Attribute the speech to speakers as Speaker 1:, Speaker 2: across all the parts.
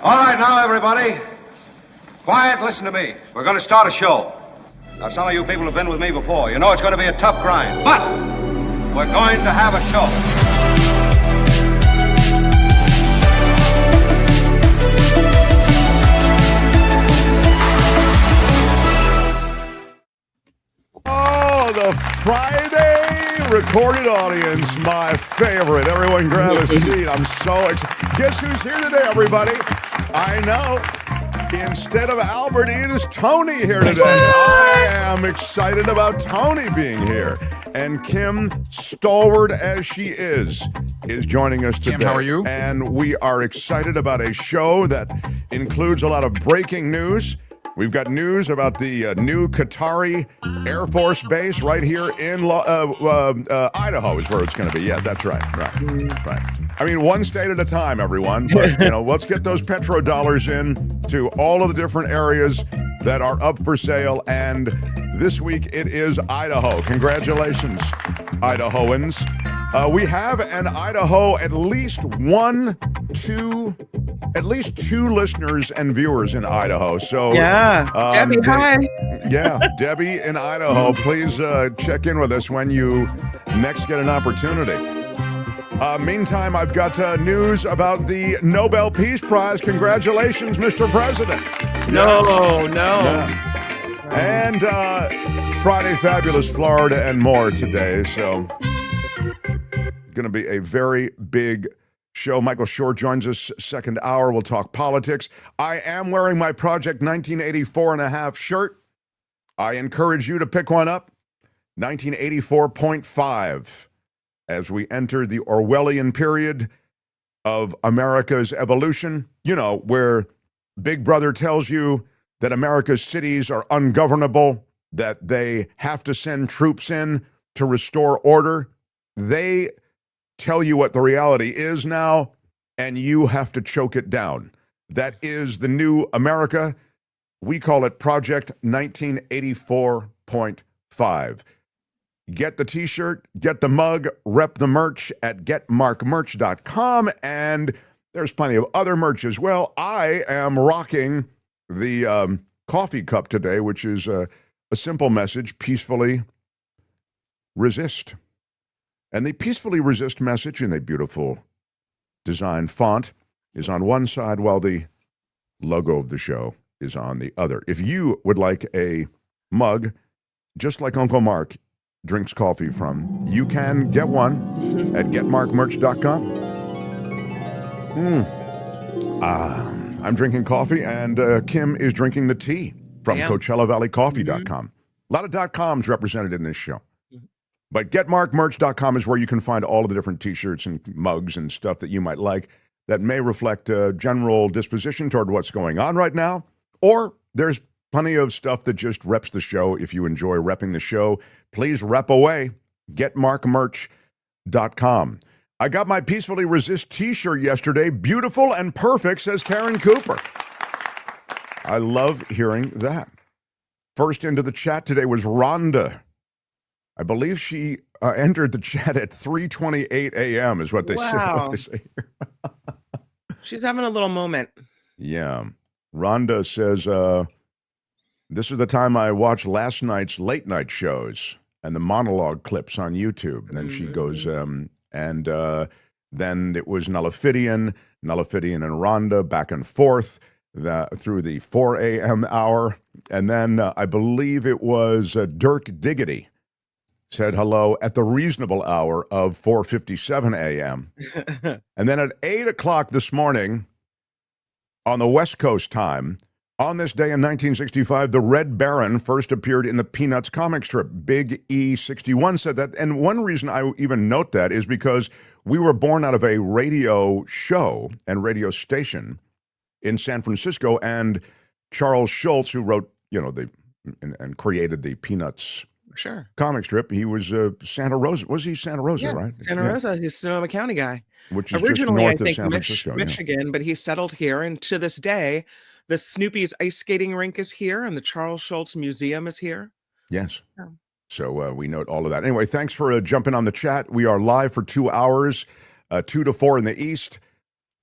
Speaker 1: All right, now, everybody. Quiet, listen to me. We're going to start a show. Now, some of you people have been with me before. You know it's going to be a tough grind, but we're going to have a show.
Speaker 2: Oh, the Friday recorded audience, my favorite. Everyone grab a seat. I'm so excited. Guess who's here today, everybody? I know. Instead of Albert, it is Tony here today. I am excited about Tony being here. And Kim, stalwart as she is joining us today.
Speaker 3: Kim, how are you?
Speaker 2: And we are excited about a show that includes a lot of breaking news. We've got news about the new Qatari Air Force base right here in Idaho is where it's going to be. Yeah, that's right. I mean, one state at a time, everyone. But, let's get those petrodollars in to all of the different areas that are up for sale. And this week it is Idaho. Congratulations, Idahoans. We have an Idaho, at least two listeners and viewers in Idaho. So
Speaker 4: Debbie, hi.
Speaker 2: Yeah, Debbie in Idaho, please check in with us when you next get an opportunity. Meantime, I've got news about the Nobel Peace Prize. Congratulations, Mr. President.
Speaker 4: No.
Speaker 2: Yeah. And Friday Fabulous Florida and more today. So going to be a very big show. Michael Shore joins us second hour. We'll talk politics. I am wearing my Project 1984 and a half shirt. I encourage you to pick one up. 1984.5 as we enter the Orwellian period of America's evolution, where Big Brother tells you that America's cities are ungovernable, that they have to send troops in to restore order. They tell you what the reality is now, and you have to choke it down. That is the new America. We call it Project 1984.5. Get the t-shirt, get the mug, rep the merch at getmarkmerch.com, and there's plenty of other merch as well. I am rocking the coffee cup today, which is a simple message: peacefully resist. And the peacefully resist message in a beautiful design font is on one side, while the logo of the show is on the other. If you would like a mug, just like Uncle Mark drinks coffee from, you can get one at getmarkmerch.com. I'm drinking coffee, and Kim is drinking the tea from CoachellaValleyCoffee.com. A lot of .coms represented in this show. But getmarkmerch.com is where you can find all of the different t-shirts and mugs and stuff that you might like that may reflect a general disposition toward what's going on right now. Or there's plenty of stuff that just reps the show. If you enjoy repping the show, please rep away. Getmarkmerch.com. I got my Peacefully Resist t-shirt yesterday. Beautiful and perfect, says Karen Cooper. I love hearing that. First into the chat today was Rhonda. I believe she entered the chat at 3:28 a.m. is what they say here.
Speaker 4: She's having a little moment.
Speaker 2: Yeah. Rhonda says, this is the time I watched last night's late night shows and the monologue clips on YouTube. And then she goes, then it was Nullifidian and Rhonda back and forth through the 4 a.m. hour. And then I believe it was Dirk Diggity said hello at the reasonable hour of 4:57 a.m. And then at 8 o'clock this morning on the West Coast time, on this day in 1965, the Red Baron first appeared in the Peanuts comic strip. Big E61 said that. And one reason I even note that is because we were born out of a radio show and radio station in San Francisco, and Charles Schultz, who wrote, and created the Peanuts comic strip, he was Santa Rosa. Was he Santa Rosa, right?
Speaker 4: Santa Rosa. He's Sonoma County guy.
Speaker 2: Which is
Speaker 4: originally,
Speaker 2: just north
Speaker 4: I think,
Speaker 2: of San Francisco.
Speaker 4: Michigan, but he settled here. And to this day, the Snoopy's ice skating rink is here, and the Charles Schultz Museum is here.
Speaker 2: Yes. Yeah. So we note all of that. Anyway, thanks for jumping on the chat. We are live for 2 hours, 2 to 4 in the East,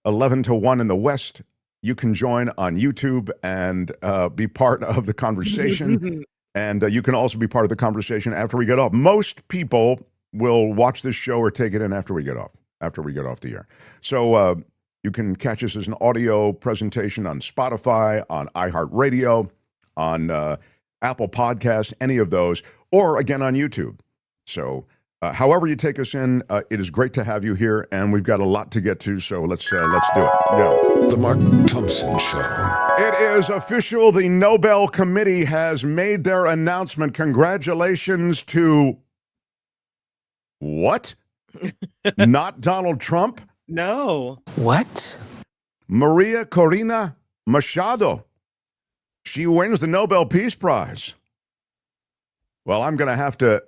Speaker 2: 11 to 1 in the West, you can join on YouTube and be part of the conversation. And you can also be part of the conversation after we get off. Most people will watch this show or take it in after we get off the air. So you can catch us as an audio presentation on Spotify, on iHeartRadio, on Apple Podcasts, any of those, or again on YouTube. So however you take us in, it is great to have you here, and we've got a lot to get to, so let's do it. Yeah.
Speaker 3: The Mark Thompson Show.
Speaker 2: It is official. The Nobel Committee has made their announcement. Congratulations to what? Not Donald Trump?
Speaker 4: No.
Speaker 3: What?
Speaker 2: Maria Corina Machado. She wins the Nobel Peace Prize. Well, I'm going to have to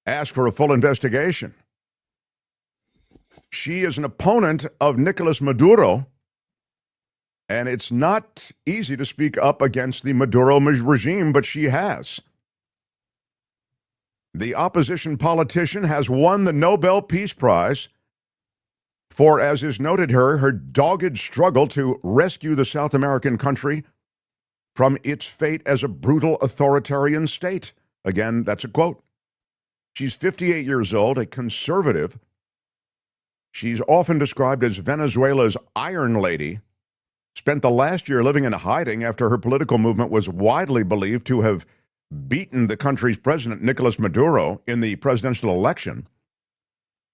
Speaker 2: ask for a full investigation. She is an opponent of Nicolas Maduro, and it's not easy to speak up against the Maduro regime, but she has. The opposition politician has won the Nobel Peace Prize for, as is noted, her dogged struggle to rescue the South American country from its fate as a brutal authoritarian state. Again, that's a quote. She's 58 years old, a conservative. She's often described as Venezuela's Iron Lady, spent the last year living in hiding after her political movement was widely believed to have beaten the country's president, Nicolas Maduro, in the presidential election.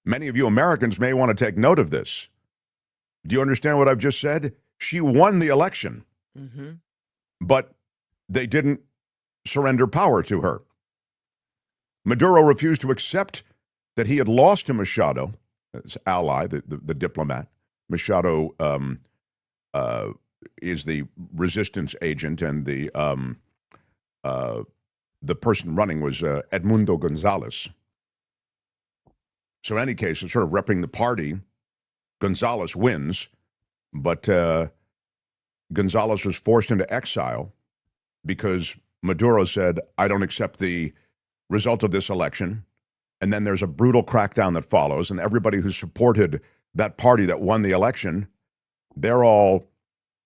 Speaker 2: Many of you Americans may want to take note of this. Do you understand what I've just said? She won the election, but they didn't surrender power to her. Maduro refused to accept that he had lost to Machado, his ally, the diplomat. Machado is the resistance agent, and the person running was Edmundo Gonzalez. So in any case, it's sort of repping the party. Gonzalez wins, but Gonzalez was forced into exile because Maduro said, I don't accept the result of this election. And then there's a brutal crackdown that follows, and everybody who supported that party that won the election, they're all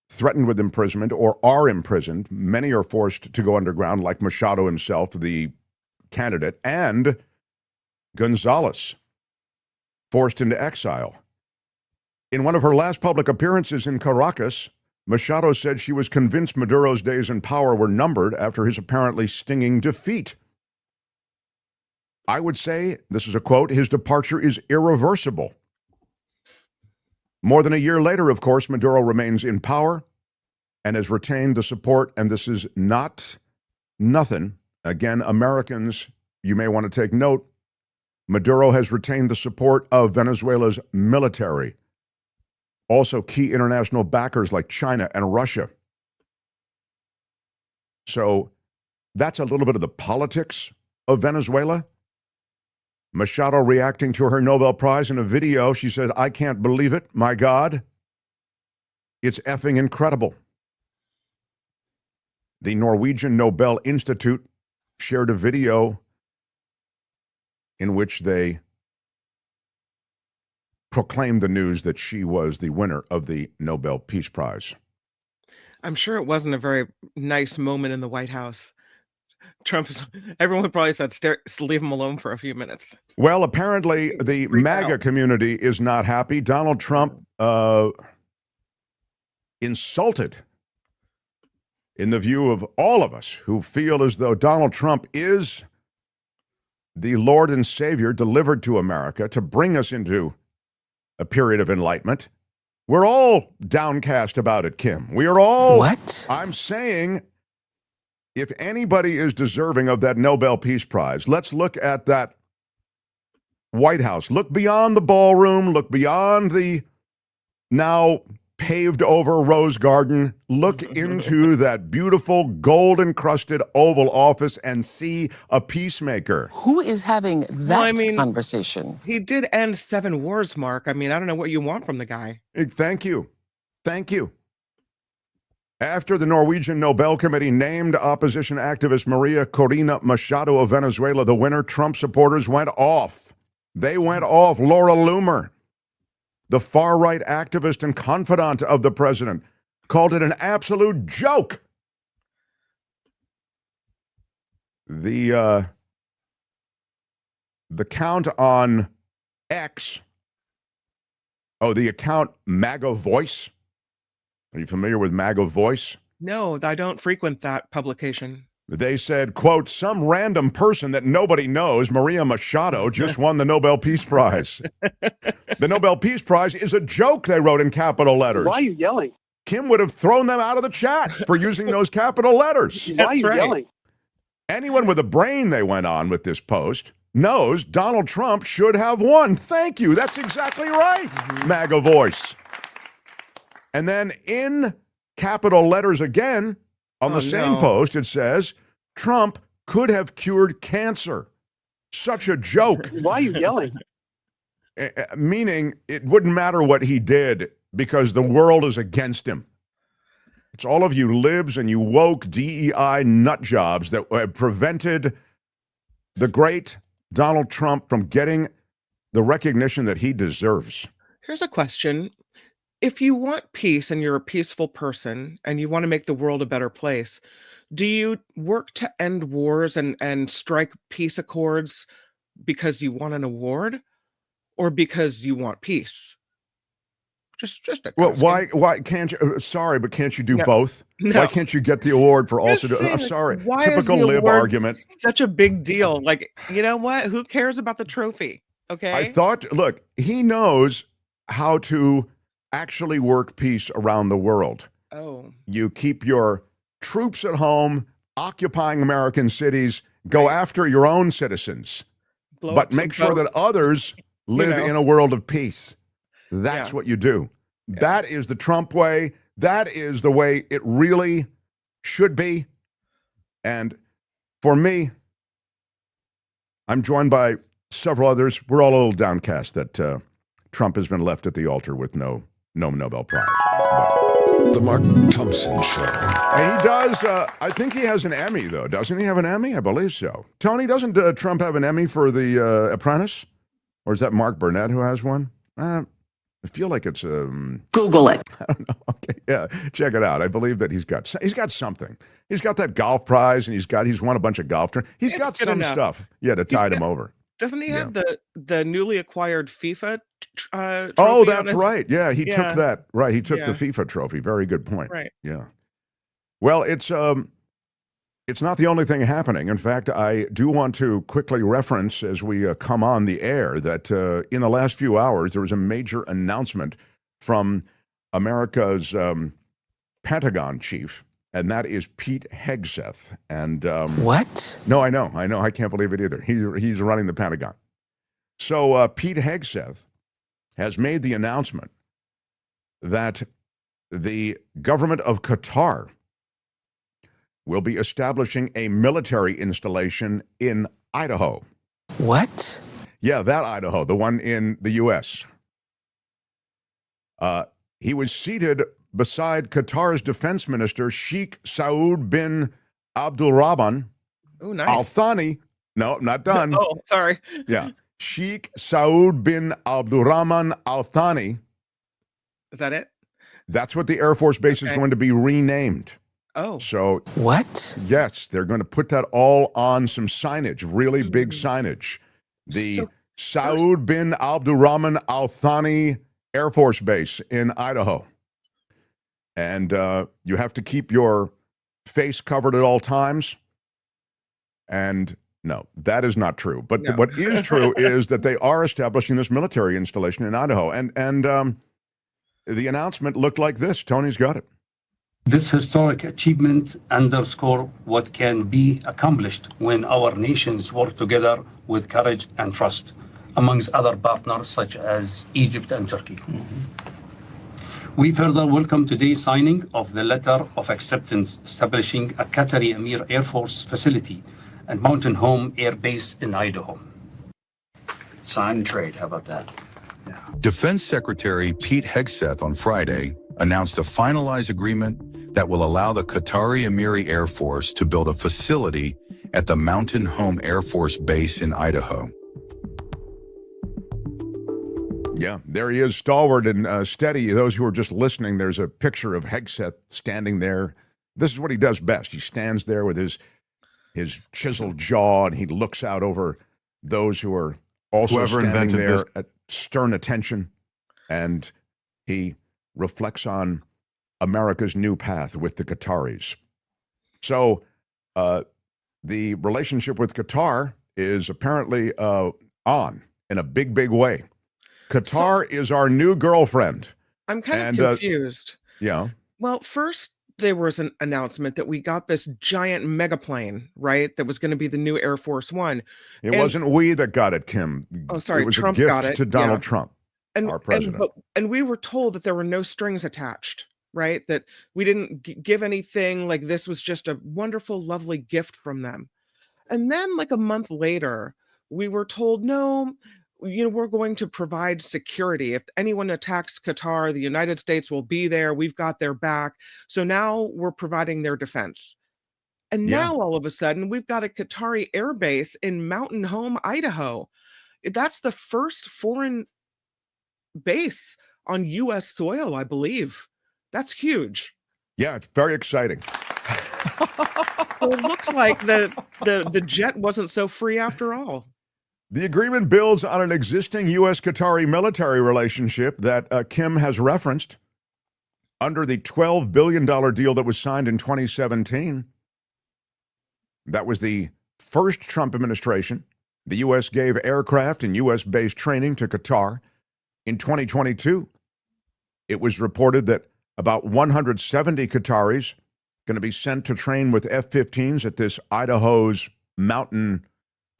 Speaker 2: threatened with imprisonment or are imprisoned. Many are forced to go underground, like Machado himself, the candidate, and Gonzalez, forced into exile. In one of her last public appearances in Caracas, Machado said she was convinced Maduro's days in power were numbered after his apparently stinging defeat. I would say, this is a quote, his departure is irreversible. More than a year later, of course, Maduro remains in power and has retained the support, and this is not nothing. Again, Americans, you may want to take note, Maduro has retained the support of Venezuela's military, also key international backers like China and Russia. So that's a little bit of the politics of Venezuela. Machado reacting to her Nobel Prize in a video. She said, I can't believe it. My God. It's effing incredible. The Norwegian Nobel Institute shared a video in which they proclaimed the news that she was the winner of the Nobel Peace Prize.
Speaker 4: I'm sure it wasn't a very nice moment in the White House. Everyone probably said, leave him alone for a few minutes.
Speaker 2: Well, apparently the MAGA community is not happy. Donald Trump insulted, in the view of all of us who feel as though Donald Trump is the Lord and Savior delivered to America to bring us into a period of enlightenment. We're all downcast about it, Kim. We are all.
Speaker 3: What?
Speaker 2: I'm saying, if anybody is deserving of that Nobel Peace Prize, let's look at that White House. Look beyond the ballroom. Look beyond the now paved over Rose Garden. Look into that beautiful gold-encrusted Oval Office and see a peacemaker.
Speaker 3: Who is having that conversation?
Speaker 4: He did end 7 wars, Mark. I mean, I don't know what you want from the guy.
Speaker 2: Thank you. Thank you. After the Norwegian Nobel Committee named opposition activist Maria Corina Machado of Venezuela the winner, Trump supporters went off. They went off. Laura Loomer, the far-right activist and confidant of the president, called it an absolute joke. The count on X, the account MAGA Voice. Are you familiar with MAGA Voice?
Speaker 4: No, I don't frequent that publication.
Speaker 2: They said, quote, some random person that nobody knows, Maria Machado, just won the Nobel Peace Prize. The Nobel Peace Prize is a joke, they wrote in capital letters.
Speaker 5: Why are you yelling?
Speaker 2: Kim would have thrown them out of the chat for using those capital letters.
Speaker 5: Why are you yelling?
Speaker 2: Anyone with a brain, they went on with this post, knows Donald Trump should have won. Thank you. That's exactly right, MAGA Voice. And then in capital letters again, on the same post, it says, Trump could have cured cancer. Such a joke.
Speaker 5: Why are you yelling?
Speaker 2: Meaning it wouldn't matter what he did because the world is against him. It's all of you libs and you woke DEI nut jobs that have prevented the great Donald Trump from getting the recognition that he deserves.
Speaker 4: Here's a question. If you want peace and you're a peaceful person and you want to make the world a better place, do you work to end wars and strike peace accords because you want an award or because you want peace? Just a
Speaker 2: well,
Speaker 4: question.
Speaker 2: why can't you? Sorry, but can't you do both?
Speaker 4: No.
Speaker 2: Why can't you get the award for also? I'm sorry. Typical lib argument.
Speaker 4: Such a big deal. Like, you know what? Who cares about the trophy? Okay.
Speaker 2: I thought. Look, he knows how to actually work peace around the world.
Speaker 4: Oh.
Speaker 2: You keep your troops at home, occupying American cities, go after your own citizens, but make sure that others live in a world of peace. That's what you do. Yeah. That is the Trump way. That is the way it really should be. And for me, I'm joined by several others. We're all a little downcast that Trump has been left at the altar with no Nobel Prize.
Speaker 3: The Mark Thompson Show.
Speaker 2: And he does, I think he has an Emmy, though. Doesn't he have an Emmy? I believe so. Tony, doesn't Trump have an Emmy for The Apprentice? Or is that Mark Burnett who has one? I feel like it's...
Speaker 6: Google it.
Speaker 2: I don't know. Okay, yeah, check it out. I believe that he's got something. He's got that golf prize, and he's won a bunch of golf tournaments. He's got some stuff, to tide him over.
Speaker 4: Doesn't he have the newly acquired FIFA trophy?
Speaker 2: Oh, that's right. Yeah, he took that. Right, he took the FIFA trophy. Very good point.
Speaker 4: Right.
Speaker 2: Yeah. Well, it's not the only thing happening. In fact, I do want to quickly reference as we come on the air that in the last few hours, there was a major announcement from America's Pentagon chief, and that is Pete Hegseth. And
Speaker 3: what?
Speaker 2: No, I know. I can't believe it either. He's running the Pentagon. So Pete Hegseth has made the announcement that the government of Qatar will be establishing a military installation in Idaho.
Speaker 3: What?
Speaker 2: Yeah, that Idaho, the one in the U.S. He was seated beside Qatar's defense minister, Sheikh Saud bin Abdulrahman Al Thani. No, not done.
Speaker 4: Oh, sorry.
Speaker 2: Yeah. Sheikh Saud bin Abdulrahman Al Thani.
Speaker 4: Is that it?
Speaker 2: That's what the Air Force base is going to be renamed.
Speaker 4: Oh.
Speaker 2: So
Speaker 3: what?
Speaker 2: Yes, they're going to put that all on some signage, really big signage. The Saud bin Abdulrahman Al Thani Air Force Base in Idaho. And you have to keep your face covered at all times. And no, that is not true. But what is true is that they are establishing this military installation in Idaho. And the announcement looked like this. Tony's got it.
Speaker 7: This historic achievement underscores what can be accomplished when our nations work together with courage and trust, amongst other partners such as Egypt and Turkey. We further welcome today's signing of the letter of acceptance establishing a Qatari Emiri Air Force facility and Mountain Home Air Base in Idaho.
Speaker 8: Sign and trade, how about that?
Speaker 9: Yeah. Defense Secretary Pete Hegseth on Friday announced a finalized agreement that will allow the Qatari Emiri Air Force to build a facility at the Mountain Home Air Force Base in Idaho.
Speaker 2: Yeah, there he is, stalwart and steady. Those who are just listening, there's a picture of Hegseth standing there. This is what he does best. He stands there with his chiseled jaw, and he looks out over those who are also standing there at stern attention, and he reflects on America's new path with the Qataris. So the relationship with Qatar is apparently on in a big, big way. Qatar is our new girlfriend.
Speaker 4: I'm kind of confused.
Speaker 2: Yeah.
Speaker 4: Well, first, there was an announcement that we got this giant mega plane, right? That was going to be the new Air Force One.
Speaker 2: It wasn't we that got it, Kim.
Speaker 4: Oh, sorry.
Speaker 2: It was
Speaker 4: Trump
Speaker 2: a gift
Speaker 4: got it.
Speaker 2: to Donald Trump, our president.
Speaker 4: And we were told that there were no strings attached, right? That we didn't give anything. Like, this was just a wonderful, lovely gift from them. And then, like a month later, we were told, no, we're going to provide security. If anyone attacks Qatar, the United States will be there. We've got their back. So now we're providing their defense. And now all of a sudden, we've got a Qatari air base in Mountain Home, Idaho. That's the first foreign base on U.S. soil, I believe. That's huge.
Speaker 2: Yeah, it's very exciting.
Speaker 4: So it looks like the jet wasn't so free after all.
Speaker 2: The agreement builds on an existing U.S.-Qatari military relationship that Kim has referenced under the $12 billion deal that was signed in 2017. That was the first Trump administration. The U.S. gave aircraft and U.S.-based training to Qatar. In 2022, it was reported that about 170 Qataris going to be sent to train with F-15s at this Idaho's Mountain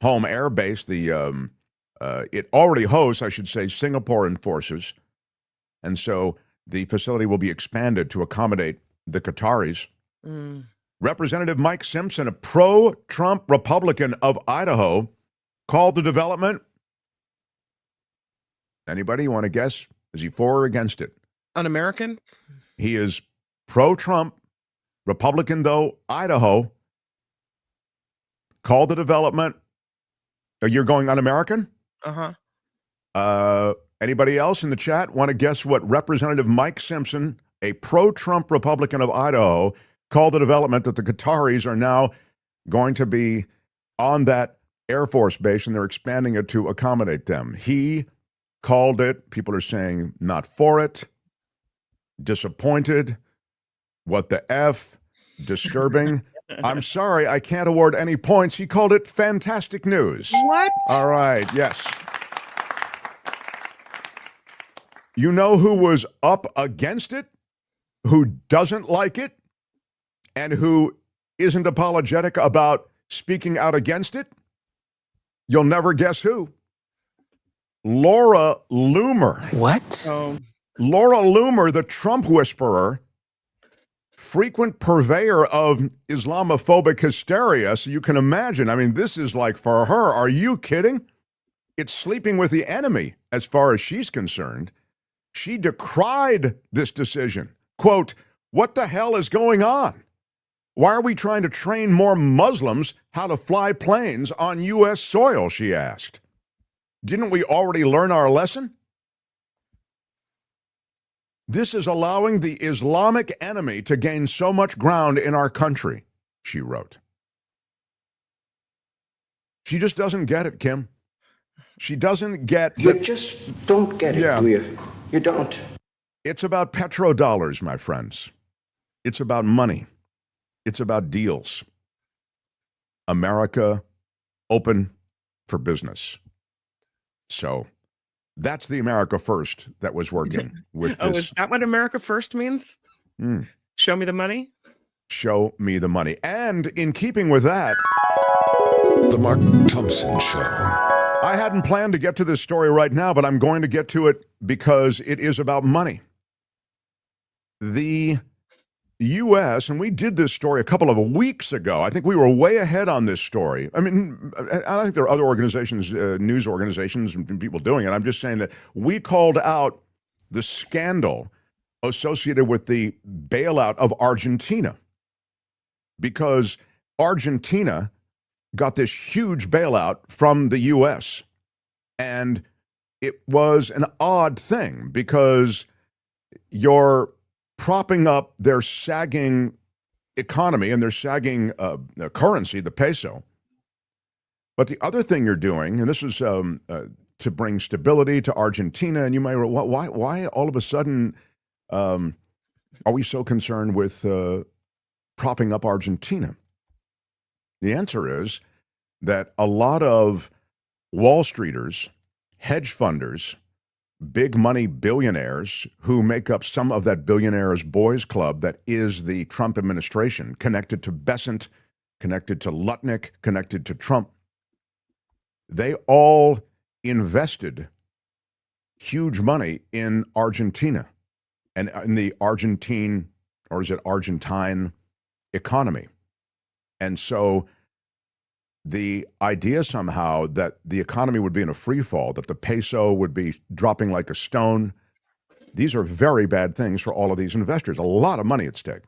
Speaker 2: Home Air Base. It already hosts, I should say, Singaporean forces. And so the facility will be expanded to accommodate the Qataris. Representative Mike Simpson, a pro-Trump Republican of Idaho, called the development. Anybody want to guess? Is he for or against it?
Speaker 4: Un-American?
Speaker 2: He is pro-Trump, Republican, though, Idaho. Called the development. You're going un-American? Anybody else in the chat want to guess what Representative Mike Simpson, a pro-Trump Republican of Idaho, called the development that the Qataris are now going to be on that Air Force base, and they're expanding it to accommodate them? He called it, people are saying not for it, disappointed, what the F, disturbing. I'm sorry, I can't award any points. He called it fantastic news.
Speaker 4: What?
Speaker 2: All right, yes. You know who was up against it, who doesn't like it, and who isn't apologetic about speaking out against it? You'll never guess who. Laura Loomer.
Speaker 3: What?
Speaker 2: Laura Loomer, the Trump whisperer, frequent purveyor of Islamophobic hysteria. So you can imagine, I mean, this is like for her, are you kidding? It's sleeping with the enemy as far as she's concerned. She decried this decision. Quote, what the hell is going on? Why are we trying to train more Muslims how to fly planes on U.S. soil, she asked. Didn't we already learn our lesson? This is allowing the Islamic enemy to gain so much ground in our country, she wrote. She just doesn't get it, Kim. She doesn't get
Speaker 5: You just don't get it, do you? You don't.
Speaker 2: It's about petrodollars, my friends. It's about money. It's about deals. America open for business. So that's the America First that was working with this.
Speaker 4: Is that what America First means? Show me the money?
Speaker 2: Show me the money. And in keeping with that,
Speaker 3: The Mark Thompson Show.
Speaker 2: I hadn't planned to get to this story right now, but I'm going to get to it because it is about money. The U.S., and we did this story a couple of weeks ago. I think we were way ahead on this story. I mean, I think there are other organizations, news organizations, and people doing it. I'm just saying that we called out the scandal associated with the bailout of Argentina because Argentina got this huge bailout from the U.S. And it was an odd thing because you're propping up their sagging economy and their sagging currency, the peso. But the other thing you're doing, and this is to bring stability to Argentina, and you might, why all of a sudden are we so concerned with propping up Argentina? The answer is that a lot of Wall Streeters, hedge funders, big money billionaires who make up some of that billionaires' boys club that is the Trump administration, connected to Besant, connected to Lutnick, connected to Trump, they all invested huge money in Argentina and in the Argentine, or is it Argentine economy. And so the idea somehow that the economy would be in a free fall, that the peso would be dropping like a stone, these are very bad things for all of these investors. A lot of money at stake.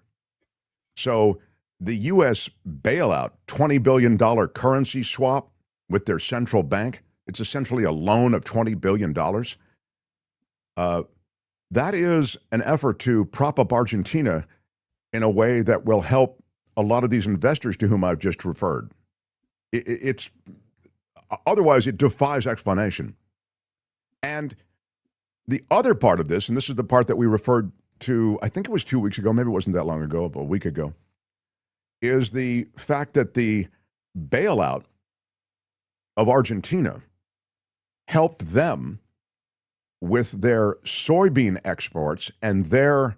Speaker 2: So the U.S. bailout, $20 billion currency swap with their central bank, it's essentially a loan of $20 billion. That is an effort to prop up Argentina in a way that will help a lot of these investors to whom I've just referred. It's otherwise it defies explanation. And the other part of this, and this is the part that we referred to, I think it was 2 weeks ago, maybe it wasn't that long ago, but a week ago, is the fact that the bailout of Argentina helped them with their soybean exports and their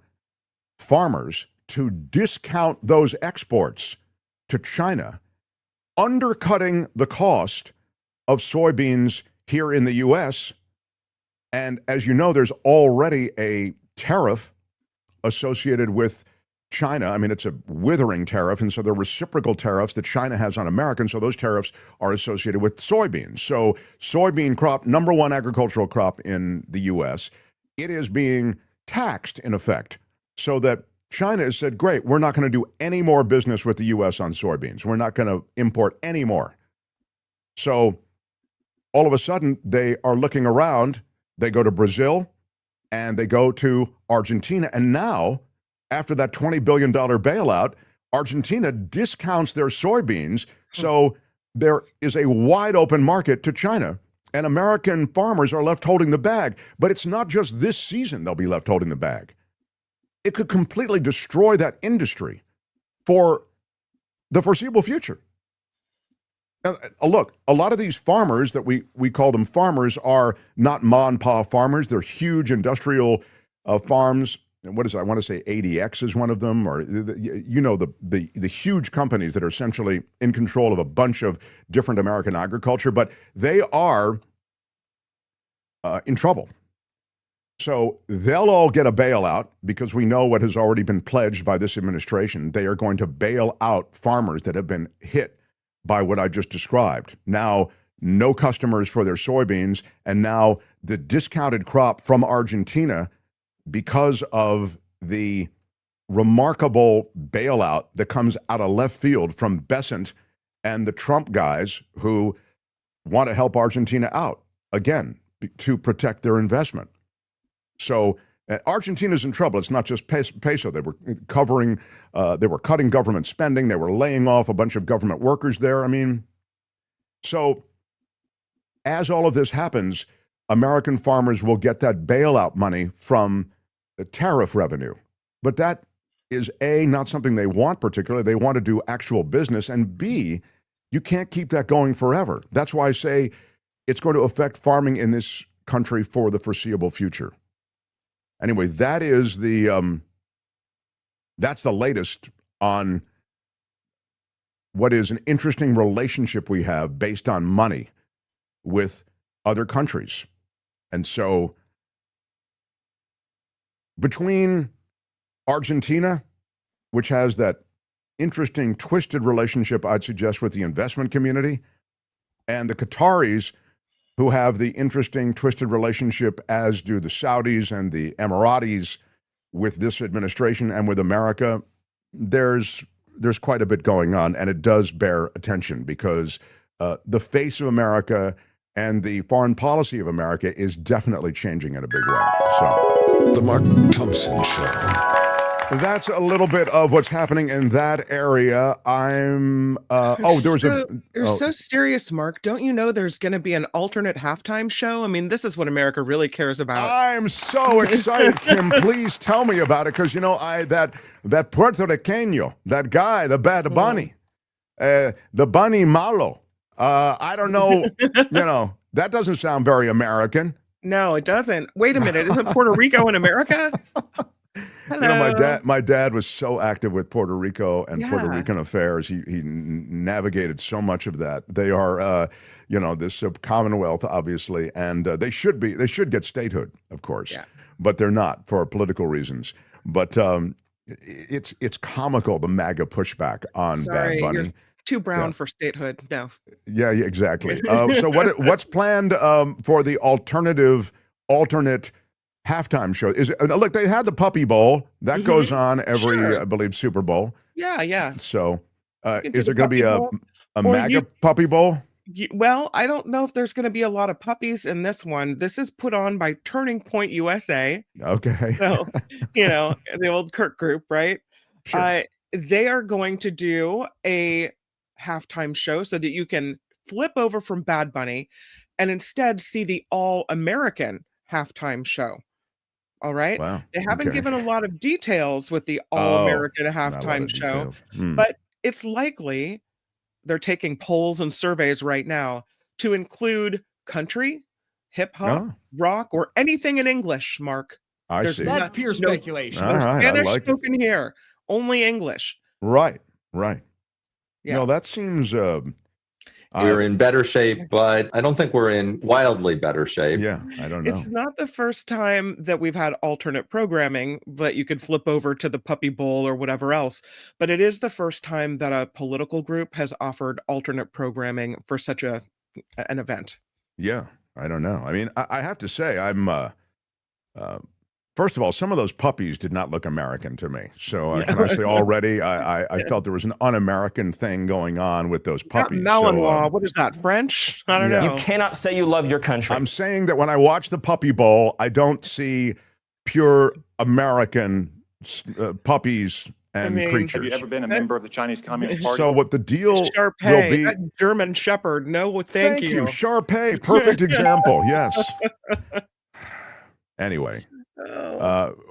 Speaker 2: farmers to discount those exports to China, undercutting the cost of soybeans here in the U.S. And as you know, there's already a tariff associated with China. I mean, it's a withering tariff, and so there are reciprocal tariffs that China has on Americans, so those tariffs are associated with soybeans. So soybean crop, number one agricultural crop in the U.S., it is being taxed, in effect, so that China has said, great, we're not going to do any more business with the U.S. on soybeans. We're not going to import any more. So all of a sudden, they are looking around. They go to Brazil, and they go to Argentina. And now, after that $20 billion bailout, Argentina discounts their soybeans. So there is a wide open market to China. And American farmers are left holding the bag. But it's not just this season they'll be left holding the bag. It could completely destroy that industry for the foreseeable future. Now, look, a lot of these farmers that we call them farmers are not ma and pa farmers. They're huge industrial farms. And what is it? I want to say ADX is one of them, or you know, the huge companies that are essentially in control of a bunch of different American agriculture, but they are in trouble. So they'll all get a bailout because we know what has already been pledged by this administration. They are going to bail out farmers that have been hit by what I just described. Now, no customers for their soybeans, and now the discounted crop from Argentina because of the remarkable bailout that comes out of left field from Besant and the Trump guys who want to help Argentina out, again, to protect their investment. So Argentina's in trouble. It's not just peso. They were cutting government spending. They were laying off a bunch of government workers there. I mean, so as all of this happens, American farmers will get that bailout money from the tariff revenue. But that is A, not something they want particularly. They want to do actual business. And B, you can't keep that going forever. That's why I say it's going to affect farming in this country for the foreseeable future. Anyway, that is that's the latest on what is an interesting relationship we have based on money with other countries. And so between Argentina, which has that interesting twisted relationship, I'd suggest, with the investment community, and the Qataris, who have the interesting twisted relationship, as do the Saudis and the Emiratis, with this administration and with America, there's quite a bit going on, and it does bear attention because the face of America and the foreign policy of America is definitely changing in a big way. So,
Speaker 3: The Mark Thompson Show.
Speaker 2: that's a little bit of what's happening in that area. I'm
Speaker 4: You're so serious, Mark. Don't you know there's going to be an alternate halftime show? I mean, this is what America really cares about.
Speaker 2: I'm so excited, Kim. Please tell me about it, because that Puerto Riqueño, that guy, the Bad Bunny, the Bunny Malo. I don't know, that doesn't sound very American.
Speaker 4: No, it doesn't. Wait a minute, isn't Puerto Rico in America? Hello.
Speaker 2: My dad was so active with Puerto Rico and Puerto Rican affairs. He navigated so much of that. They are, this Commonwealth, obviously, and they should get statehood, of course, but they're not for political reasons. But it's comical, the MAGA pushback on Bad Bunny.
Speaker 4: You're too brown for statehood. No.
Speaker 2: Yeah, exactly. So what's planned for the alternate halftime show? Is it, look, they had the Puppy Bowl that goes on every, I believe, Super Bowl.
Speaker 4: Yeah.
Speaker 2: So, is there going to be a MAGA Puppy Bowl?
Speaker 4: Well, I don't know if there's going to be a lot of puppies in this one. This is put on by Turning Point USA.
Speaker 2: Okay.
Speaker 4: So, the old Kirk group, right?
Speaker 2: Sure.
Speaker 4: They are going to do a halftime show so that you can flip over from Bad Bunny and instead see the All-American halftime show. All right.
Speaker 2: Wow.
Speaker 4: They haven't given a lot of details with the All-American halftime show, but it's likely they're taking polls and surveys right now to include country, hip hop, rock, or anything in English, Mark.
Speaker 2: I see.
Speaker 6: That's pure speculation.
Speaker 2: All right,
Speaker 4: Spanish
Speaker 2: I like
Speaker 4: spoken here, only English.
Speaker 2: Right.
Speaker 4: Yeah.
Speaker 2: No, that seems
Speaker 10: we're in better shape, but I don't think we're in wildly better shape.
Speaker 2: Yeah, I don't know.
Speaker 4: It's not the first time that we've had alternate programming that you could flip over to the Puppy Bowl or whatever else, but it is the first time that a political group has offered alternate programming for such an event.
Speaker 2: Yeah, I don't know. I mean, I have to say, I'm first of all, some of those puppies did not look American to me. So can I say already, I felt there was an un-American thing going on with those puppies.
Speaker 4: Malinois, what is that, French? I don't know.
Speaker 6: You cannot say you love your country.
Speaker 2: I'm saying that when I watch the Puppy Bowl, I don't see pure American puppies and creatures.
Speaker 11: Have you ever been a member of the Chinese Communist Party?
Speaker 2: So what the deal will be...
Speaker 4: That German Shepherd. No, thank you.
Speaker 2: Shar-Pei, perfect example. Yes. Anyway.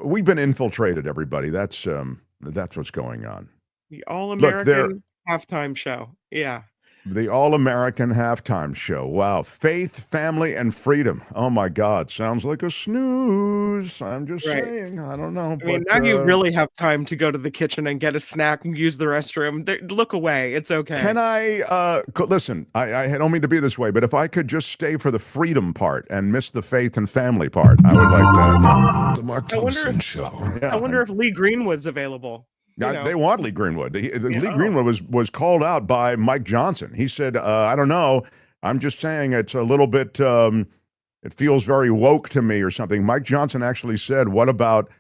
Speaker 2: We've been infiltrated, everybody. That's what's going on.
Speaker 4: The All-American halftime show. Yeah.
Speaker 2: The All-American halftime show. Wow. Faith, family, and freedom. Oh, my God. Sounds like a snooze. I'm just saying. I don't know.
Speaker 4: I mean, now you really have time to go to the kitchen and get a snack and use the restroom. Look away. It's okay.
Speaker 2: Can I, listen, I don't mean to be this way, but if I could just stay for the freedom part and miss the faith and family part, I would like that.
Speaker 3: The Mark Thompson Show.
Speaker 2: Yeah.
Speaker 4: I wonder if Lee Greenwood's available.
Speaker 2: They want Lee Greenwood. Lee Greenwood was called out by Mike Johnson. He said, I don't know. I'm just saying it's a little bit, it feels very woke to me or something. Mike Johnson actually said, what about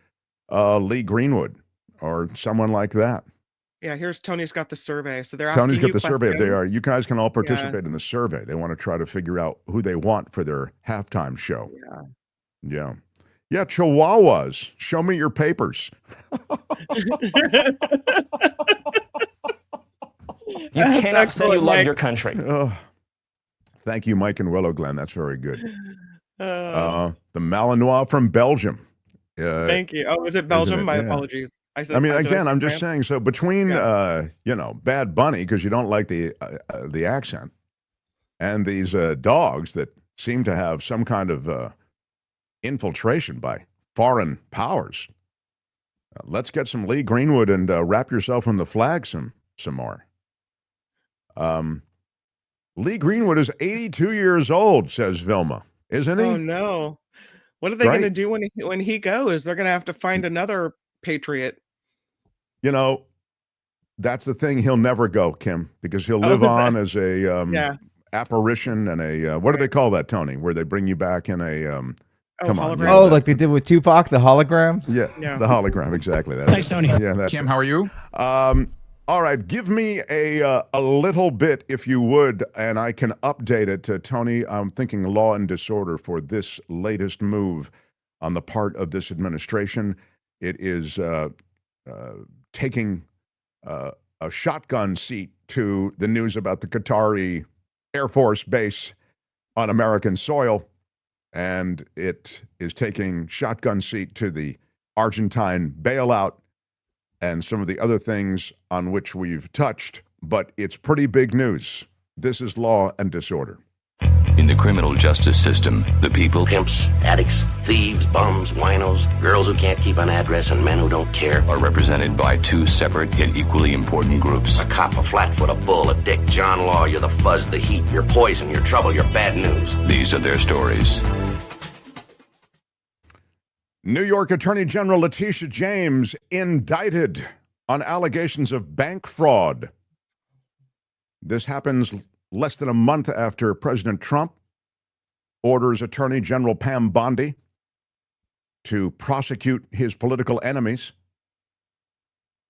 Speaker 2: Lee Greenwood or someone like that?
Speaker 4: Yeah, here's Tony's got the survey. So they're asking
Speaker 2: Tony's got the
Speaker 4: questions.
Speaker 2: survey. You guys can all participate in the survey. They want to try to figure out who they want for their halftime show. Yeah, Chihuahuas. Show me your papers.
Speaker 6: You cannot say you love your country.
Speaker 2: Thank you, Mike and Willow Glen. That's very good. The Malinois from Belgium.
Speaker 4: Thank you. Oh, is it Belgium? My apologies.
Speaker 2: I mean, again, I'm just saying. So between Bad Bunny, because you don't like the accent, and these dogs that seem to have some kind of infiltration by foreign powers. Let's get some Lee Greenwood and wrap yourself in the flag some more. Lee Greenwood is 82 years old, says Vilma, isn't he?
Speaker 4: Oh no! What are they going to do when he goes? They're going to have to find another patriot.
Speaker 2: That's the thing. He'll never go, Kim, because he'll live on as a apparition and a what do they call that, Tony? Where they bring you back in a come on.
Speaker 12: Oh, like they did with Tupac, the hologram?
Speaker 2: Yeah, the hologram, exactly.
Speaker 6: Thanks, Tony.
Speaker 2: Yeah,
Speaker 13: Kim, how are you?
Speaker 2: All right, give me a little bit, if you would, and I can update it to Tony. I'm thinking law and disorder for this latest move on the part of this administration. It is taking a shotgun seat to the news about the Qatari Air Force base on American soil, and it is taking shotgun seat to the Argentine bailout and some of the other things on which we've touched, but it's pretty big news. This is law and disorder.
Speaker 12: In the criminal justice system, the people,
Speaker 13: pimps, addicts, thieves, bums, winos, girls who can't keep an address, and men who don't care,
Speaker 12: are represented by two separate yet equally important groups.
Speaker 13: A cop, a flatfoot, a bull, a dick, John Law, you're the fuzz, the heat, you're poison, you're trouble, you're bad news.
Speaker 12: These are their stories.
Speaker 2: New York Attorney General Letitia James indicted on allegations of bank fraud. This happens less than a month after President Trump orders Attorney General Pam Bondi to prosecute his political enemies.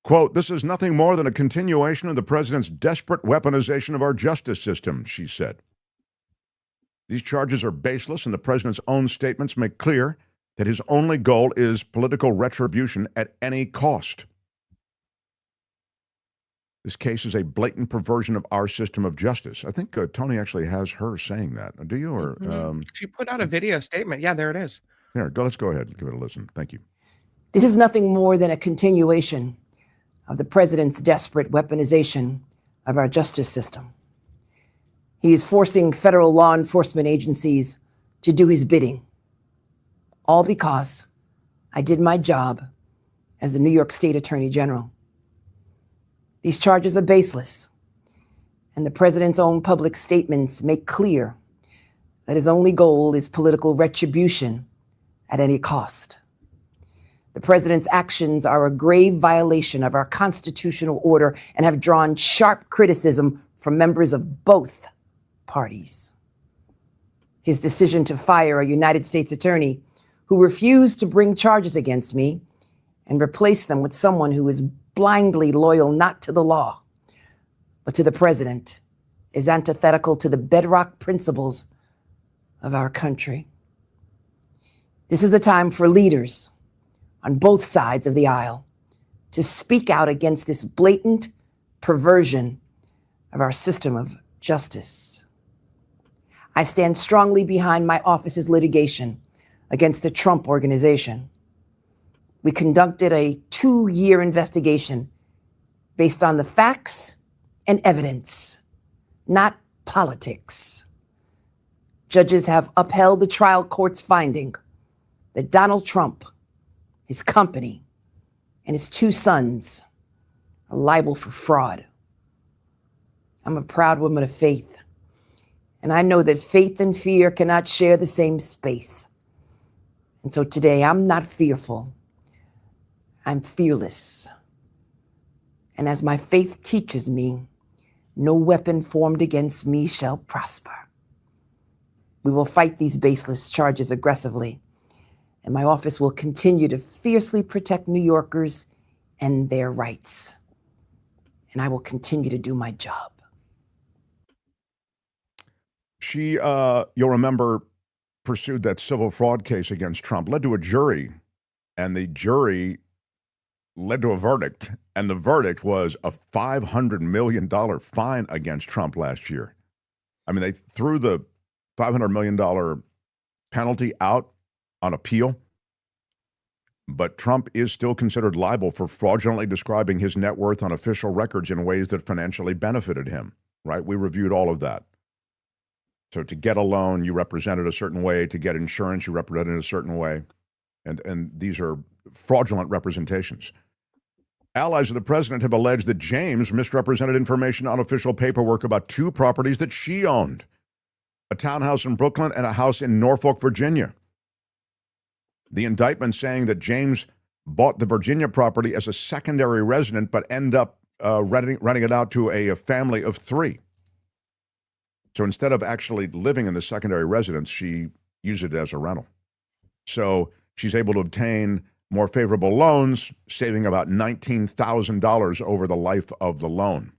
Speaker 2: Quote, "This is nothing more than a continuation of the president's desperate weaponization of our justice system," she said. These charges are baseless, and the president's own statements make clear that his only goal is political retribution at any cost. This case is a blatant perversion of our system of justice. I think Tony actually has her saying that. Do you? Or
Speaker 4: she put out a video statement. Yeah, there it is.
Speaker 2: Here, let's go ahead and give it a listen. Thank you.
Speaker 14: This is nothing more than a continuation of the president's desperate weaponization of our justice system. He is forcing federal law enforcement agencies to do his bidding, all because I did my job as the New York State Attorney General. These charges are baseless, and the president's own public statements make clear that his only goal is political retribution at any cost. The president's actions are a grave violation of our constitutional order and have drawn sharp criticism from members of both parties. His decision to fire a United States attorney who refused to bring charges against me and replace them with someone who is blindly loyal not to the law, but to the president, is antithetical to the bedrock principles of our country. This is the time for leaders on both sides of the aisle to speak out against this blatant perversion of our system of justice. I stand strongly behind my office's litigation against the Trump Organization. We conducted a 2-year investigation based on the facts and evidence, not politics. Judges have upheld the trial court's finding that Donald Trump, his company, and his 2 sons are liable for fraud. I'm a proud woman of faith, and I know that faith and fear cannot share the same space. And so today, I'm not fearful. I'm fearless. And as my faith teaches me, no weapon formed against me shall prosper. We will fight these baseless charges aggressively, and my office will continue to fiercely protect New Yorkers and their rights. And I will continue to do my job.
Speaker 2: She, you'll remember, pursued that civil fraud case against Trump, led to a jury, and the jury led to a verdict, and the verdict was a $500 million fine against Trump last year. I mean, they threw the $500 million penalty out on appeal, but Trump is still considered liable for fraudulently describing his net worth on official records in ways that financially benefited him, right? We reviewed all of that. So to get a loan, you represented a certain way. To get insurance, you represented a certain way. And these are fraudulent representations. Allies of the president have alleged that James misrepresented information on official paperwork about 2 properties that she owned, a townhouse in Brooklyn and a house in Norfolk, Virginia. The indictment saying that James bought the Virginia property as a secondary resident, but ended up renting it out to a family of 3. So instead of actually living in the secondary residence, she used it as a rental. So she's able to obtain more favorable loans, saving about $19,000 over the life of the loan.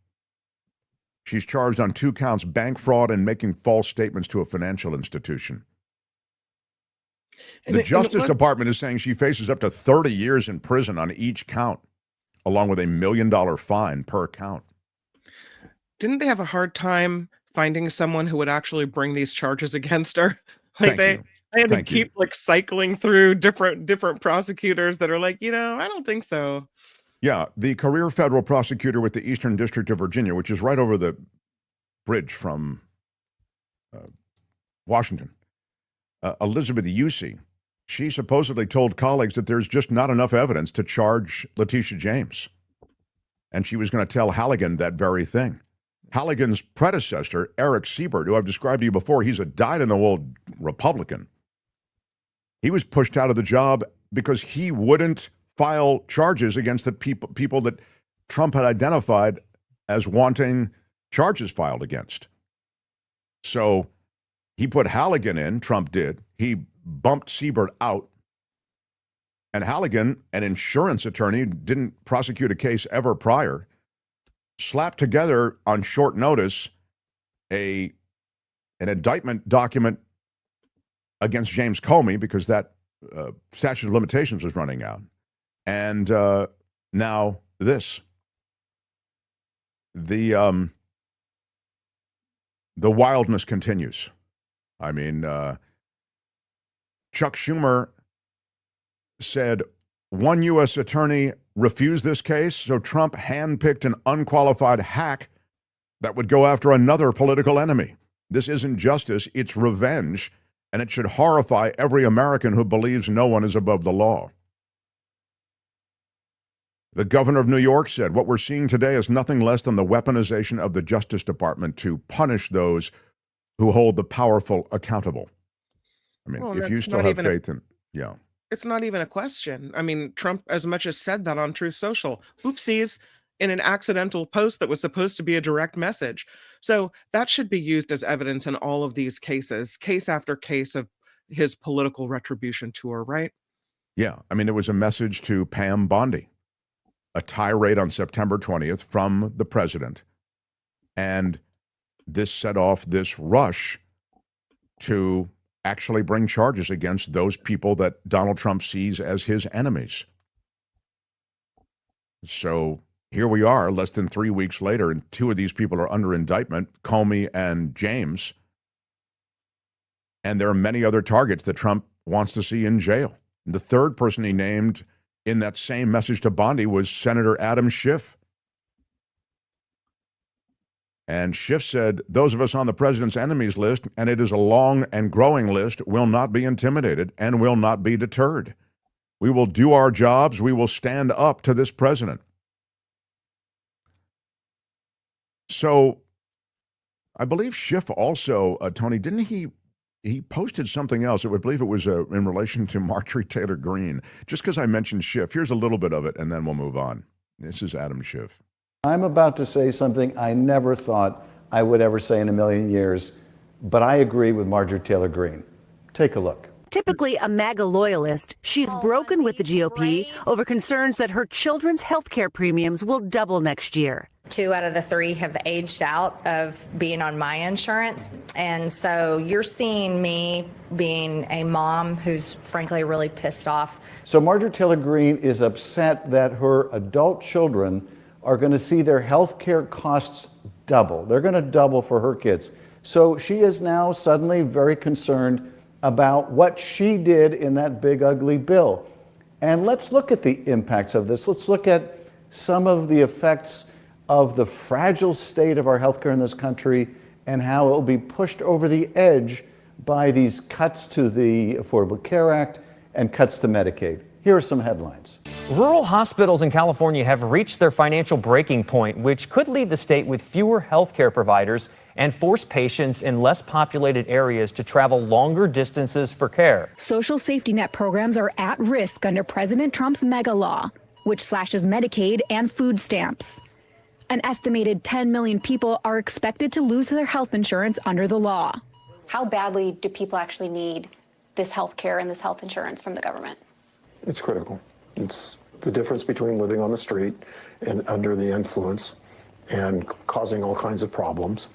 Speaker 2: She's charged on 2 counts, bank fraud and making false statements to a financial institution. The Justice Department is saying she faces up to 30 years in prison on each count, along with $1 million fine per count.
Speaker 4: Didn't they have a hard time finding someone who would actually bring these charges against her? Like they had to keep like cycling through different prosecutors that are like, I don't think so.
Speaker 2: Yeah, the career federal prosecutor with the Eastern District of Virginia, which is right over the bridge from Washington, Elizabeth Usey, she supposedly told colleagues that there's just not enough evidence to charge Letitia James. And she was going to tell Halligan that very thing. Halligan's predecessor, Eric Siebert, who I've described to you before, he's a dyed-in-the-wool Republican. He was pushed out of the job because he wouldn't file charges against the people that Trump had identified as wanting charges filed against. So he put Halligan in, Trump did. He bumped Siebert out. And Halligan, an insurance attorney, didn't prosecute a case ever prior, slapped together on short notice an indictment document against James Comey because that statute of limitations was running out. And now this. The wildness continues. I mean, Chuck Schumer said one U.S. attorney refused this case, so Trump handpicked an unqualified hack that would go after another political enemy. This isn't justice, it's revenge, and it should horrify every American who believes no one is above the law. The governor of New York said, what we're seeing today is nothing less than the weaponization of the Justice Department to punish those who hold the powerful accountable. I mean, if you still have faith in,
Speaker 4: It's not even a question. I mean, Trump as much as said that on Truth Social. Oopsies, in an accidental post that was supposed to be a direct message. So that should be used as evidence in all of these cases, case after case of his political retribution tour, right?
Speaker 2: Yeah. I mean, it was a message to Pam Bondi, a tirade on September 20th from the president. And this set off this rush to actually bring charges against those people that Donald Trump sees as his enemies. So here we are, less than 3 weeks later, and 2 of these people are under indictment, Comey and James. And there are many other targets that Trump wants to see in jail. The third person he named in that same message to Bondi was Senator Adam Schiff. And Schiff said, those of us on the president's enemies list, and it is a long and growing list, will not be intimidated and will not be deterred. We will do our jobs. We will stand up to this president. So I believe Schiff also, Tony, didn't he posted something else? I believe it was in relation to Marjorie Taylor Greene. Just because I mentioned Schiff, here's a little bit of it, and then we'll move on. This is Adam Schiff.
Speaker 15: I'm about to say something I never thought I would ever say in a million years, but I agree with Marjorie Taylor Greene. Take a look.
Speaker 16: Typically a MAGA loyalist, she's broken with the GOP over concerns that her children's health care premiums will double next year.
Speaker 17: 2 out of the 3 have aged out of being on my insurance. And so you're seeing me being a mom who's frankly really pissed off.
Speaker 15: So Marjorie Taylor Greene is upset that her adult children are going to see their health care costs double. They're going to double for her kids. So she is now suddenly very concerned about what she did in that big, ugly bill. And let's look at the impacts of this. Let's look at some of the effects of the fragile state of our healthcare in this country and how it will be pushed over the edge by these cuts to the Affordable Care Act and cuts to Medicaid. Here are some headlines.
Speaker 18: Rural hospitals in California have reached their financial breaking point, which could leave the state with fewer healthcare providers and force patients in less populated areas to travel longer distances for care.
Speaker 19: Social safety net programs are at risk under President Trump's MAGA law, which slashes Medicaid and food stamps. An estimated 10 million people are expected to lose their health insurance under the law.
Speaker 20: How badly do people actually need this health care and this health insurance from the government?
Speaker 21: It's critical.
Speaker 20: It's the difference between living on the street and under the influence and causing all kinds of problems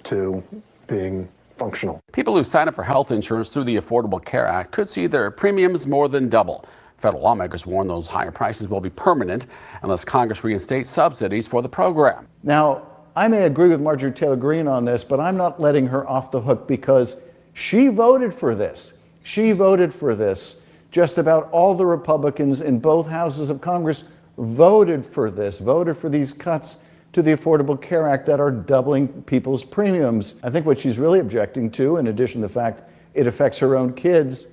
Speaker 20: to being functional.
Speaker 21: People who sign up for health insurance through the Affordable Care Act could see their premiums more than double. Federal lawmakers warn those higher prices will be permanent unless Congress reinstates subsidies for the program.
Speaker 15: Now, I may agree with Marjorie Taylor Greene on this, but I'm not letting her off the hook because she voted for this. She voted for this. Just about all the Republicans in both houses of Congress voted for this, voted for these cuts to the Affordable Care Act that are doubling people's premiums. I think what she's really objecting to, in addition to the fact it affects her own kids,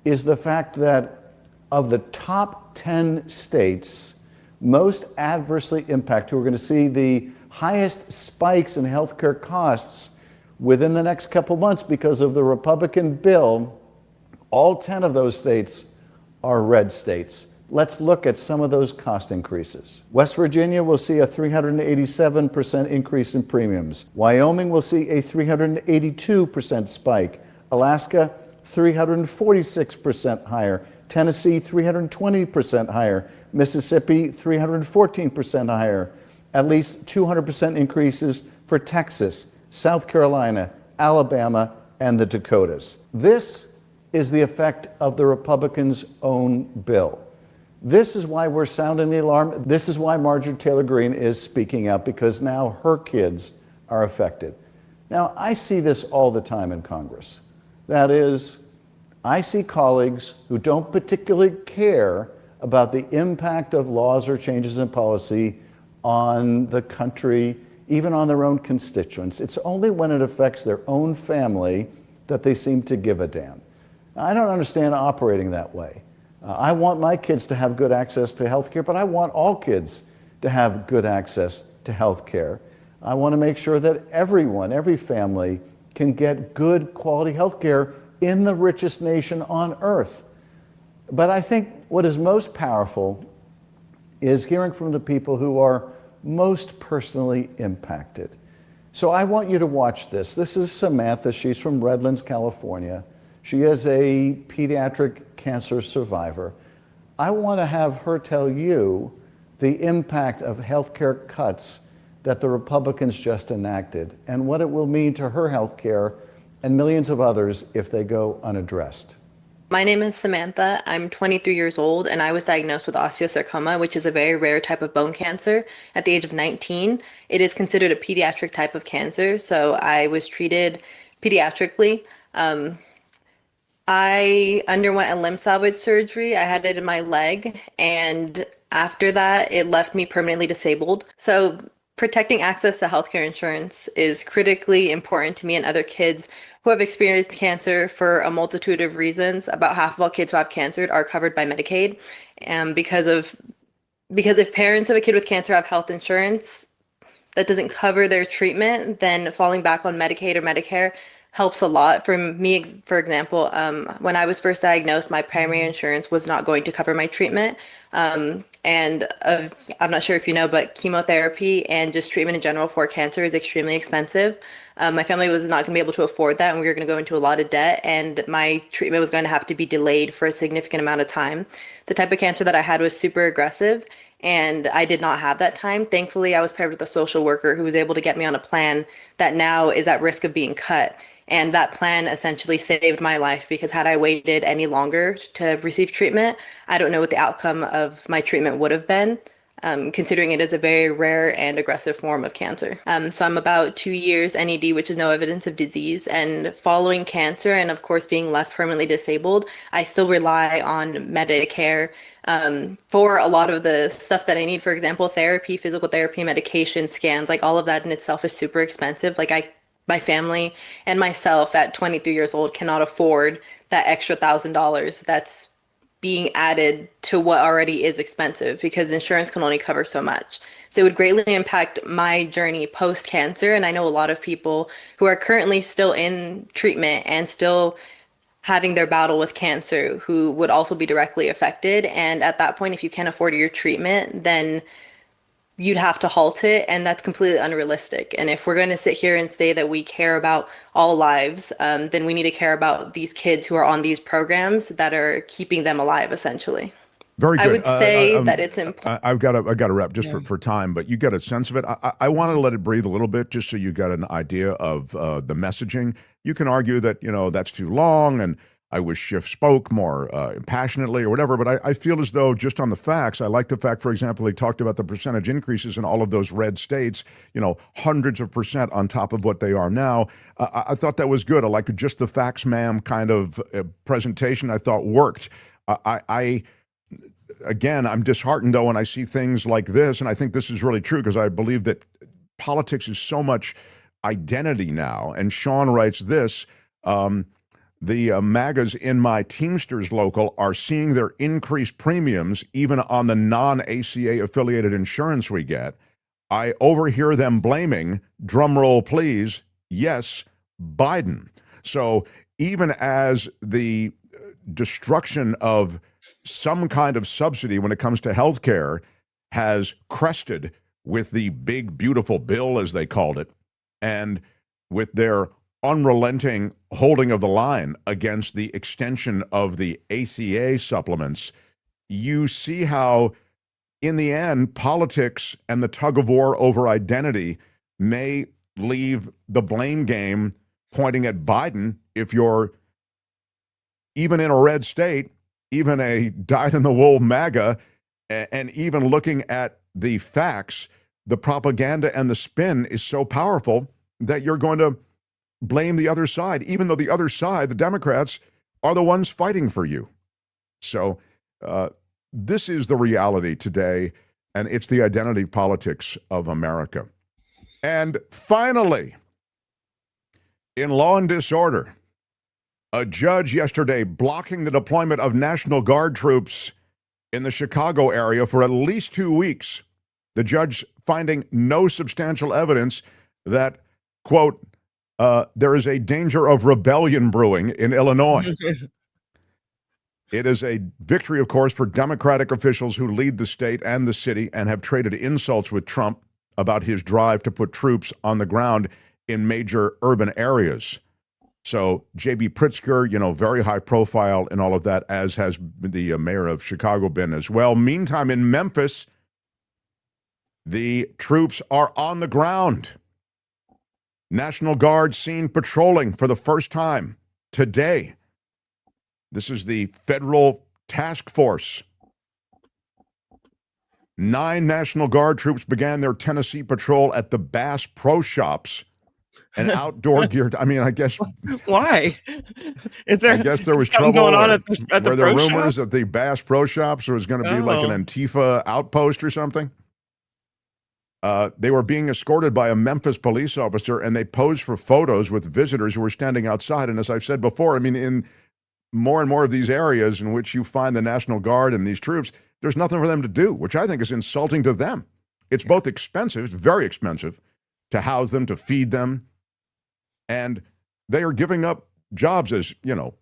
Speaker 15: is the fact that of the top 10 states most adversely impacted, who are going to see the highest spikes in healthcare costs within the next couple months because of the Republican bill, all 10 of those states are red states. Let's look at some of those cost increases. West Virginia will see a 387% increase in premiums. Wyoming will see a 382% spike. Alaska, 346% higher. Tennessee, 320% higher. Mississippi, 314% higher. At least 200% increases for Texas, South Carolina, Alabama, and the Dakotas. This is the effect of the Republicans' own bill. This is why we're sounding the alarm. This is why Marjorie Taylor Greene is speaking out, because now her kids are affected. Now, I see this all the time in Congress. That is, I see colleagues who don't particularly care about the impact of laws or changes in policy on the country, even on their own constituents. It's only when it affects their own family that they seem to give a damn. I don't understand operating that way. I want my kids to have good access to health care, but I want all kids to have good access to health care. I want to make sure that everyone, every family, can get good quality health care in the richest nation on earth. But I think what is most powerful is hearing from the people who are most personally impacted. So I want you to watch this. This is Samantha. She's from Redlands, California. She is a pediatric cancer survivor. I want to have her tell you the impact of healthcare cuts that the Republicans just enacted and what it will mean to her healthcare and millions of others if they go unaddressed.
Speaker 22: My name is Samantha. I'm 23 years old and I was diagnosed with osteosarcoma, which is a very rare type of bone cancer at the age of 19. It is considered a pediatric type of cancer, so I was treated pediatrically. I underwent a limb salvage surgery. I had it in my leg, and after that, it left me permanently disabled. So protecting access to healthcare insurance is critically important to me and other kids who have experienced cancer for a multitude of reasons. About half of all kids who have cancer are covered by Medicaid. Because if parents of a kid with cancer have health insurance that doesn't cover their treatment, then falling back on Medicaid or Medicare helps a lot. For me, for example, when I was first diagnosed, my primary insurance was not going to cover my treatment. I'm not sure if you know, but chemotherapy and just treatment in general for cancer is extremely expensive. My family was not going to be able to afford that, and we were going to go into a lot of debt, and my treatment was going to have to be delayed for a significant amount of time. The type of cancer that I had was super aggressive, and I did not have that time. Thankfully, I was paired with a social worker who was able to get me on a plan that now is at risk of being cut. And that plan essentially saved my life, because had I waited any longer to receive treatment, I don't know what the outcome of my treatment would have been, considering it is a very rare and aggressive form of cancer. So I'm about 2 years NED, which is no evidence of disease. And following cancer and, of course, being left permanently disabled, I still rely on Medicare for a lot of the stuff that I need. For example, therapy, physical therapy, medication, scans, like all of that in itself is super expensive. My family and myself at 23 years old cannot afford that extra $1,000 that's being added to what already is expensive, because insurance can only cover so much. So it would greatly impact my journey post-cancer. And I know a lot of people who are currently still in treatment and still having their battle with cancer who would also be directly affected. And at that point, if you can't afford your treatment, then you'd have to halt it, and that's completely unrealistic. And if we're going to sit here and say that we care about all lives, then we need to care about these kids who are on these programs that are keeping them alive, essentially.
Speaker 2: Very good.
Speaker 22: I would say that it's important.
Speaker 2: I've got to wrap just for time, but you get a sense of it. I want to let it breathe a little bit just so you got an idea of the messaging. You can argue that, that's too long and I wish Schiff spoke more passionately or whatever, but I feel as though just on the facts, I like the fact, for example, he talked about the percentage increases in all of those red states, hundreds of percent on top of what they are now. I thought that was good. I like just the facts, ma'am, kind of presentation I thought worked. Again, I'm disheartened, though, when I see things like this, and I think this is really true because I believe that politics is so much identity now. And Sean writes this, the MAGAs in my Teamsters local are seeing their increased premiums even on the non-ACA affiliated insurance we get. I overhear them blaming, drum roll please, yes, Biden. So even as the destruction of some kind of subsidy when it comes to health care has crested with the big, beautiful bill, as they called it, and with their unrelenting holding of the line against the extension of the ACA supplements, you see how, in the end, politics and the tug of war over identity may leave the blame game pointing at Biden if you're even in a red state, even a dyed-in-the-wool MAGA, and even looking at the facts, the propaganda and the spin is so powerful that you're going to blame the other side, even though the other side, the Democrats, are the ones fighting for you. So this is the reality today, and it's the identity politics of America. And finally, in Law and Disorder, a judge yesterday blocking the deployment of National Guard troops in the Chicago area for at least 2 weeks. The judge finding no substantial evidence that, quote, there is a danger of rebellion brewing in Illinois. It is a victory, of course, for Democratic officials who lead the state and the city and have traded insults with Trump about his drive to put troops on the ground in major urban areas. So J.B. Pritzker, very high profile in all of that, as has the mayor of Chicago been as well. Meantime, in Memphis, the troops are on the ground. National Guard seen patrolling for the first time today. This is the federal task force. 9 National Guard troops began their Tennessee patrol at the Bass Pro Shops, an outdoor gear. I mean, I guess.
Speaker 4: Why? Is there?
Speaker 2: I guess there was trouble
Speaker 4: going on
Speaker 2: at
Speaker 4: the
Speaker 2: were there
Speaker 4: pro
Speaker 2: rumors
Speaker 4: shop?
Speaker 2: that the Bass Pro Shops was going to be like an Antifa outpost or something? They were being escorted by a Memphis police officer, and they posed for photos with visitors who were standing outside. And as I've said before, I mean, in more and more of these areas in which you find the National Guard and these troops, there's nothing for them to do, which I think is insulting to them. It's both expensive, it's very expensive to house them, to feed them, and they are giving up jobs as, in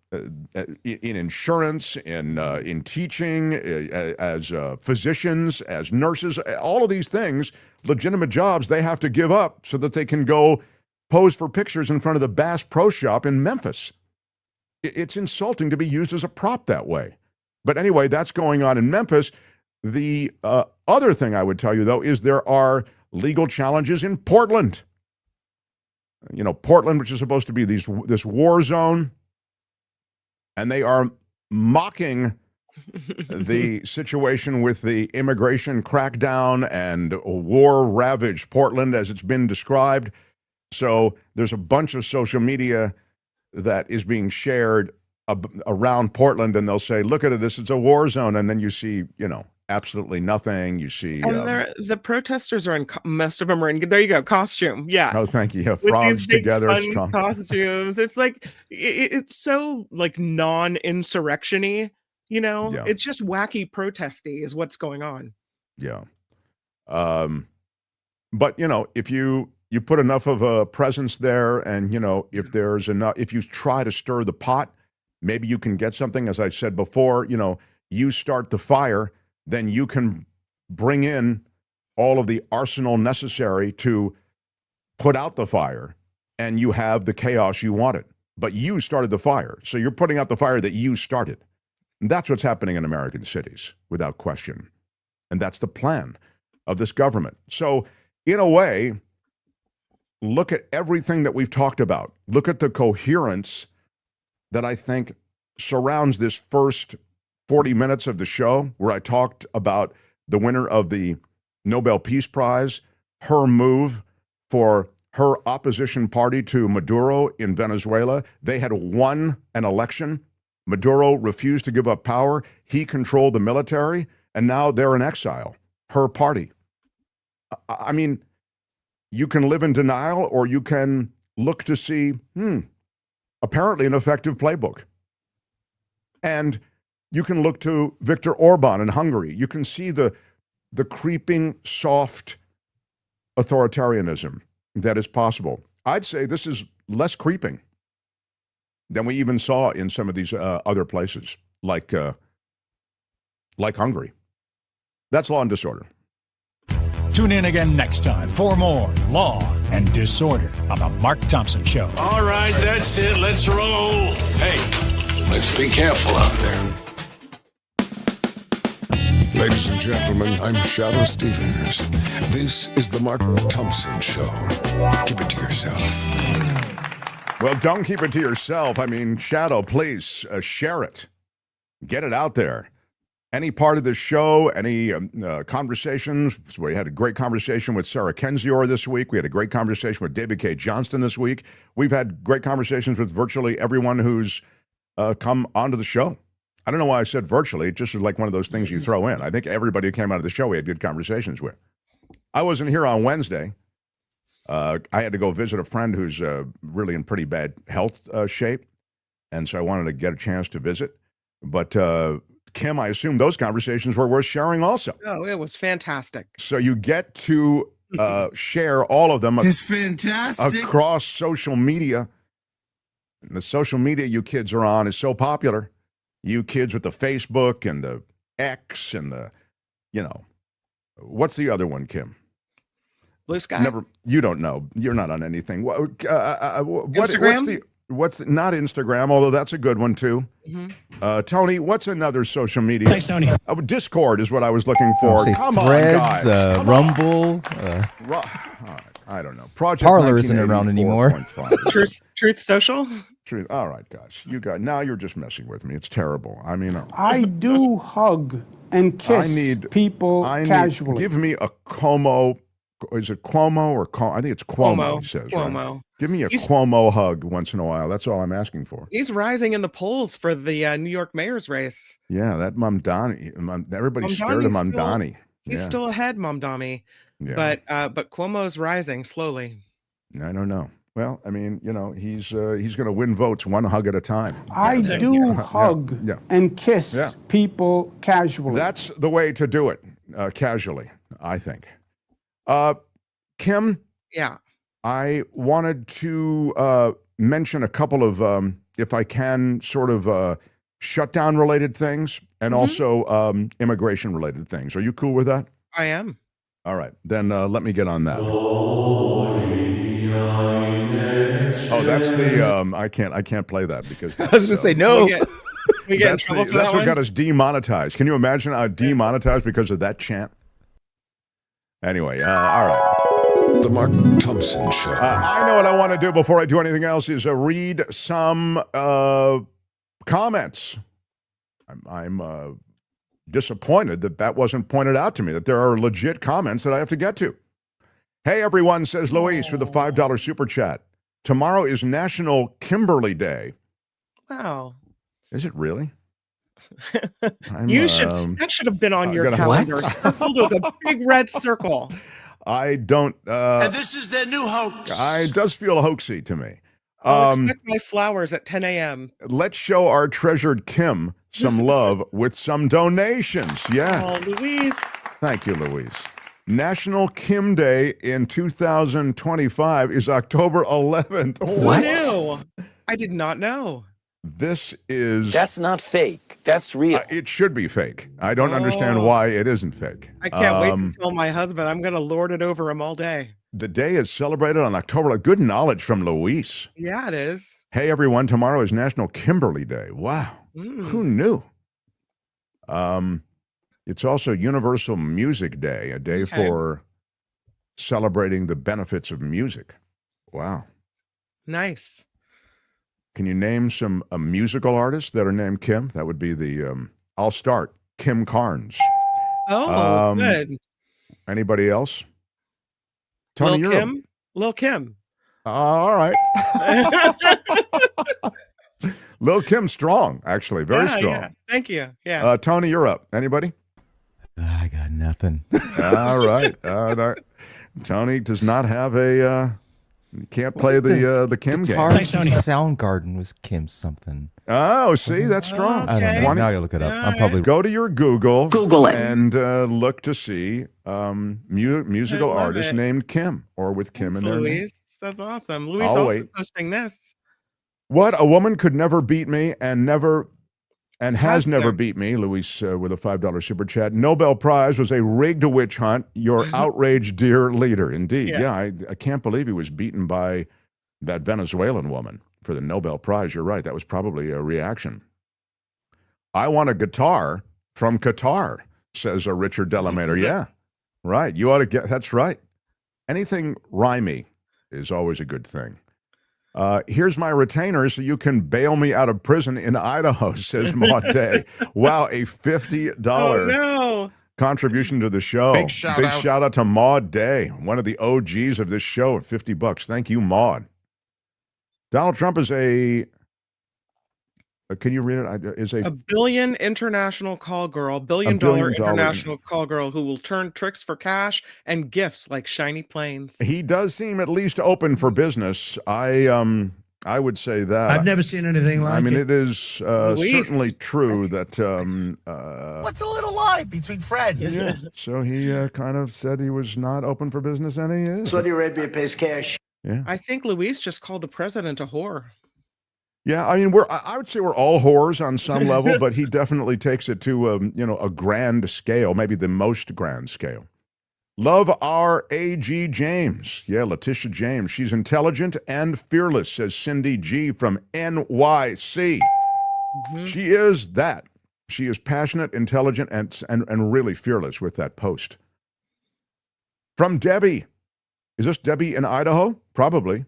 Speaker 2: insurance, in teaching, as physicians, as nurses, all of these things, legitimate jobs they have to give up so that they can go pose for pictures in front of the Bass Pro Shop in Memphis. It's insulting to be used as a prop that way. But anyway, that's going on in Memphis. The other thing I would tell you, though, is there are legal challenges in Portland. Portland, which is supposed to be this war zone, and they are mocking the situation with the immigration crackdown and war-ravaged Portland as it's been described. So there's a bunch of social media that is being shared around Portland, and they'll say, look at it, this is a war zone. And then you see, absolutely nothing. You see.
Speaker 4: And the protesters are most of them are in, there you go, costume. Yeah.
Speaker 2: Oh, thank you. Yeah,
Speaker 4: With
Speaker 2: frogs
Speaker 4: these big,
Speaker 2: together.
Speaker 4: fun
Speaker 2: It's strong.
Speaker 4: costumes. It's like, it's so like non-insurrection-y,
Speaker 2: Yeah.
Speaker 4: It's just wacky protesty is what's going on.
Speaker 2: Yeah. But, if you put enough of a presence there and, if there's enough, if you try to stir the pot, maybe you can get something. As I said before, you start the fire, then you can bring in all of the arsenal necessary to put out the fire, and you have the chaos you wanted. But you started the fire. So you're putting out the fire that you started. And that's what's happening in American cities, without question. And that's the plan of this government. So, in a way, look at everything that we've talked about. Look at the coherence that I think surrounds this first 40 minutes of the show, where I talked about the winner of the Nobel Peace Prize, her move for her opposition party to Maduro in Venezuela. They had won an election. Maduro refused to give up power. He controlled the military, and now they're in exile, her party. I mean, you can live in denial, or you can look to see, apparently an effective playbook. And you can look to Viktor Orban in Hungary. You can see the creeping, soft authoritarianism that is possible. I'd say this is less creeping than we even saw in some of these other places, like Hungary. That's Law and Disorder.
Speaker 1: Tune in again next time for more Law and Disorder on The Mark Thompson Show.
Speaker 7: All right, that's it. Let's roll. Hey, let's be careful out there.
Speaker 3: Ladies and gentlemen, I'm Shadow Stevens. This is the Mark Thompson Show. Keep it to yourself.
Speaker 2: Well, don't keep it to yourself. I mean, Shadow, please share it. Get it out there. Any part of the show, any conversations. We had a great conversation with Sarah Kendzior this week. We had a great conversation with David K. Johnston this week. We've had great conversations with virtually everyone who's come onto the show. I don't know why I said virtually. It just is like one of those things you throw in. I think everybody who came out of the show we had good conversations with. I wasn't here on Wednesday. I had to go visit a friend who's really in pretty bad health shape, and so I wanted to get a chance to visit. But Kim, I assume those conversations were worth sharing also.
Speaker 4: Oh, it was fantastic.
Speaker 2: So you get to share all of them
Speaker 7: It's fantastic.
Speaker 2: across social media. And the social media you kids are on is so popular. You kids with the Facebook and the X and the, what's the other one, Kim?
Speaker 4: Blue Sky?
Speaker 2: Never. You don't know. You're not on anything.
Speaker 4: Instagram?
Speaker 2: What's not Instagram, although that's a good one too.
Speaker 4: Mm-hmm.
Speaker 2: Tony, what's another social media?
Speaker 1: Thanks, Tony.
Speaker 2: Discord is what I was looking for. Come
Speaker 23: Threads,
Speaker 2: on, guys.
Speaker 23: Rumble.
Speaker 2: I don't know. Project
Speaker 23: Parler isn't around anymore.
Speaker 4: Truth Social?
Speaker 2: Truth. All right, guys. Now you're just messing with me. It's terrible. I mean,
Speaker 24: I do hug and kiss people casually.
Speaker 2: Give me a Cuomo. Is it Cuomo or Cuomo? I think it's Cuomo. He says,
Speaker 4: Cuomo.
Speaker 2: Right? Give me a Cuomo hug once in a while. That's all I'm asking for.
Speaker 4: He's rising in the polls for the New York mayor's race.
Speaker 2: Yeah, that Mamdani. Everybody's scared of Mamdani.
Speaker 4: He's still ahead, Mamdani.
Speaker 2: Yeah.
Speaker 4: But Cuomo's rising slowly.
Speaker 2: I don't know. Well, I mean, he's going to win votes one hug at a time.
Speaker 24: I do hug and kiss people casually.
Speaker 2: That's the way to do it, casually, I think. Kim?
Speaker 4: Yeah.
Speaker 2: I wanted to mention a couple of, if I can, sort of shutdown-related things and also immigration-related things. Are you cool with that?
Speaker 4: I am.
Speaker 2: All right. Then let me get on that. Oh, that's the I can't play that because
Speaker 23: I was going to say no.
Speaker 4: We get in trouble for that
Speaker 2: that's what
Speaker 4: one?
Speaker 2: got us demonetized. Can you imagine demonetized because of that chant? Anyway, all right.
Speaker 3: The Mark Thompson Show.
Speaker 2: I know what I want to do before I do anything else is read some comments. I'm disappointed that wasn't pointed out to me, that there are legit comments that I have to get to. Hey, everyone, says Luis with a $5 super chat. Tomorrow is National Kimberly Day.
Speaker 4: Wow.
Speaker 2: Is it really?
Speaker 4: That should have been on your calendar. Circled with a big red circle.
Speaker 2: I don't.
Speaker 7: And this is their new hoax.
Speaker 2: It does feel hoaxy to me.
Speaker 4: I'll expect my flowers at 10 a.m.
Speaker 2: Let's show our treasured Kim some love with some donations. Yeah.
Speaker 4: Oh, Louise.
Speaker 2: Thank you, Louise. National Kim Day in 2025 is October 11th.
Speaker 4: What? Who knew? I did not know.
Speaker 25: That's not fake. That's real.
Speaker 2: It should be fake. I don't understand why it isn't fake.
Speaker 4: I can't wait to tell my husband. I'm going to lord it over him all day.
Speaker 2: The day is celebrated on October. Good knowledge from Luis.
Speaker 4: Yeah, it is.
Speaker 2: Hey, everyone. Tomorrow is National Kimberly Day. Wow. Who knew? It's also Universal Music Day, a day for celebrating the benefits of music. Wow.
Speaker 4: Nice.
Speaker 2: Can you name some musical artists that are named Kim? That would be the, I'll start, Kim Carnes.
Speaker 4: Oh, good.
Speaker 2: Anybody else? Tony,
Speaker 4: Lil Kim.
Speaker 2: All right. Lil Kim strong, actually, very strong.
Speaker 4: Yeah. Thank you. Yeah.
Speaker 2: Tony, you're up. Anybody?
Speaker 23: I got nothing.
Speaker 2: All right. Tony does not have a. Can't play the Kim game.
Speaker 23: Soundgarden was Kim something.
Speaker 2: Oh, see, that's strong.
Speaker 23: I don't know. Now I gotta look it up. I'm probably
Speaker 2: go to your Google
Speaker 23: it
Speaker 2: and look to see musical artists named Kim or with Kim in their name.
Speaker 4: Luis, that's awesome. Luis also posting this.
Speaker 2: What? A woman could never beat me and has never beat me, Luis, with a $5 super chat. Nobel Prize was a rigged witch hunt. Your outraged dear leader. Indeed. Yeah, I can't believe he was beaten by that Venezuelan woman for the Nobel Prize. You're right. That was probably a reaction. I want a guitar from Qatar, says a Richard Delamater. Yeah, right. You ought to get, that's right. Anything rhymey is always a good thing. Here's my retainer so you can bail me out of prison in Idaho, says Maud Day. Wow, a $50 contribution to the show.
Speaker 5: Big shout out
Speaker 2: to Maud Day, one of the OGs of this show at $50. Thank you, Maud. Donald Trump is can you read it? Is
Speaker 4: a billion international call girl, billion dollar international call girl who will turn tricks for cash and gifts like shiny planes.
Speaker 2: He does seem at least open for business. I would say that.
Speaker 5: I've never seen anything like it.
Speaker 2: I mean, it is certainly true that.
Speaker 5: What's a little lie between friends?
Speaker 2: Yeah. So he kind of said he was not open for business, and he is.
Speaker 5: Saudi Arabia pays cash.
Speaker 2: Yeah.
Speaker 4: I think Luis just called the president a whore.
Speaker 2: Yeah, I mean, I would say we're all whores on some level, but he definitely takes it to a grand scale, maybe the most grand scale. Love our A.G. James. Yeah, Letitia James. She's intelligent and fearless, says Cindy G. from NYC. Mm-hmm. She is that. She is passionate, intelligent, and really fearless with that post. From Debbie. Is this Debbie in Idaho? Probably.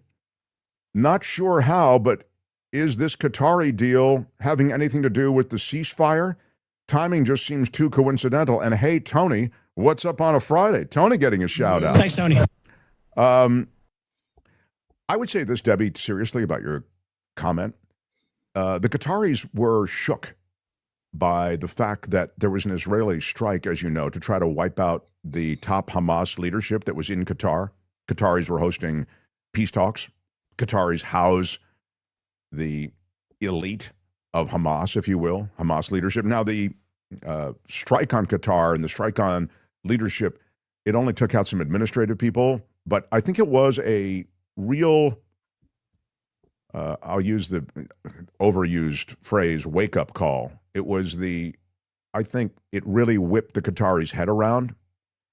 Speaker 2: Not sure how, but is this Qatari deal having anything to do with the ceasefire? Timing just seems too coincidental. And hey, Tony, what's up on a Friday? Tony getting a shout out.
Speaker 5: Thanks, Tony.
Speaker 2: I would say this, Debbie, seriously about your comment. The Qataris were shook by the fact that there was an Israeli strike, as you know, to try to wipe out the top Hamas leadership that was in Qatar. Qataris were hosting peace talks. Qataris house the elite of Hamas, if you will, Hamas leadership. Now, the strike on Qatar and the strike on leadership, it only took out some administrative people, but I think it was a real, I'll use the overused phrase, wake-up call. It was I think it really whipped the Qataris' head around.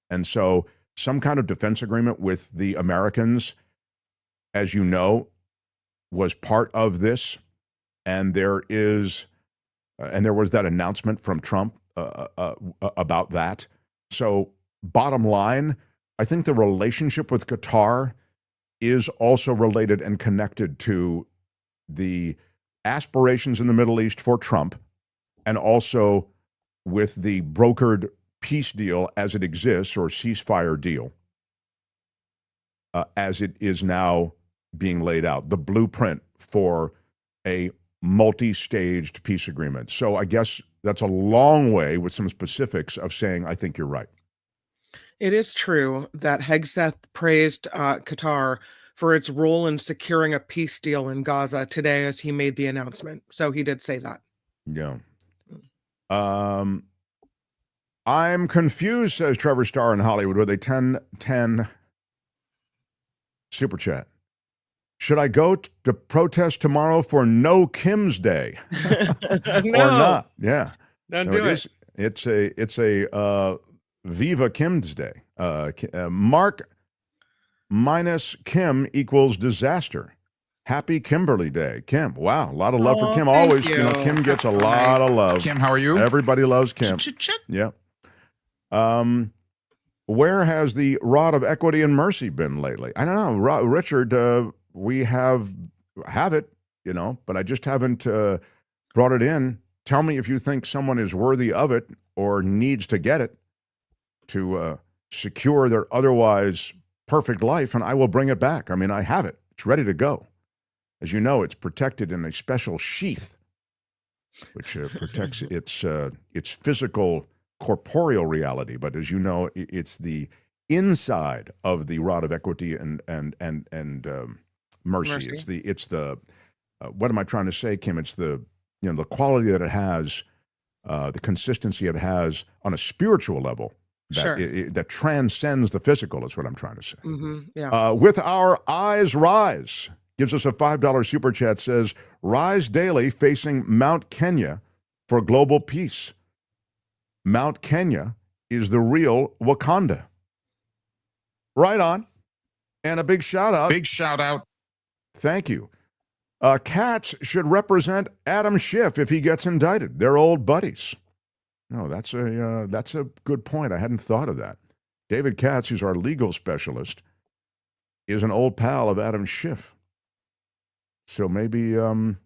Speaker 2: And so some kind of defense agreement with the Americans, as you know, was part of this, and there was that announcement from Trump about that. So bottom line, I think the relationship with Qatar is also related and connected to the aspirations in the Middle East for Trump, and also with the brokered peace deal as it exists, or ceasefire deal, as it is now being laid out, the blueprint for a multi-staged peace agreement. So I guess that's a long way with some specifics of saying, I think you're right.
Speaker 4: It is true that Hegseth praised Qatar for its role in securing a peace deal in Gaza today as he made the announcement. So he did say that.
Speaker 2: Yeah. I'm confused, says Trevor Starr in Hollywood with a 1010 super chat. Should I go to protest tomorrow for No Kim's Day?
Speaker 4: No.
Speaker 2: Or not? Yeah.
Speaker 4: Don't do it.
Speaker 2: It's a Viva Kim's Day. Mark minus Kim equals disaster. Happy Kimberly Day. Kim, wow, a lot of love for Kim.
Speaker 4: Thank
Speaker 2: Always,
Speaker 4: you.
Speaker 2: Kim gets a lot of love.
Speaker 6: Kim, how are you?
Speaker 2: Everybody loves Kim. Yeah. Where has the rod of equity and mercy been lately? I don't know, Richard. We have it, but I just haven't brought it in. Tell me if you think someone is worthy of it or needs to get it to secure their otherwise perfect life, and I will bring it back. I mean, I have it. It's ready to go. As you know, it's protected in a special sheath, which protects its physical, corporeal reality. But as you know, it's the inside of the rod of equity and mercy. It's the what am I trying to say, Kim? It's the the quality that it has, the consistency it has on a spiritual level that that transcends the physical. Is what I'm trying to say.
Speaker 4: Yeah.
Speaker 2: With our eyes rise. Gives us a $5 super chat, says, rise daily facing Mount Kenya for global peace. Mount Kenya is the real Wakanda. Right on. And a big shout out.
Speaker 6: Big shout out.
Speaker 2: Thank you. Katz should represent Adam Schiff if he gets indicted. They're old buddies. No, that's a good point. I hadn't thought of that. David Katz, who's our legal specialist, is an old pal of Adam Schiff. So maybe that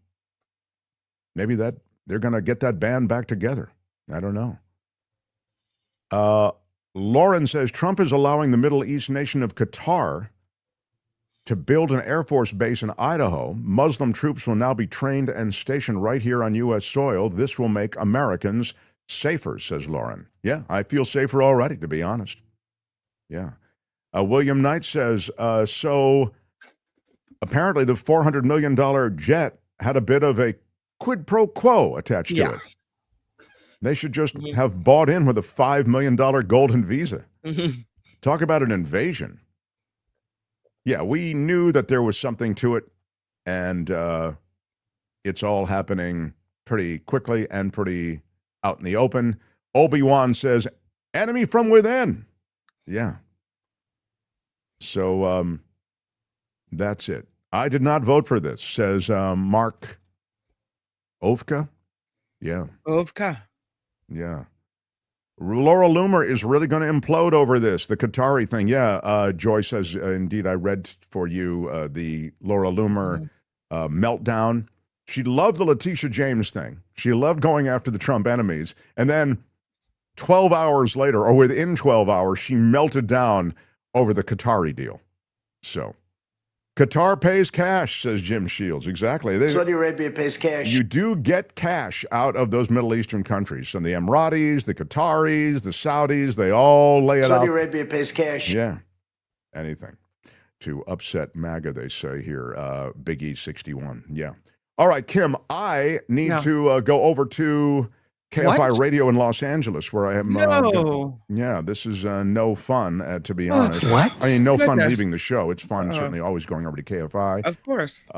Speaker 2: they're going to get that band back together. I don't know. Lauren says Trump is allowing the Middle East nation of Qatar to build an Air Force base in Idaho. Muslim troops will now be trained and stationed right here on U.S. soil. This will make Americans safer, says Lauren. Yeah, I feel safer already, to be honest. Yeah. William Knight says, so apparently the $400 million jet had a bit of a quid pro quo attached to it. They should just have bought in with a $5 million golden visa. Talk about an invasion. Yeah, we knew that there was something to it, and it's all happening pretty quickly and pretty out in the open. Obi-Wan says, enemy from within. Yeah. So that's it. I did not vote for this, says Mark Ovka. Yeah.
Speaker 4: Ovka.
Speaker 2: Yeah. Laura Loomer is really going to implode over this, the Qatari thing. Yeah, Joy says, indeed, I read for you the Laura Loomer meltdown. She loved the Letitia James thing. She loved going after the Trump enemies. And then 12 hours later, or within 12 hours, she melted down over the Qatari deal. So Qatar pays cash, says Jim Shields. Exactly.
Speaker 5: Saudi Arabia pays cash.
Speaker 2: You do get cash out of those Middle Eastern countries. From the Emiratis, the Qataris, the Saudis, they all lay it out.
Speaker 5: Saudi Arabia pays cash.
Speaker 2: Yeah. Anything to upset MAGA, they say here. Big E 61. Yeah. All right, Kim, I need to go over to KFI Radio in Los Angeles, where I am. Yeah, this is no fun, to be honest.
Speaker 4: What?
Speaker 2: I mean, no fun leaving the show. It's fun, certainly, always going over to KFI.
Speaker 4: Of course.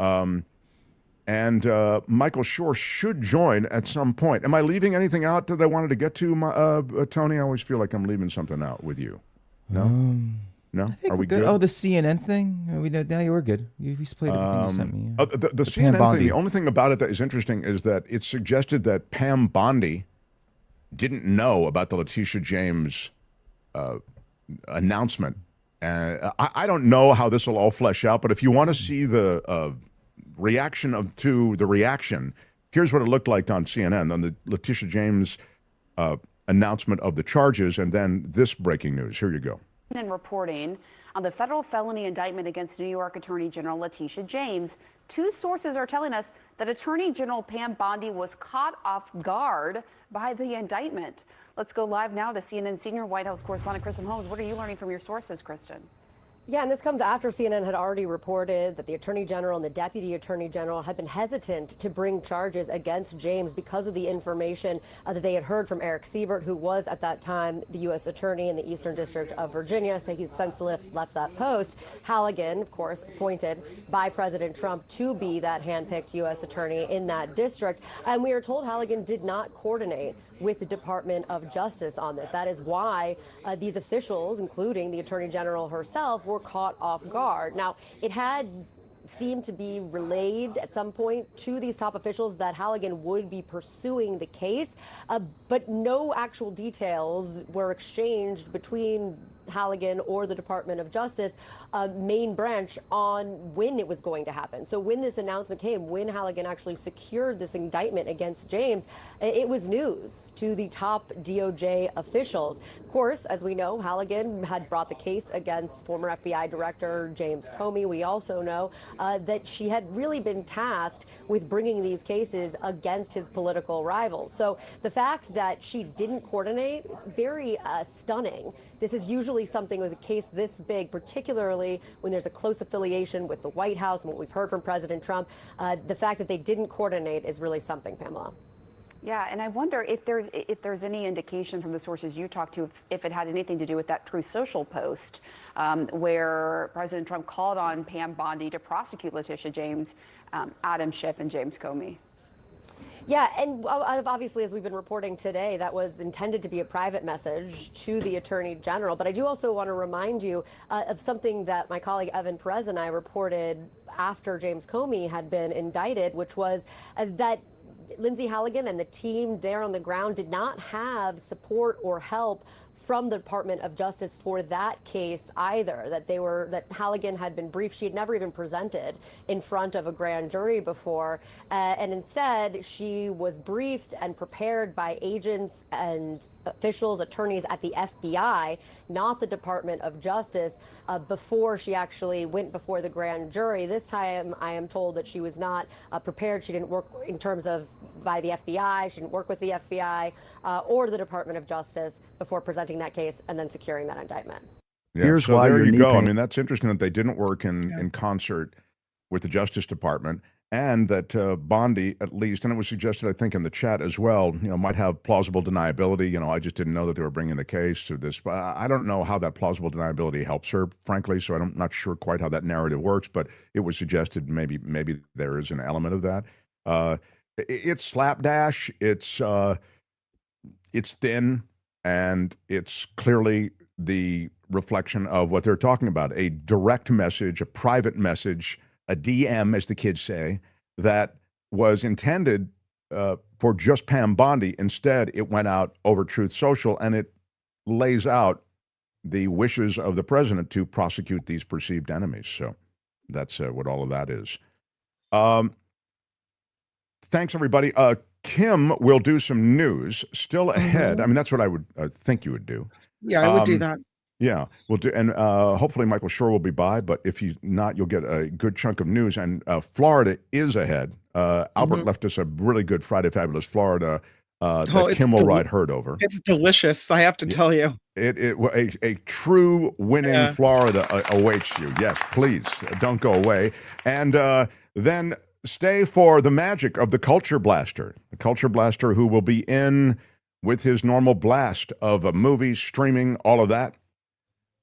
Speaker 2: And Michael Shore should join at some point. Am I leaving anything out that I wanted to get to, Tony? I always feel like I'm leaving something out with you. No? No?
Speaker 23: I think
Speaker 2: Are we good?
Speaker 23: Oh, the CNN thing? Now you were good. You played everything you sent me. Yeah.
Speaker 2: The CNN thing, the only thing about it that is interesting is that it suggested that Pam Bondi didn't know about the Letitia James announcement. I don't know how this will all flesh out, but if you want to see the reaction to the reaction, here's what it looked like on CNN, on the Letitia James announcement of the charges, and then this breaking news. Here you go.
Speaker 8: And reporting on the federal felony indictment against New York Attorney General Letitia James. Two sources are telling us that Attorney General Pam Bondi was caught off guard by the indictment. Let's go live now to CNN senior White House correspondent Kristen Holmes. What are you learning from your sources, Kristen?
Speaker 9: Yeah, and this comes after CNN had already reported that the Attorney General and the Deputy Attorney General had been hesitant to bring charges against James because of the information that they had heard from Eric Siebert, who was at that time the U.S. Attorney in the Eastern District of Virginia. So he's since left that post. Halligan, of course, appointed by President Trump to be that handpicked U.S. Attorney in that district. And we are told Halligan did not coordinate with the Department of Justice on this. That is why these officials, including the Attorney General herself, were caught off guard. Now, it had seemed to be relayed at some point to these top officials that Halligan would be pursuing the case, but no actual details were exchanged between Halligan or the Department of Justice main branch on when it was going to happen. So when this announcement came, when Halligan actually secured this indictment against James, it was news to the top DOJ officials. Of course, as we know, Halligan had brought the case against former FBI Director James Comey. We also know that she had really been tasked with bringing these cases against his political rivals. So the fact that she didn't coordinate is very stunning. This is usually something with a case this big, particularly when there's a close affiliation with the White House and what we've heard from President Trump. The fact that they didn't coordinate is really something, Pamela.
Speaker 8: Yeah, and I wonder if there's any indication from the sources you talked to if it had anything to do with that Truth Social post where President Trump called on Pam Bondi to prosecute Letitia James, Adam Schiff, and James Comey.
Speaker 9: Yeah, and obviously, as we've been reporting today, that was intended to be a private message to the Attorney General. But I do also want to remind you of something that my colleague Evan Perez and I reported after James Comey had been indicted, which was that Lindsay Halligan and the team there on the ground did not have support or help from the Department of Justice for that case either, that Halligan had been briefed. She had never even presented in front of a grand jury before. And instead, she was briefed and prepared by agents and officials, attorneys at the FBI, not the Department of Justice, before she actually went before the grand jury. This time, I am told that she was not prepared. She didn't work in terms of by the FBI. She didn't work with the FBI or the Department of Justice before presenting that case and then securing that indictment.
Speaker 2: Yeah,
Speaker 6: Here's
Speaker 2: so
Speaker 6: why
Speaker 2: there
Speaker 6: your
Speaker 2: you
Speaker 6: knee
Speaker 2: go.
Speaker 6: pain-
Speaker 2: I mean, that's interesting that they didn't work in concert with the Justice Department, and that Bondi, at least, and it was suggested, I think, in the chat as well, might have plausible deniability. I just didn't know that they were bringing the case to this. But I don't know how that plausible deniability helps her, frankly, so I'm not sure quite how that narrative works, but it was suggested maybe there is an element of that. It's slapdash, it's thin, and it's clearly the reflection of what they're talking about, a direct message, a private message, a DM, as the kids say, that was intended for just Pam Bondi. Instead, it went out over Truth Social, and it lays out the wishes of the president to prosecute these perceived enemies. So that's what all of that is. Thanks, everybody. Kim will do some news still ahead. I mean, that's what I would think you would do.
Speaker 4: Yeah, I would do that.
Speaker 2: Yeah, we'll do, and hopefully Michael Schur will be by. But if he's not, you'll get a good chunk of news. And Florida is ahead. Albert left us a really good Friday Fabulous Florida that Kim will ride herd over.
Speaker 4: It's delicious, I have to tell you.
Speaker 2: A true winning Florida awaits you. Yes, please don't go away. And then stay for the magic of the Culture Blaster. The Culture Blaster, who will be in with his normal blast of movies, streaming, all of that.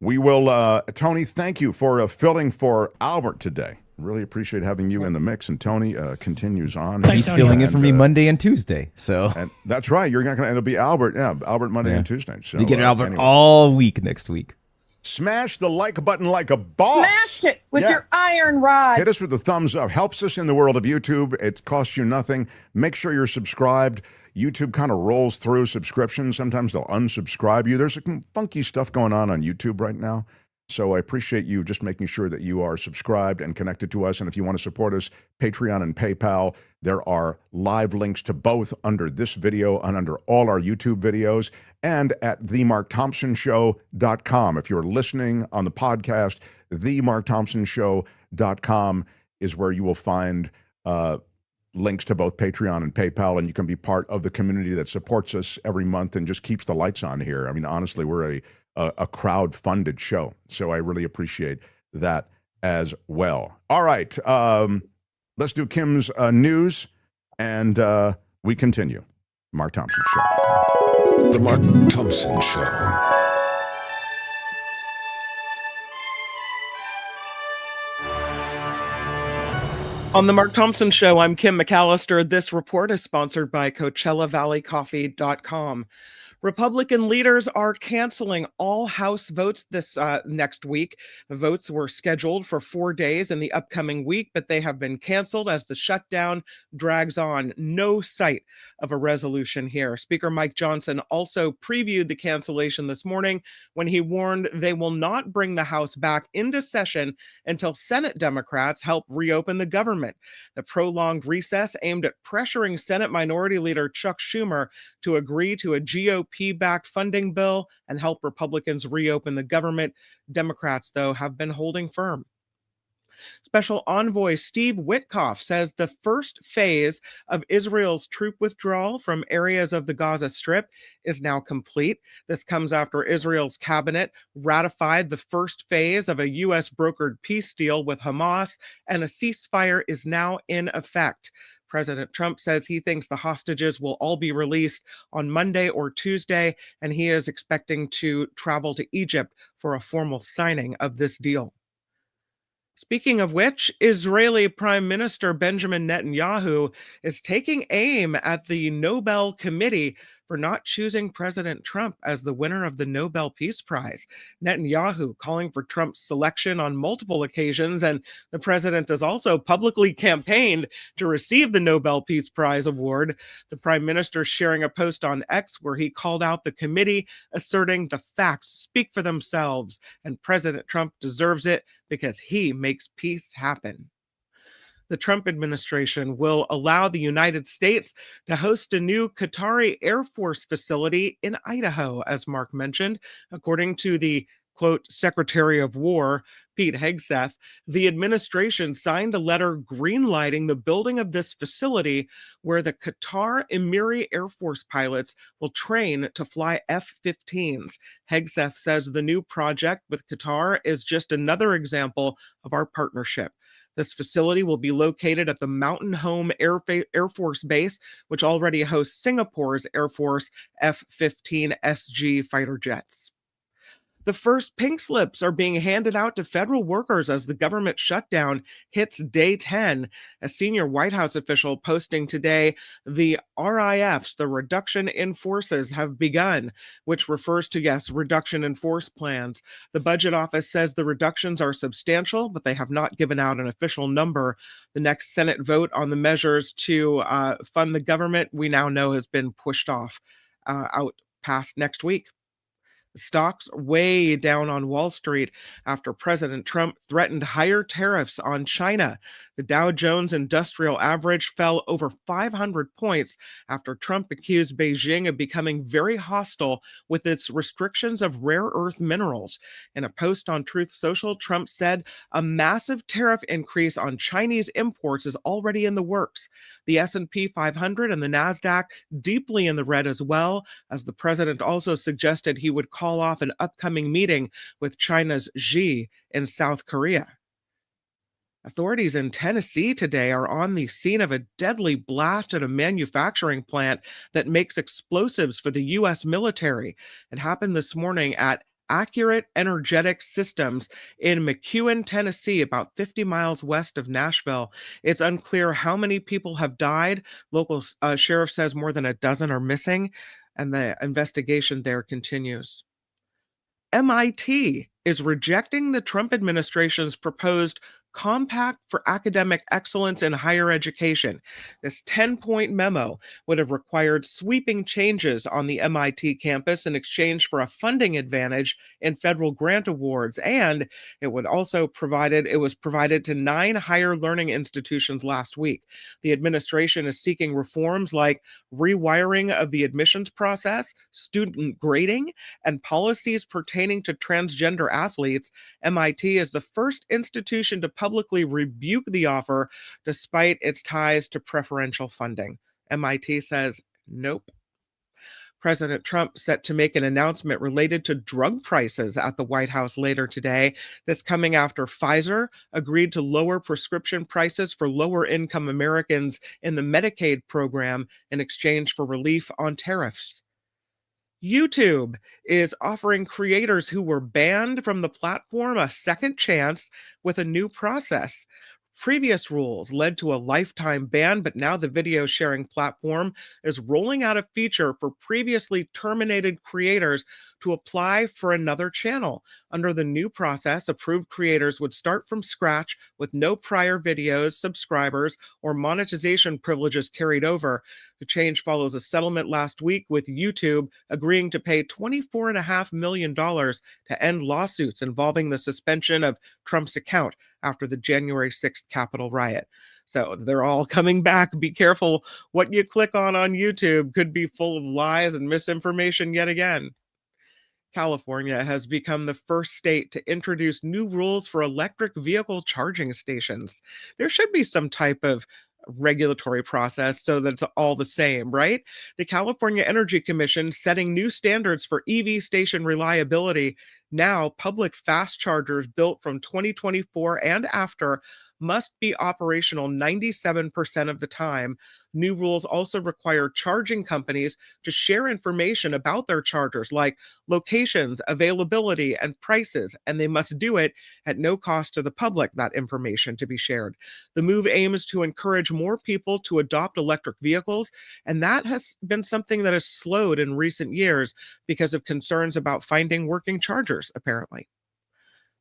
Speaker 2: We will, Tony, thank you for filling for Albert today. Really appreciate having you in the mix. And Tony continues on.
Speaker 23: He's filling in for me Monday and Tuesday. So
Speaker 2: and that's right. You're not going to. It'll be Albert. Yeah, Albert Monday and Tuesday. So
Speaker 23: you get Albert all week next week.
Speaker 2: Smash the like button like a boss.
Speaker 10: Smash it with your iron rod.
Speaker 2: Hit us with the thumbs up. Helps us in the world of YouTube. It costs you nothing. Make sure you're subscribed. YouTube kind of rolls through subscriptions. Sometimes they'll unsubscribe you. There's some funky stuff going on YouTube right now. So I appreciate you just making sure that you are subscribed and connected to us. And if you want to support us, Patreon and PayPal, there are live links to both under this video and under all our YouTube videos and at themarkthompsonshow.com. If you're listening on the podcast, themarkthompsonshow.com is where you will find links to both Patreon and PayPal, and you can be part of the community that supports us every month and just keeps the lights on here. I mean, honestly, we're a crowd-funded show, so I really appreciate that as well. All right, let's do Kim's news, and we continue. Mark Thompson Show.
Speaker 3: The Mark Thompson Show.
Speaker 4: On the Mark Thompson Show, I'm Kim McAllister. This report is sponsored by CoachellaValleyCoffee.com. Republican leaders are canceling all House votes this next week. The votes were scheduled for 4 days in the upcoming week, but they have been canceled as the shutdown drags on. No sight of a resolution here. Speaker Mike Johnson also previewed the cancellation this morning when he warned they will not bring the House back into session until Senate Democrats help reopen the government. The prolonged recess aimed at pressuring Senate Minority Leader Chuck Schumer to agree to a GOP-backed funding bill and help Republicans reopen the government. Democrats, though, have been holding firm. Special Envoy Steve Witkoff says the first phase of Israel's troop withdrawal from areas of the Gaza Strip is now complete. This comes after Israel's cabinet ratified the first phase of a U.S. brokered peace deal with Hamas, and a ceasefire is now in effect. President Trump says he thinks the hostages will all be released on Monday or Tuesday, and he is expecting to travel to Egypt for a formal signing of this deal. Speaking of which, Israeli Prime Minister Benjamin Netanyahu is taking aim at the Nobel Committee for not choosing President Trump as the winner of the Nobel Peace Prize. Netanyahu calling for Trump's selection on multiple occasions, and the president has also publicly campaigned to receive the Nobel Peace Prize award. The prime minister sharing a post on X where he called out the committee, asserting the facts speak for themselves, and President Trump deserves it because he makes peace happen. The Trump administration will allow the United States to host a new Qatari Air Force facility in Idaho, as Mark mentioned. According to the, quote, Secretary of War, Pete Hegseth, the administration signed a letter greenlighting the building of this facility where the Qatari Emiri Air Force pilots will train to fly F-15s. Hegseth says the new project with Qatar is just another example of our partnership. This facility will be located at the Mountain Home Air Force Base, which already hosts Singapore's Air Force F-15 SG fighter jets. The first pink slips are being handed out to federal workers as the government shutdown hits day 10. A senior White House official posting today, the RIFs, the reduction in forces, have begun, which refers to, yes, reduction in force plans. The budget office says the reductions are substantial, but they have not given out an official number. The next Senate vote on the measures to fund the government, we now know, has been pushed off out past next week. Stocks way down on Wall Street after President Trump threatened higher tariffs on China. The Dow Jones Industrial Average fell over 500 points after Trump accused Beijing of becoming very hostile with its restrictions of rare earth minerals. In a post on Truth Social, Trump said a massive tariff increase on Chinese imports is already in the works. The S&P 500 and the NASDAQ deeply in the red as well, as the president also suggested he would call off an upcoming meeting with China's Xi in South Korea. Authorities in Tennessee today are on the scene of a deadly blast at a manufacturing plant that makes explosives for the U.S. military. It happened this morning at Accurate Energetic Systems in McEwen, Tennessee, about 50 miles west of Nashville. It's unclear how many people have died. Local sheriff says more than a dozen are missing, and the investigation there continues. MIT is rejecting the Trump administration's proposed Compact for Academic Excellence in Higher Education. This 10-point memo would have required sweeping changes on the MIT campus in exchange for a funding advantage in federal grant awards, and it was provided to 9 higher learning institutions last week. The administration is seeking reforms like rewiring of the admissions process, student grading, and policies pertaining to transgender athletes. MIT is the first institution to publicly rebuke the offer despite its ties to preferential funding. MIT says nope. President Trump set to make an announcement related to drug prices at the White House later today. This coming after Pfizer agreed to lower prescription prices for lower-income Americans in the Medicaid program in exchange for relief on tariffs. YouTube is offering creators who were banned from the platform a second chance with a new process. Previous rules led to a lifetime ban, but now the video sharing platform is rolling out a feature for previously terminated creators to apply for another channel. Under the new process, approved creators would start from scratch with no prior videos, subscribers, or monetization privileges carried over. The change follows a settlement last week with YouTube agreeing to pay $24.5 million to end lawsuits involving the suspension of Trump's account after the January 6th Capitol riot. So they're all coming back. Be careful what you click on YouTube could be full of lies and misinformation yet again. California has become the first state to introduce new rules for electric vehicle charging stations. There should be some type of regulatory process so that it's all the same, right? The California Energy Commission setting new standards for EV station reliability. Now, public fast chargers built from 2024 and after must be operational 97% of the time. New rules also require charging companies to share information about their chargers, like locations, availability, and prices, and they must do it at no cost to the public, that information to be shared. The move aims to encourage more people to adopt electric vehicles, and that has been something that has slowed in recent years because of concerns about finding working chargers, apparently.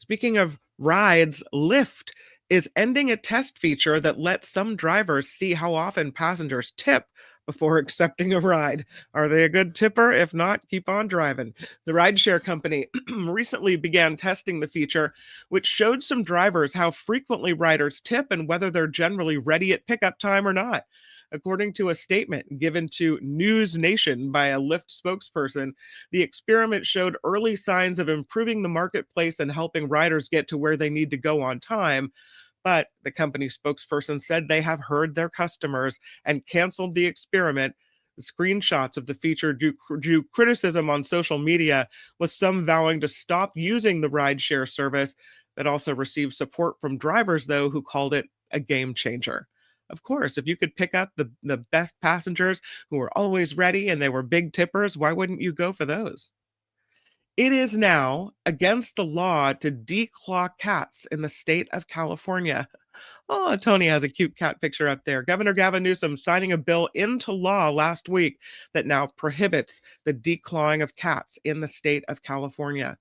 Speaker 4: Speaking of rides, Lyft is ending a test feature that lets some drivers see how often passengers tip before accepting a ride. Are they a good tipper? If not, keep on driving. The rideshare company recently began testing the feature, which showed some drivers how frequently riders tip and whether they're generally ready at pickup time or not. According to a statement given to News Nation by a Lyft spokesperson, the experiment showed early signs of improving the marketplace and helping riders get to where they need to go on time. But the company spokesperson said they have heard their customers and canceled the experiment. The screenshots of the feature drew criticism on social media, with some vowing to stop using the rideshare service. That also received support from drivers, though, who called it a game changer. Of course, if you could pick up the best passengers who were always ready and they were big tippers, why wouldn't you go for those? It is now against the law to declaw cats in the state of California. Oh, Tony has a cute cat picture up there. Governor Gavin Newsom signing a bill into law last week that now prohibits the declawing of cats in the state of California.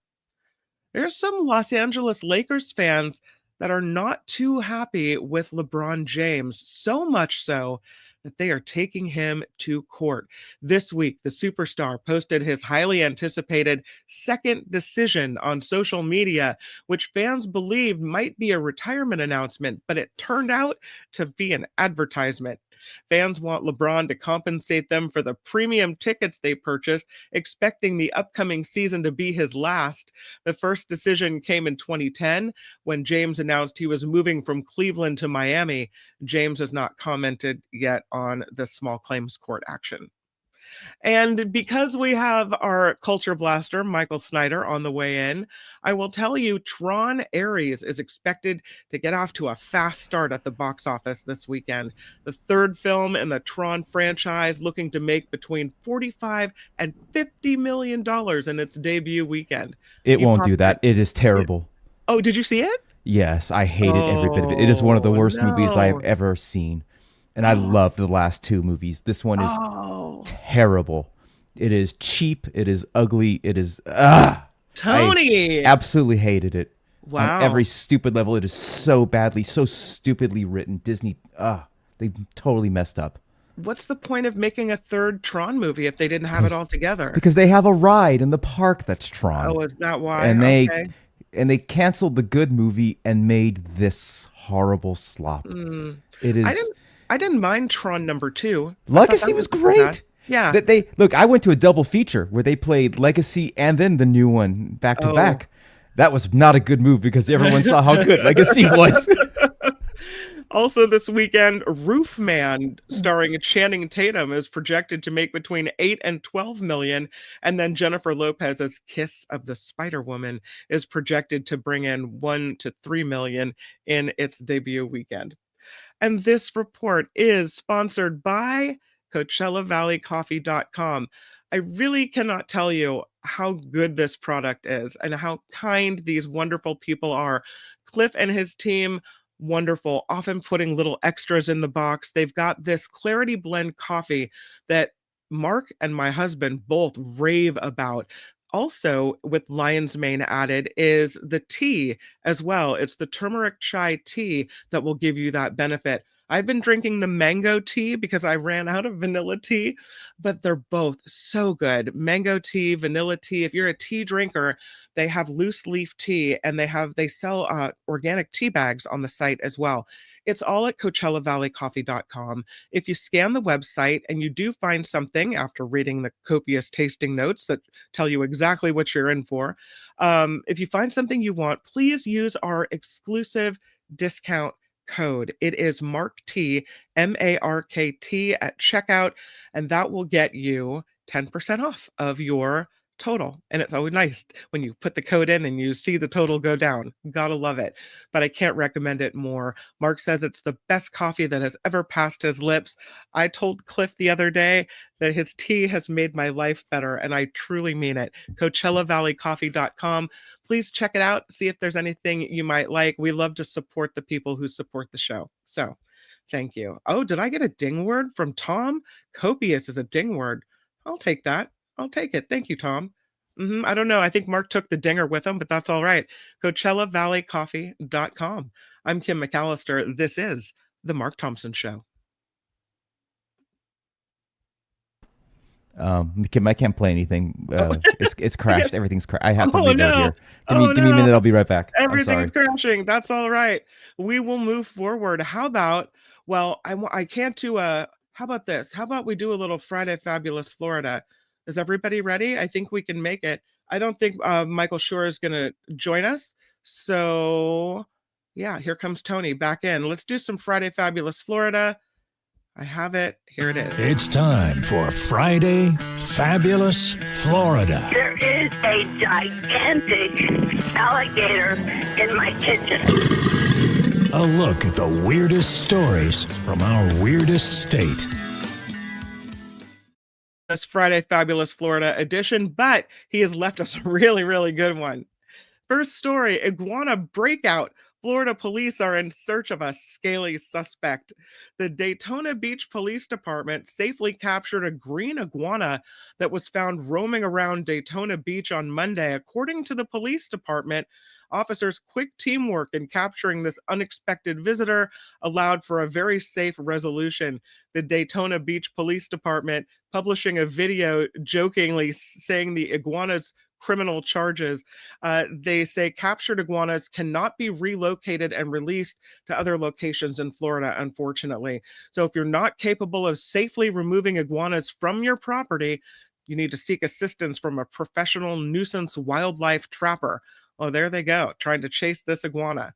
Speaker 4: There's some Los Angeles Lakers fans that are not too happy with LeBron James, so much so that they are taking him to court. This week, the superstar posted his highly anticipated second decision on social media, which fans believed might be a retirement announcement, but it turned out to be an advertisement. Fans want LeBron to compensate them for the premium tickets they purchased, expecting the upcoming season to be his last. The first decision came in 2010 when James announced he was moving from Cleveland to Miami. James has not commented yet on the small claims court action. And because we have our culture blaster, Michael Snyder, on the way in, I will tell you Tron Ares is expected to get off to a fast start at the box office this weekend. The third film in the Tron franchise, looking to make between $45 and $50 million in its debut weekend.
Speaker 23: It won't do that. It is terrible.
Speaker 4: Oh, did you see it?
Speaker 23: Yes, I hated every bit of it. It is one of the worst movies I have ever seen. And I loved the last two movies. This one is terrible. It is cheap. It is ugly. It is...
Speaker 4: Tony!
Speaker 23: I absolutely hated it.
Speaker 4: Wow.
Speaker 23: On every stupid level. It is so badly, so stupidly written. Disney, they totally messed up.
Speaker 4: What's the point of making a third Tron movie if they didn't have it all together?
Speaker 23: Because they have a ride in the park that's Tron.
Speaker 4: Oh, is that why?
Speaker 23: And they canceled the good movie and made this horrible slop. It is...
Speaker 4: I didn't mind Tron number 2.
Speaker 23: Legacy was great.
Speaker 4: Yeah.
Speaker 23: Look, I went to a double feature where they played Legacy and then the new one back to back. That was not a good move because everyone saw how good Legacy was.
Speaker 4: Also this weekend, Roof Man, starring Channing Tatum, is projected to make between $8 and $12 million. And then Jennifer Lopez's Kiss of the Spider-Woman is projected to bring in $1 to $3 million in its debut weekend. And this report is sponsored by CoachellaValleyCoffee.com. I really cannot tell you how good this product is and how kind these wonderful people are. Cliff and his team wonderful, often putting little extras in the box. They've got this Clarity Blend coffee that Mark and my husband both rave about. Also, with lion's mane added is the tea as well. It's the turmeric chai tea that will give you that benefit. I've been drinking the mango tea because I ran out of vanilla tea, but they're both so good. Mango tea, vanilla tea. If you're a tea drinker, they have loose leaf tea, and they sell organic tea bags on the site as well. It's all at CoachellaValleyCoffee.com. If you scan the website and you do find something after reading the copious tasting notes that tell you exactly what you're in for, if you find something you want, please use our exclusive discount code. It is MARKT, MARKT at checkout, and that will get you 10% off of your total. And it's always nice when you put the code in and you see the total go down. Gotta love it. But I can't recommend it more. Mark says it's the best coffee that has ever passed his lips. I told Cliff the other day that his tea has made my life better, and I truly mean it. CoachellaValleyCoffee.com. Please check it out. See if there's anything you might like. We love to support the people who support the show. So thank you. Oh, did I get a ding word from Tom? Copious is a ding word. I'll take that. I'll take it. Thank you, Tom. I don't know. I think Mark took the dinger with him, but that's all right. CoachellaValleyCoffee.com. I'm Kim McAllister. This is The Mark Thompson Show.
Speaker 23: Kim, I can't play anything. It's crashed. Everything's crashed. I have to reload here. Give me a minute. I'll be right back.
Speaker 4: Everything's crashing. That's all right. We will move forward. How about, I can't do how about this? How about we do a little Friday Fabulous Florida? Is everybody ready? I think we can make it. I don't think Michael Schur is going to join us. So, yeah, here comes Tony back in. Let's do some Friday Fabulous Florida. I have it. Here it is.
Speaker 1: It's time for Friday Fabulous Florida.
Speaker 6: There is a gigantic alligator in my kitchen.
Speaker 1: A look at the weirdest stories from our weirdest state.
Speaker 4: This Friday Fabulous Florida edition, but he has left us a really, really good one. First story, iguana breakout. Florida police are in search of a scaly suspect. The Daytona Beach Police Department safely captured a green iguana that was found roaming around Daytona Beach on Monday. According to the police department, officers' quick teamwork in capturing this unexpected visitor allowed for a very safe resolution. The Daytona Beach Police Department publishing a video jokingly saying the iguana's criminal charges. They say captured iguanas cannot be relocated and released to other locations in Florida, unfortunately. So if you're not capable of safely removing iguanas from your property, you need to seek assistance from a professional nuisance wildlife trapper. Oh, there they go, trying to chase this iguana.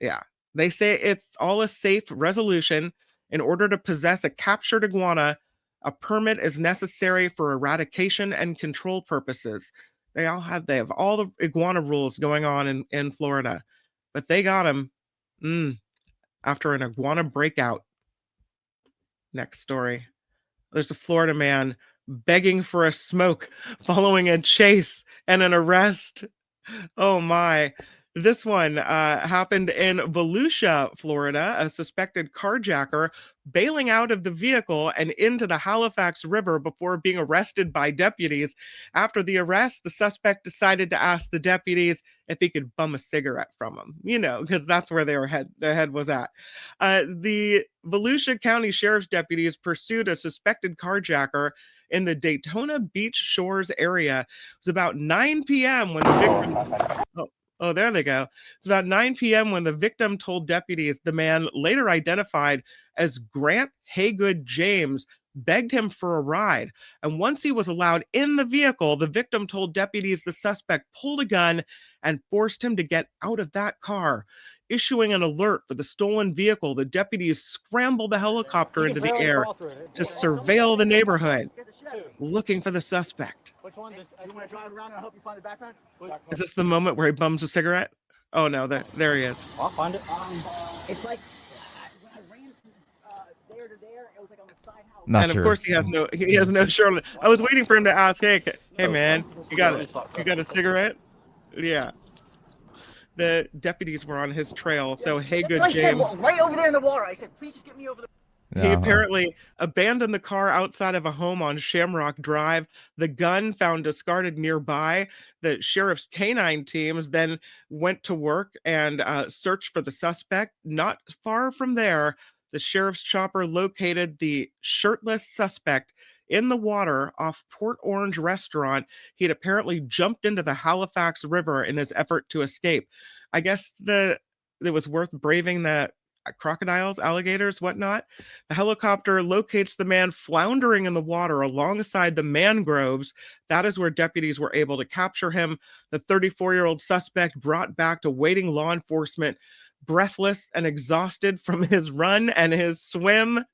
Speaker 4: Yeah, they say it's all a safe resolution. In order to possess a captured iguana, a permit is necessary for eradication and control purposes. They have all the iguana rules going on in Florida, but they got him after an iguana breakout. Next story. There's a Florida man begging for a smoke following a chase and an arrest. Oh my. This one happened in Volusia, Florida. A suspected carjacker bailing out of the vehicle and into the Halifax River before being arrested by deputies. After the arrest, the suspect decided to ask the deputies if he could bum a cigarette from them, because that's where their head was at. The Volusia County Sheriff's deputies pursued a suspected carjacker in the Daytona Beach Shores area. It was about 9 p.m. when the victim... Oh, there they go. It's about 9 p.m. when the victim told deputies the man, later identified as Grant Haygood James, begged him for a ride. And once he was allowed in the vehicle, the victim told deputies the suspect pulled a gun and forced him to get out of that car. Issuing an alert for the stolen vehicle, the deputies scrambled the helicopter into the air to surveil the neighborhood, looking for the suspect.
Speaker 11: Which one? You want to drive around and help you find the backpack?
Speaker 4: Is this the moment where he bums a cigarette? Oh no, there he is.
Speaker 11: I'll find it. It's like when I ran from there to there, it was like on the side house.
Speaker 23: Not
Speaker 4: and
Speaker 23: sure.
Speaker 4: Of course he has no shirt on. I was waiting for him to ask, hey man, you got a cigarette? Yeah. the deputies were on his trail. So, hey, good
Speaker 11: I said,
Speaker 4: James.
Speaker 11: well, right over there in the water. I said, please just get me over there.
Speaker 4: He apparently abandoned the car outside of a home on Shamrock Drive. The gun found discarded nearby. The sheriff's canine teams then went to work and searched for the suspect. Not far from there, the sheriff's chopper located the shirtless suspect in the water off Port Orange Restaurant. He'd apparently jumped into the Halifax River in his effort to escape. I guess it was worth braving the crocodiles, alligators, whatnot. The helicopter locates the man floundering in the water alongside the mangroves. That is where deputies were able to capture him. The 34-year-old suspect brought back to waiting law enforcement, breathless and exhausted from his run and his swim.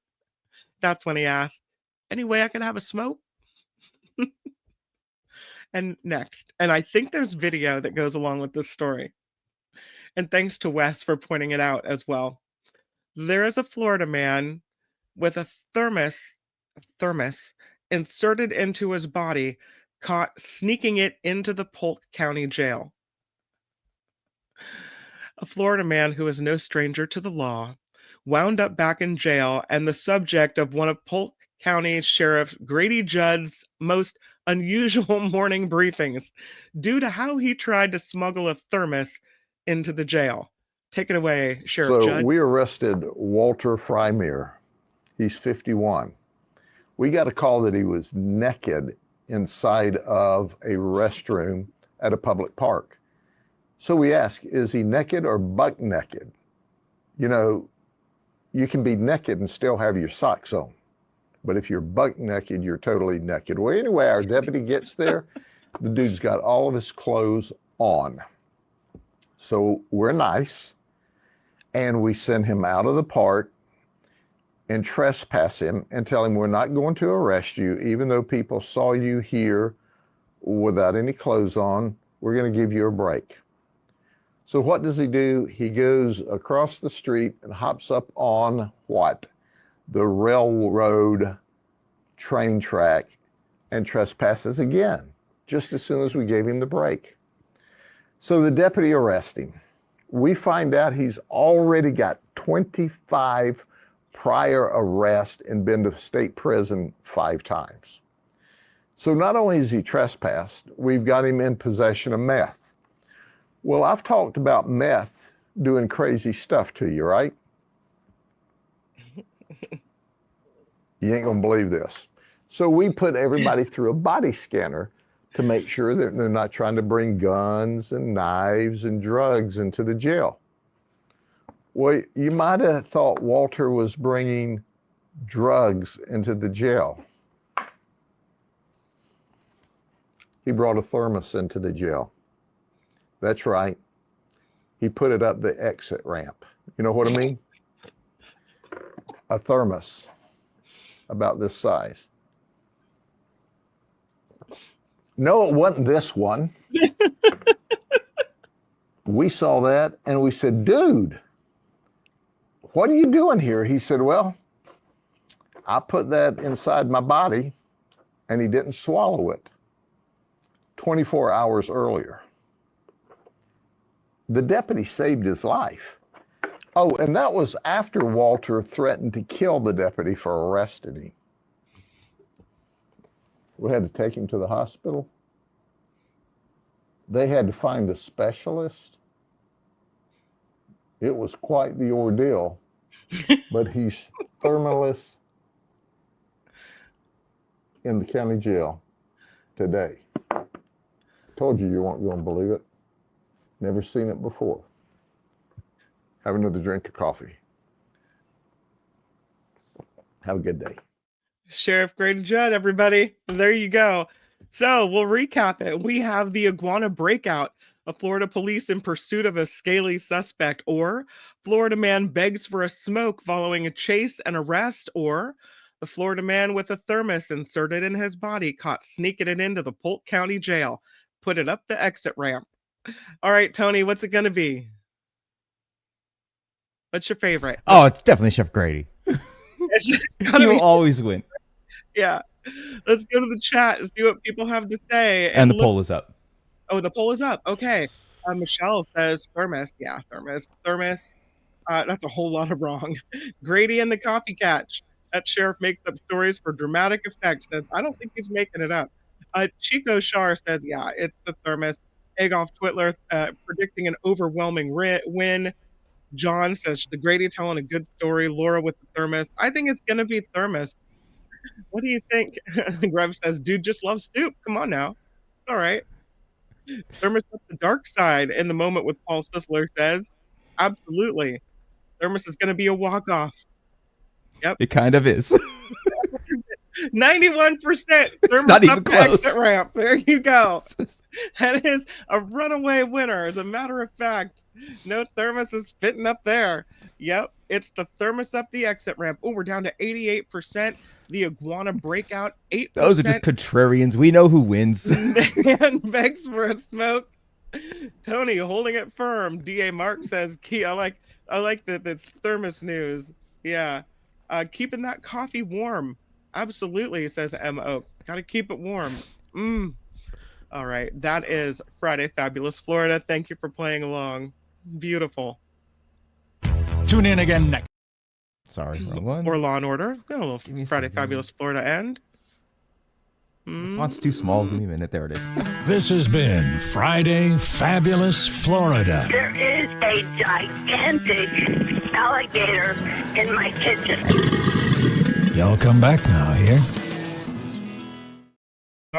Speaker 4: That's when he asked, "Any way I can have a smoke?" And next, and I think there's video that goes along with this story. And thanks to Wes for pointing it out as well. There is a Florida man with a thermos inserted into his body, caught sneaking it into the Polk County Jail. A Florida man who is no stranger to the law wound up back in jail and the subject of one of Polk County Sheriff Grady Judd's most unusual morning briefings due to how he tried to smuggle a thermos into the jail. Take it away, Sheriff Judd.
Speaker 12: So we arrested Walter Frymere. He's 51. We got a call that he was naked inside of a restroom at a public park. So we asked, is he naked or buck naked? You know, you can be naked and still have your socks on. But if you're buck naked, you're totally naked. Well, anyway, our deputy gets there. The dude's got all of his clothes on. So we're nice. And we send him out of the park and trespass him and tell him we're not going to arrest you, even though people saw you here without any clothes on. We're going to give you a break. So what does he do? He goes across the street and hops up on what? The railroad train track and trespasses again, just as soon as we gave him the break. So the deputy arrests him. We find out he's already got 25 prior arrests and been to state prison 5 times. So not only is he trespassed, we've got him in possession of meth. Well, I've talked about meth doing crazy stuff to you, right? You ain't gonna believe this. So we put everybody through a body scanner to make sure that they're not trying to bring guns and knives and drugs into the jail. Well, you might have thought Walter was bringing drugs into the jail. He brought a thermos into the jail. That's right. He put it up the exit ramp. You know what I mean? A thermos about this size. No, it wasn't this one. We saw that and we said, dude, what are you doing here? He said, well, I put that inside my body and he didn't swallow it 24 hours earlier. The deputy saved his life. Oh, and that was after Walter threatened to kill the deputy for arresting him. We had to take him to the hospital. They had to find a specialist. It was quite the ordeal, but he's thermaless in the county jail today. Told you weren't going to believe it. Never seen it before. Have another drink of coffee. Have a good day.
Speaker 4: Sheriff Grady Judd, everybody. There you go. So we'll recap it. We have the iguana breakout, a Florida police in pursuit of a scaly suspect, or Florida man begs for a smoke following a chase and arrest, or the Florida man with a thermos inserted in his body caught sneaking it into the Polk County Jail. Put it up the exit ramp. All right, Tony, what's it going to be? What's your favorite?
Speaker 23: Oh, it's definitely Chef Grady. You'll always win.
Speaker 4: Yeah. Let's go to the chat and see what people have to say.
Speaker 23: And the poll is up.
Speaker 4: Oh, the poll is up. Okay. Michelle says thermos. Yeah, thermos. Thermos. That's a whole lot of wrong. Grady and the Coffee Catch. That sheriff makes up stories for dramatic effect. Says, I don't think he's making it up. Chico Shar says, yeah, it's the thermos. Egolf Twitler predicting an overwhelming win. John says, the Grady telling a good story. Laura with the thermos. I think it's going to be thermos. What do you think? Grub says, dude just loves soup. Come on now. It's all right. Thermos up the dark side in the moment with Paul Sisler says, absolutely. Thermos is going to be a walk-off. Yep.
Speaker 23: It kind of is.
Speaker 4: 91%. Thermos
Speaker 23: not even
Speaker 4: up the
Speaker 23: close.
Speaker 4: exit ramp. There you go. That is a runaway winner. As a matter of fact, no thermos is fitting up there. Yep. It's the thermos up the exit ramp. Oh, we're down to 88%. The iguana breakout, 8%.
Speaker 23: Those are just contrarians. We know who wins.
Speaker 4: Dan begs for a smoke. Tony holding it firm. D.A. Mark says, I like that it's thermos news. Yeah. Keeping that coffee warm. Absolutely, says M.O. Gotta keep it warm. All right. That is Friday Fabulous Florida. Thank you for playing along. Beautiful.
Speaker 1: Tune in again next.
Speaker 23: Sorry, wrong one.
Speaker 4: Or Law and Order. Got a little Friday Fabulous Florida end.
Speaker 23: The font's too small. Give me a minute. There it is.
Speaker 1: This has been Friday Fabulous Florida.
Speaker 6: There is a gigantic alligator in my kitchen.
Speaker 1: Y'all come back now here.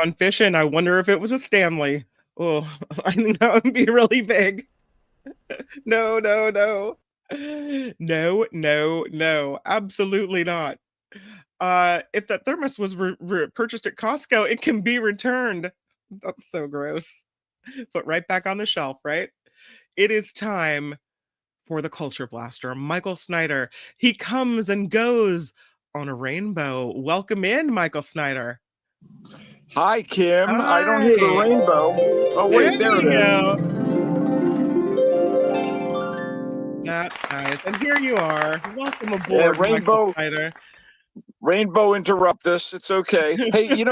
Speaker 4: On fishing, I wonder if it was a Stanley. Oh, I think that would be really big. No. No, absolutely not. If that thermos was purchased at Costco, it can be returned. That's so gross. Put right back on the shelf, right? It is time for the Culture Blaster, Michael Snyder. He comes and goes on a rainbow. Welcome in, Michael Snyder.
Speaker 13: Hi, Kim.
Speaker 4: Hi.
Speaker 13: I don't hear the rainbow. Oh, wait, there it is.
Speaker 4: That's nice. And here you are. Welcome aboard,
Speaker 13: Yeah, rainbow.
Speaker 4: Michael Snyder.
Speaker 13: Rainbow interrupt us. It's okay. Hey,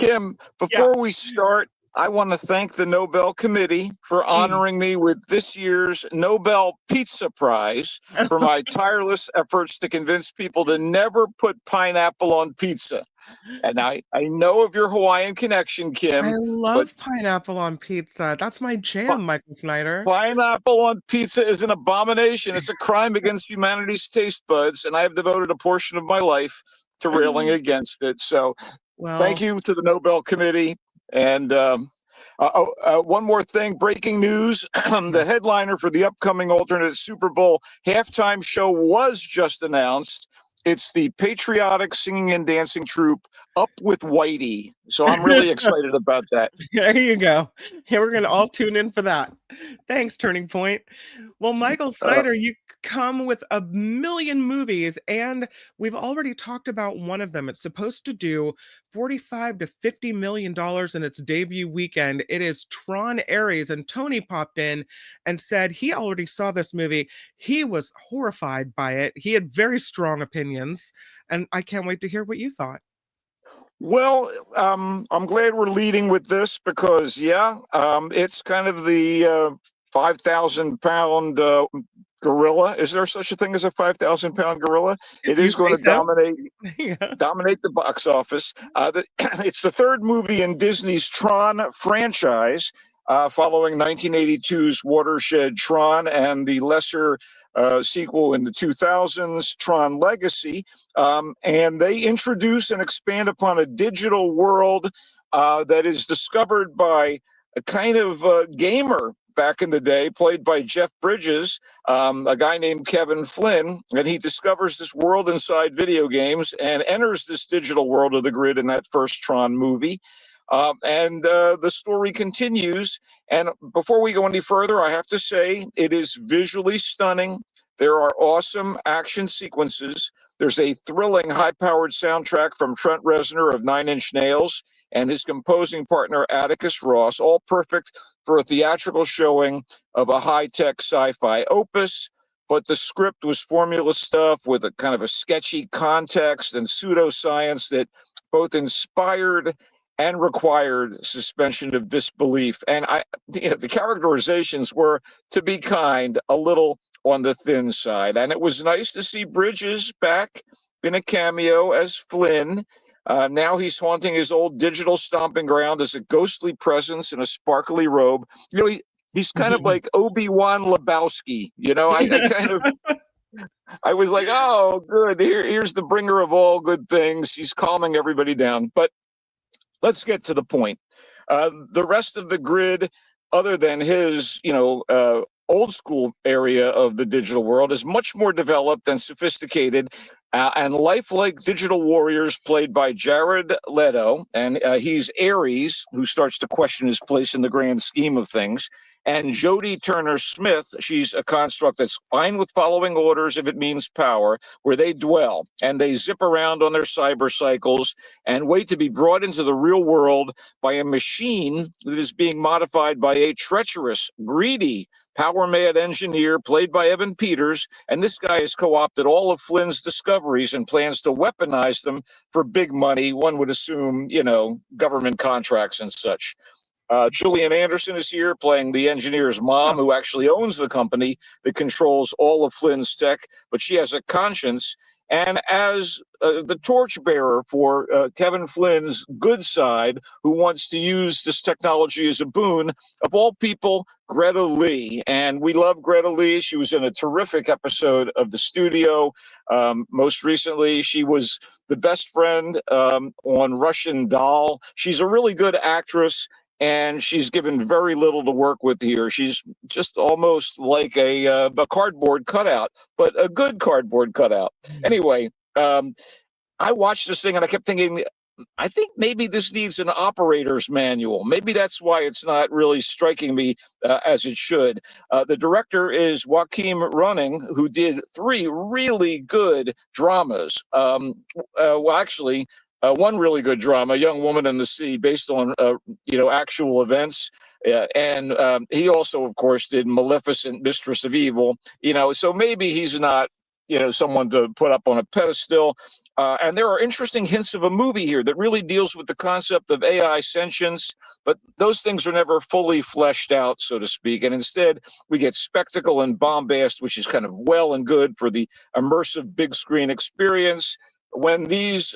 Speaker 13: Kim, before we start, I want to thank the Nobel Committee for honoring me with this year's Nobel Pizza Prize for my tireless efforts to convince people to never put pineapple on pizza. And I know of your Hawaiian connection, Kim.
Speaker 4: I love pineapple on pizza. That's my jam, Michael Snyder.
Speaker 13: Pineapple on pizza is an abomination. It's a crime against humanity's taste buds, and I have devoted a portion of my life to railing against it. So thank you to the Nobel Committee. And one more thing, breaking news. The headliner for the upcoming alternate Super Bowl halftime show was just announced. It's the patriotic singing and dancing troupe Up with Whitey. So I'm really excited about that.
Speaker 4: There you go. Here we're going to all tune in for that. Thanks, Turning Point. Well, Michael Snyder, you come with a million movies, and we've already talked about one of them. It's supposed to do $45 to $50 million in its debut weekend. It is Tron Ares, and Tony popped in and said he already saw this movie. He was horrified by it. He had very strong opinions, and I can't wait to hear what you thought.
Speaker 13: Well, I'm glad we're leading with this because, it's kind of the 5,000-pound gorilla. Is there such a thing as a 5,000-pound gorilla? It is going to dominate the box office. It's the third movie in Disney's Tron franchise, following 1982's watershed Tron and the lesser sequel in the 2000s, Tron Legacy. And they introduce and expand upon a digital world that is discovered by a kind of gamer back in the day, played by Jeff Bridges, a guy named Kevin Flynn, and he discovers this world inside video games and enters this digital world of the grid in that first Tron movie. And the story continues. And before we go any further, I have to say it is visually stunning. There are awesome action sequences. There's a thrilling, high-powered soundtrack from Trent Reznor of Nine Inch Nails and his composing partner, Atticus Ross, all perfect for a theatrical showing of a high-tech sci-fi opus. But the script was formula stuff with a kind of a sketchy context and pseudoscience that both inspired and required suspension of disbelief. And the characterizations were, to be kind, a little on the thin side. And it was nice to see Bridges back in a cameo as Flynn. Now he's haunting his old digital stomping ground as a ghostly presence in a sparkly robe. He's kind of like Obi-Wan Lebowski. I was like, oh, good. Here's the bringer of all good things. He's calming everybody down. But let's get to the point. The rest of the grid, other than his, old school area of the digital world, is much more developed and sophisticated and lifelike digital warriors played by Jared Leto. And he's Ares, who starts to question his place in the grand scheme of things. And Jodie Turner-Smith, she's a construct that's fine with following orders if it means power, where they dwell and they zip around on their cyber cycles and wait to be brought into the real world by a machine that is being modified by a treacherous, greedy, power-mad engineer played by Evan Peters. And this guy has co-opted all of Flynn's discoveries and plans to weaponize them for big money. One would assume, government contracts and such. Gillian Anderson is here playing the engineer's mom, who actually owns the company that controls all of Flynn's tech, but she has a conscience. And as the torchbearer for Kevin Flynn's good side, who wants to use this technology as a boon, of all people, Greta Lee. And we love Greta Lee. She was in a terrific episode of The Studio. Most recently, she was the best friend on Russian Doll. She's a really good actress, and she's given very little to work with here. She's just almost like a cardboard cutout, but a good cardboard cutout. Anyway, I watched this thing and I kept thinking, I think maybe this needs an operator's manual. Maybe that's why it's not really striking me as it should. The director is Joachim Running, who did 3 really good dramas. One really good drama, Young Woman in the Sea, based on, actual events. And he also, of course, did Maleficent, Mistress of Evil. So maybe he's not, someone to put up on a pedestal. And there are interesting hints of a movie here that really deals with the concept of AI sentience, but those things are never fully fleshed out, so to speak. And instead, we get spectacle and bombast, which is kind of well and good for the immersive big screen experience. When these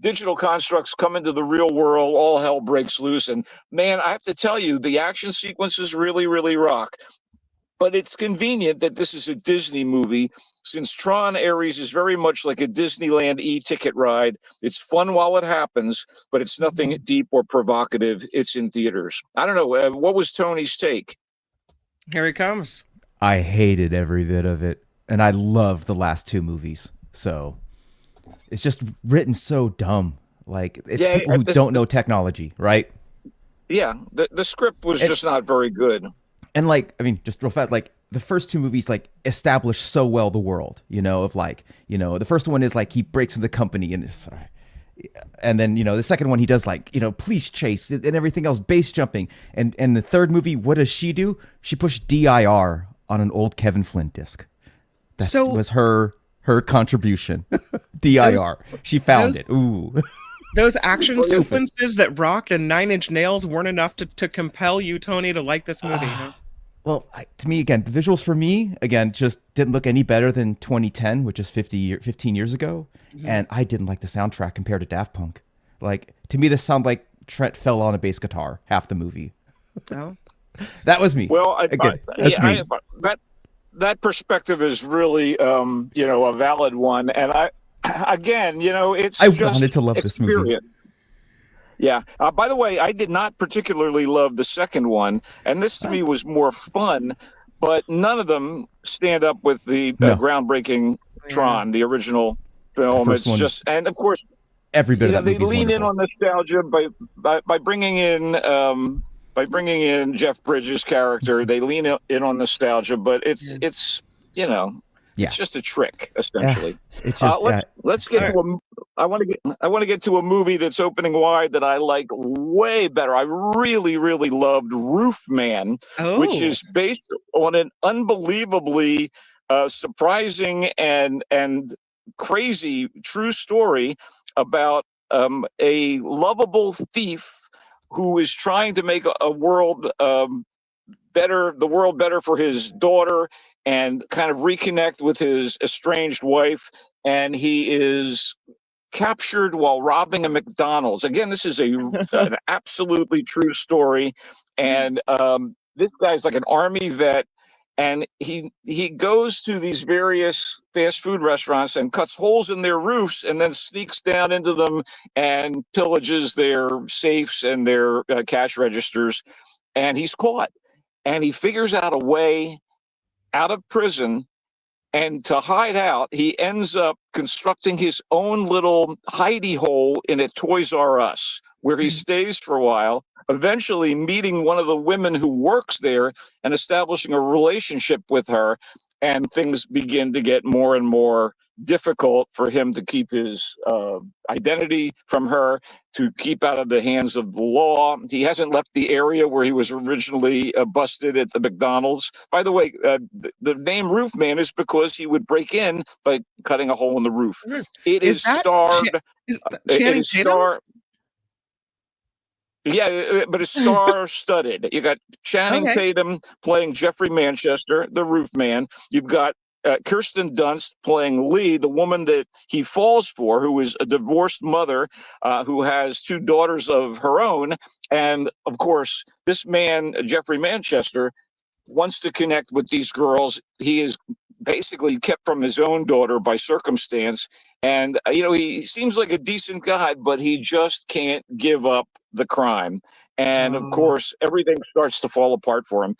Speaker 13: digital constructs come into the real world, all hell breaks loose. And man, I have to tell you, the action sequences really, really rock. But it's convenient that this is a Disney movie, since Tron Ares is very much like a Disneyland e-ticket ride. It's fun while it happens, but it's nothing deep or provocative. It's in theaters. I don't know. What was Tony's take?
Speaker 4: Here he comes.
Speaker 23: I hated every bit of it, and I loved the last 2 movies. So it's just written so dumb. Like, it's people who don't know technology, right?
Speaker 13: Yeah, the script was just not very good.
Speaker 23: And just real fast, the first 2 movies establish so well the world, of the first one is he breaks into the company and then the second one he does police chase and everything else, base jumping, and the third movie, what does she do? She pushed DIR on an old Kevin Flynn disc. That was her contribution. DIR. She found it. Ooh.
Speaker 4: Those action sequences that rocked and 9 Inch Nails weren't enough to compel you, Tony, to like this movie. Huh?
Speaker 23: Well, to me, again, the visuals for me, just didn't look any better than 2010, which is 15 years ago. Mm-hmm. And I didn't like the soundtrack compared to Daft Punk. To me, this sounded like Trent fell on a bass guitar half the movie. Oh. That was me.
Speaker 13: Well,
Speaker 23: that's me.
Speaker 13: That perspective is really, a valid one. And it's
Speaker 23: I wanted to love this movie.
Speaker 13: Yeah. By the way, I did not particularly love the second one, and this to me was more fun, but none of them stand up with the groundbreaking Tron, the original film. It's just, and of course,
Speaker 23: every bit of that
Speaker 13: they lean in on nostalgia by bringing in Jeff Bridges' character. They lean in on nostalgia, but it's it's just a trick, essentially. Let's get to I want to get to a movie that's opening wide that I like way better. I really, really loved Roof Man, which is based on an unbelievably surprising and crazy true story about a lovable thief who is trying to make a world better, the world better for his daughter, and kind of reconnect with his estranged wife. And he is captured while robbing a McDonald's. Again, this is an absolutely true story. And this guy's like an Army vet. And he goes to these various fast food restaurants and cuts holes in their roofs and then sneaks down into them and pillages their safes and their cash registers. And he's caught. And he figures out a way out of prison. And to hide out, he ends up constructing his own little hidey hole in a Toys R Us, where he stays for a while, eventually meeting one of the women who works there and establishing a relationship with her. And things begin to get more and more difficult for him to keep his identity from her, to keep out of the hands of the law. He hasn't left the area where he was originally busted at the McDonald's. By the way, the name Roof Man is because he would break in by cutting a hole in the roof. It is starred. It is star. Yeah, but it's star-studded. You got Channing Tatum playing Jeffrey Manchester, the Roof Man. You've got Kirsten Dunst playing Lee, the woman that he falls for, who is a divorced mother who has two daughters of her own. And, of course, this man, Jeffrey Manchester, wants to connect with these girls. He is basically kept from his own daughter by circumstance. And, he seems like a decent guy, but he just can't give up the crime. And of course, everything starts to fall apart for him.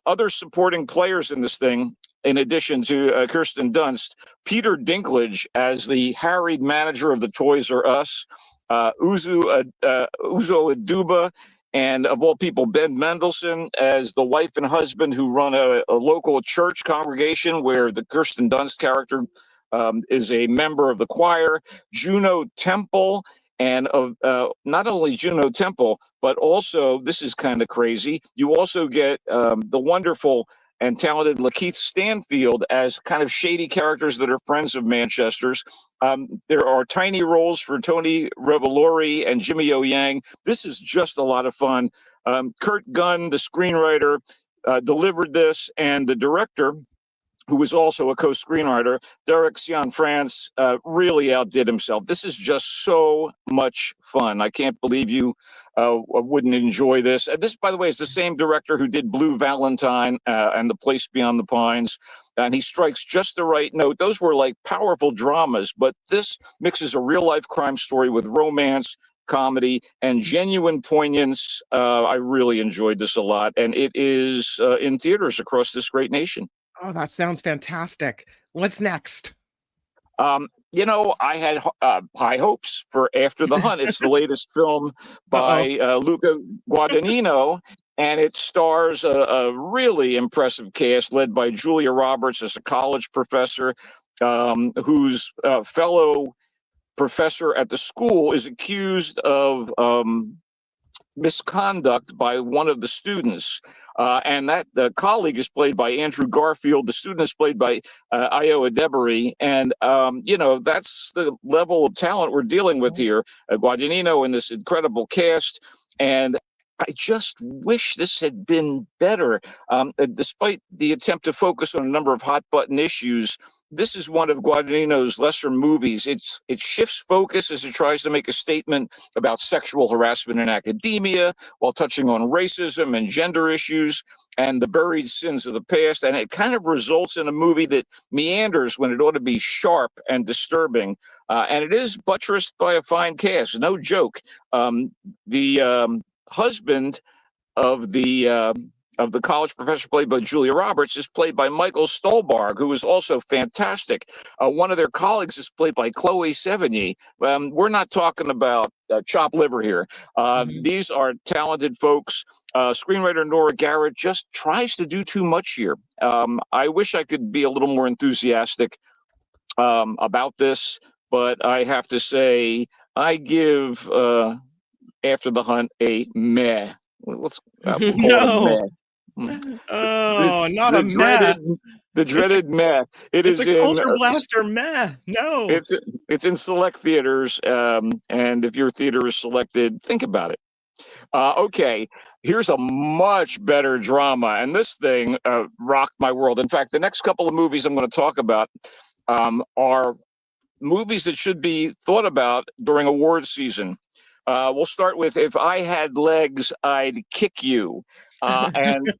Speaker 13: Other supporting players in this thing, in addition to Kirsten Dunst, Peter Dinklage as the harried manager of the Toys R Us, Uzo Aduba, and of all people, Ben Mendelsohn as the wife and husband who run a local church congregation where the Kirsten Dunst character is a member of the choir. Juno Temple. And not only Juno Temple, but also, this is kind of crazy, you also get the wonderful and talented Lakeith Stanfield as kind of shady characters that are friends of Manchester's. There are tiny roles for Tony Revolori and Jimmy O Yang. This is just a lot of fun. Kurt Gunn, the screenwriter, delivered this, and the director, who was also a co-screenwriter, Derek Cianfrance, really outdid himself. This is just so much fun. I can't believe you wouldn't enjoy this. This, by the way, is the same director who did Blue Valentine and The Place Beyond the Pines. And he strikes just the right note. Those were like powerful dramas, but this mixes a real-life crime story with romance, comedy, and genuine poignance. I really enjoyed this a lot. And it is in theaters across this great nation.
Speaker 4: Oh, that sounds fantastic. What's next?
Speaker 13: I had high hopes for After the Hunt. It's the latest film by Luca Guadagnino, and it stars a really impressive cast led by Julia Roberts as a college professor whose fellow professor at the school is accused of misconduct by one of the students, and that the colleague is played by Andrew Garfield. The student is played by Ayo Edebiri, and that's the level of talent we're dealing with here. Guadagnino and this incredible cast, and I just wish this had been better. Despite the attempt to focus on a number of hot button issues, this is one of Guadagnino's lesser movies. It shifts focus as it tries to make a statement about sexual harassment in academia while touching on racism and gender issues and the buried sins of the past. And it kind of results in a movie that meanders when it ought to be sharp and disturbing. And it is buttressed by a fine cast, no joke. The husband of the college professor played by Julia Roberts is played by Michael Stolbarg, who is also fantastic. One of their colleagues is played by Chloe Sevigny. We're not talking about chopped liver here. These are talented folks. Screenwriter Nora Garrett just tries to do too much here. I wish I could be a little more enthusiastic about this, but I have to say I give After the Hunt a meh. Let's call it meh.
Speaker 4: Oh, not a meh.
Speaker 13: The dreaded meh.
Speaker 4: It's a culture blaster meh. No.
Speaker 13: It's in select theaters, and if your theater is selected, think about it. Okay, here's a much better drama, and this thing rocked my world. In fact, the next couple of movies I'm going to talk about are movies that should be thought about during awards season. We'll start with If I Had Legs, I'd Kick You. And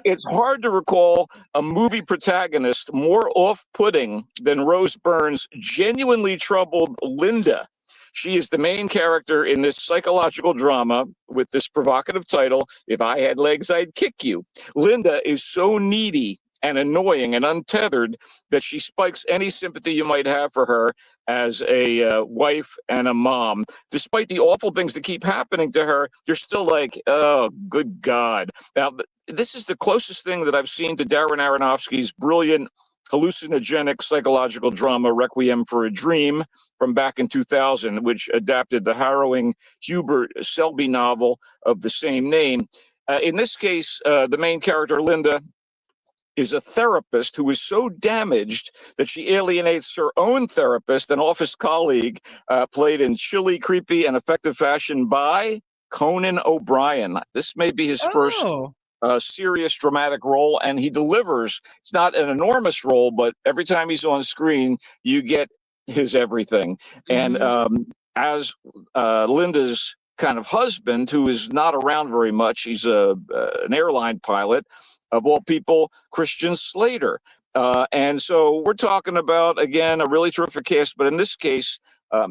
Speaker 13: it's hard to recall a movie protagonist more off-putting than Rose Byrne's genuinely troubled Linda. She is the main character in this psychological drama with this provocative title, If I Had Legs, I'd Kick You. Linda is so needy and annoying and untethered that she spikes any sympathy you might have for her as a wife and a mom. Despite the awful things that keep happening to her, you're still like, oh, good God. Now, this is the closest thing that I've seen to Darren Aronofsky's brilliant hallucinogenic psychological drama Requiem for a Dream from back in 2000, which adapted the harrowing Hubert Selby novel of the same name. In this case, the main character, Linda, is a therapist who is so damaged that she alienates her own therapist, an office colleague, played in chilly, creepy, and effective fashion by Conan O'Brien. This may be his first serious dramatic role, and he delivers. It's not an enormous role, but every time he's on screen, you get his everything. And as Linda's kind of husband, who is not around very much, he's an airline pilot, of all people, Christian Slater. And so we're talking about, again, a really terrific cast, but in this case,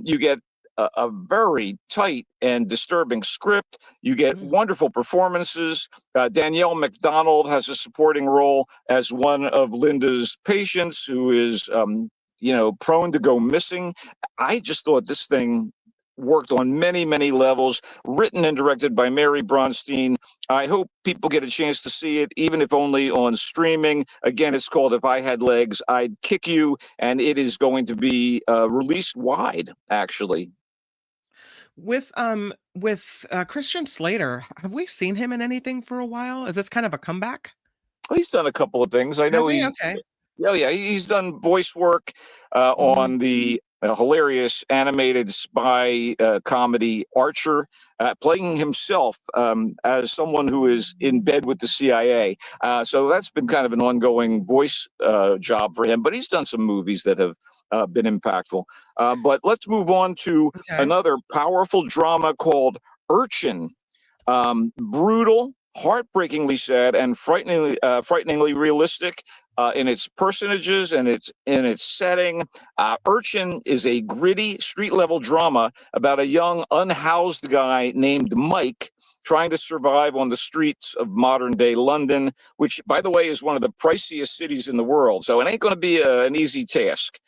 Speaker 13: you get a very tight and disturbing script. You get wonderful performances. Danielle McDonald has a supporting role as one of Linda's patients who is, prone to go missing. I just thought this thing worked on many, many levels, written and directed by Mary Bronstein. I hope people get a chance to see it, even if only on streaming. Again, it's called If I Had Legs, I'd Kick You, and it is going to be released wide, actually.
Speaker 4: With Christian Slater, have we seen him in anything for a while? Is this kind of a comeback?
Speaker 13: Well, he's done a couple of things. I know
Speaker 4: Okay.
Speaker 13: Yeah, he's done voice work on the hilarious animated spy comedy Archer, playing himself as someone who is in bed with the CIA. So that's been kind of an ongoing voice job for him. But he's done some movies that have been impactful. But let's move on to another powerful drama called Urchin. Brutal, heartbreakingly sad, and frighteningly realistic in its personages and in its setting. Urchin is a gritty street-level drama about a young, unhoused guy named Mike trying to survive on the streets of modern-day London, which, by the way, is one of the priciest cities in the world. So it ain't going to be an easy task.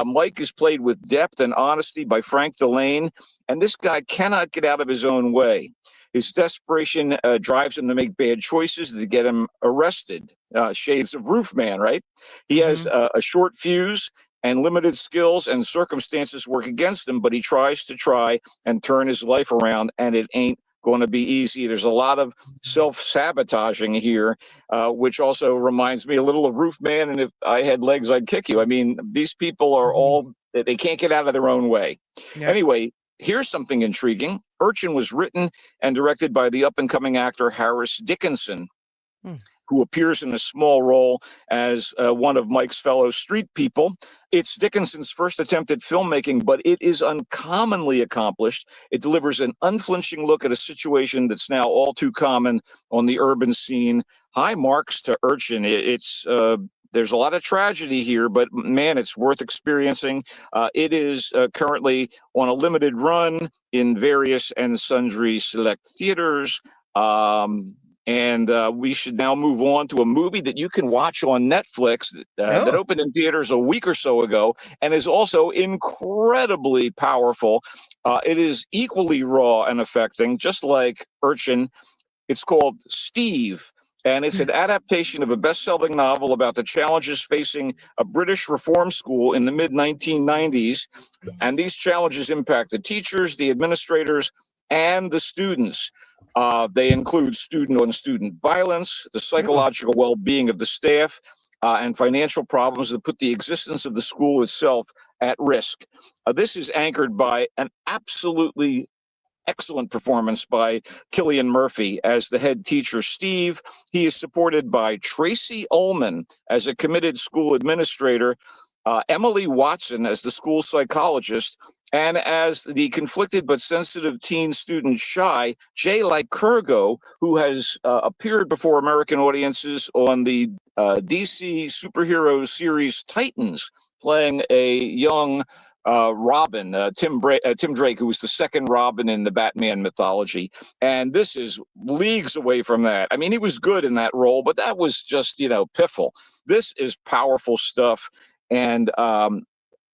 Speaker 13: Mike is played with depth and honesty by Frank Delane, and this guy cannot get out of his own way. His desperation drives him to make bad choices to get him arrested. Shades of Roofman, right? He has a short fuse and limited skills, and circumstances work against him, but he tries to and turn his life around, and it ain't going to be easy. There's a lot of self-sabotaging here, which also reminds me a little of Roofman and If I Had Legs, I'd Kick You. I mean, these people are all, they can't get out of their own way. Yeah. Anyway, here's something intriguing. Urchin was written and directed by the up-and-coming actor Harris Dickinson, who appears in a small role as one of Mike's fellow street people. It's Dickinson's first attempt at filmmaking, but it is uncommonly accomplished. It delivers an unflinching look at a situation that's now all too common on the urban scene. High marks to Urchin. There's a lot of tragedy here, but man, it's worth experiencing. It is currently on a limited run in various and sundry select theaters. And we should now move on to a movie that you can watch on Netflix that opened in theaters a week or so ago and is also incredibly powerful. It is equally raw and affecting, just like Urchin. It's called Steve. And it's an adaptation of a best-selling novel about the challenges facing a British reform school in the mid-1990s. And these challenges impact the teachers, the administrators, and the students. They include student-on-student violence, the psychological well-being of the staff, and financial problems that put the existence of the school itself at risk. This is anchored by an absolutely excellent performance by Cillian Murphy as the head teacher, Steve. He is supported by Tracy Ullman as a committed school administrator, Emily Watson as the school psychologist, and as the conflicted but sensitive teen student Shy, Jay Lycurgo, who has appeared before American audiences on the DC superhero series Titans, playing a young Robin, Tim Drake, who was the second Robin in the Batman mythology. And this is leagues away from that. I mean, he was good in that role, but that was just, piffle. This is powerful stuff. And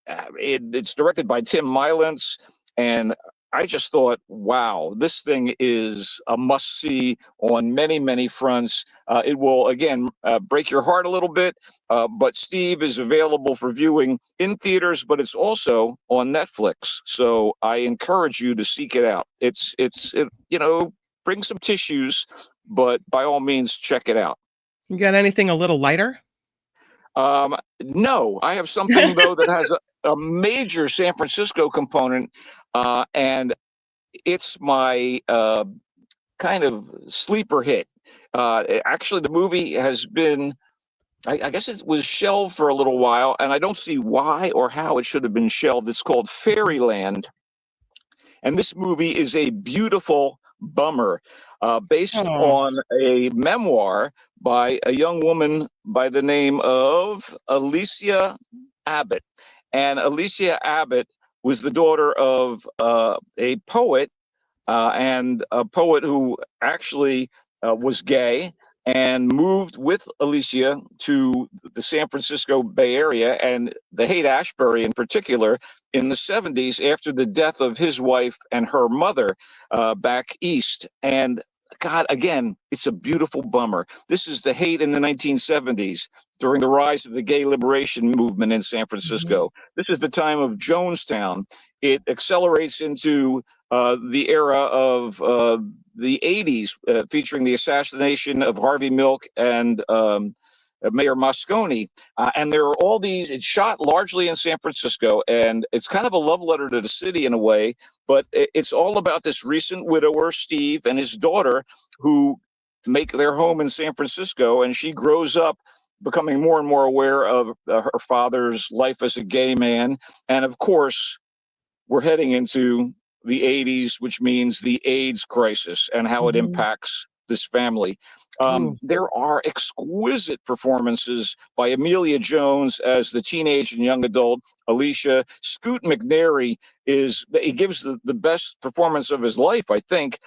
Speaker 13: it's directed by Tim Mylance. And I just thought, wow, this thing is a must-see on many, many fronts. It will, again, break your heart a little bit, but Steve is available for viewing in theaters, but it's also on Netflix. So I encourage you to seek it out. It bring some tissues, but by all means, check it out.
Speaker 4: You got anything a little lighter?
Speaker 13: No, I have something, though, that has a major San Francisco component, and it's my kind of sleeper hit. Actually, the movie has been, I guess it was shelved for a little while, and I don't see why or how it should have been shelved. It's called Fairyland. And this movie is a beautiful bummer based on a memoir by a young woman by the name of Alicia Abbott. And Alicia Abbott was the daughter of a poet, and a poet who actually was gay and moved with Alicia to the San Francisco Bay Area and the Haight-Ashbury in particular in the 70s after the death of his wife and her mother back east. And God, again, it's a beautiful bummer. This is the Haight in the 1970s during the rise of the gay liberation movement in San Francisco. This is the time of Jonestown. It accelerates into the era of the 80s, featuring the assassination of Harvey Milk and Mayor Moscone. And there are all these, it's shot largely in San Francisco, and it's kind of a love letter to the city in a way, but it's all about this recent widower, Steve, and his daughter, who make their home in San Francisco, and she grows up becoming more and more aware of her father's life as a gay man. And of course, we're heading into the 80s, which means the AIDS crisis and how it impacts this family. There are exquisite performances by Amelia Jones as the teenage and young adult Alicia. Scoot McNairy he gives the best performance of his life, I think,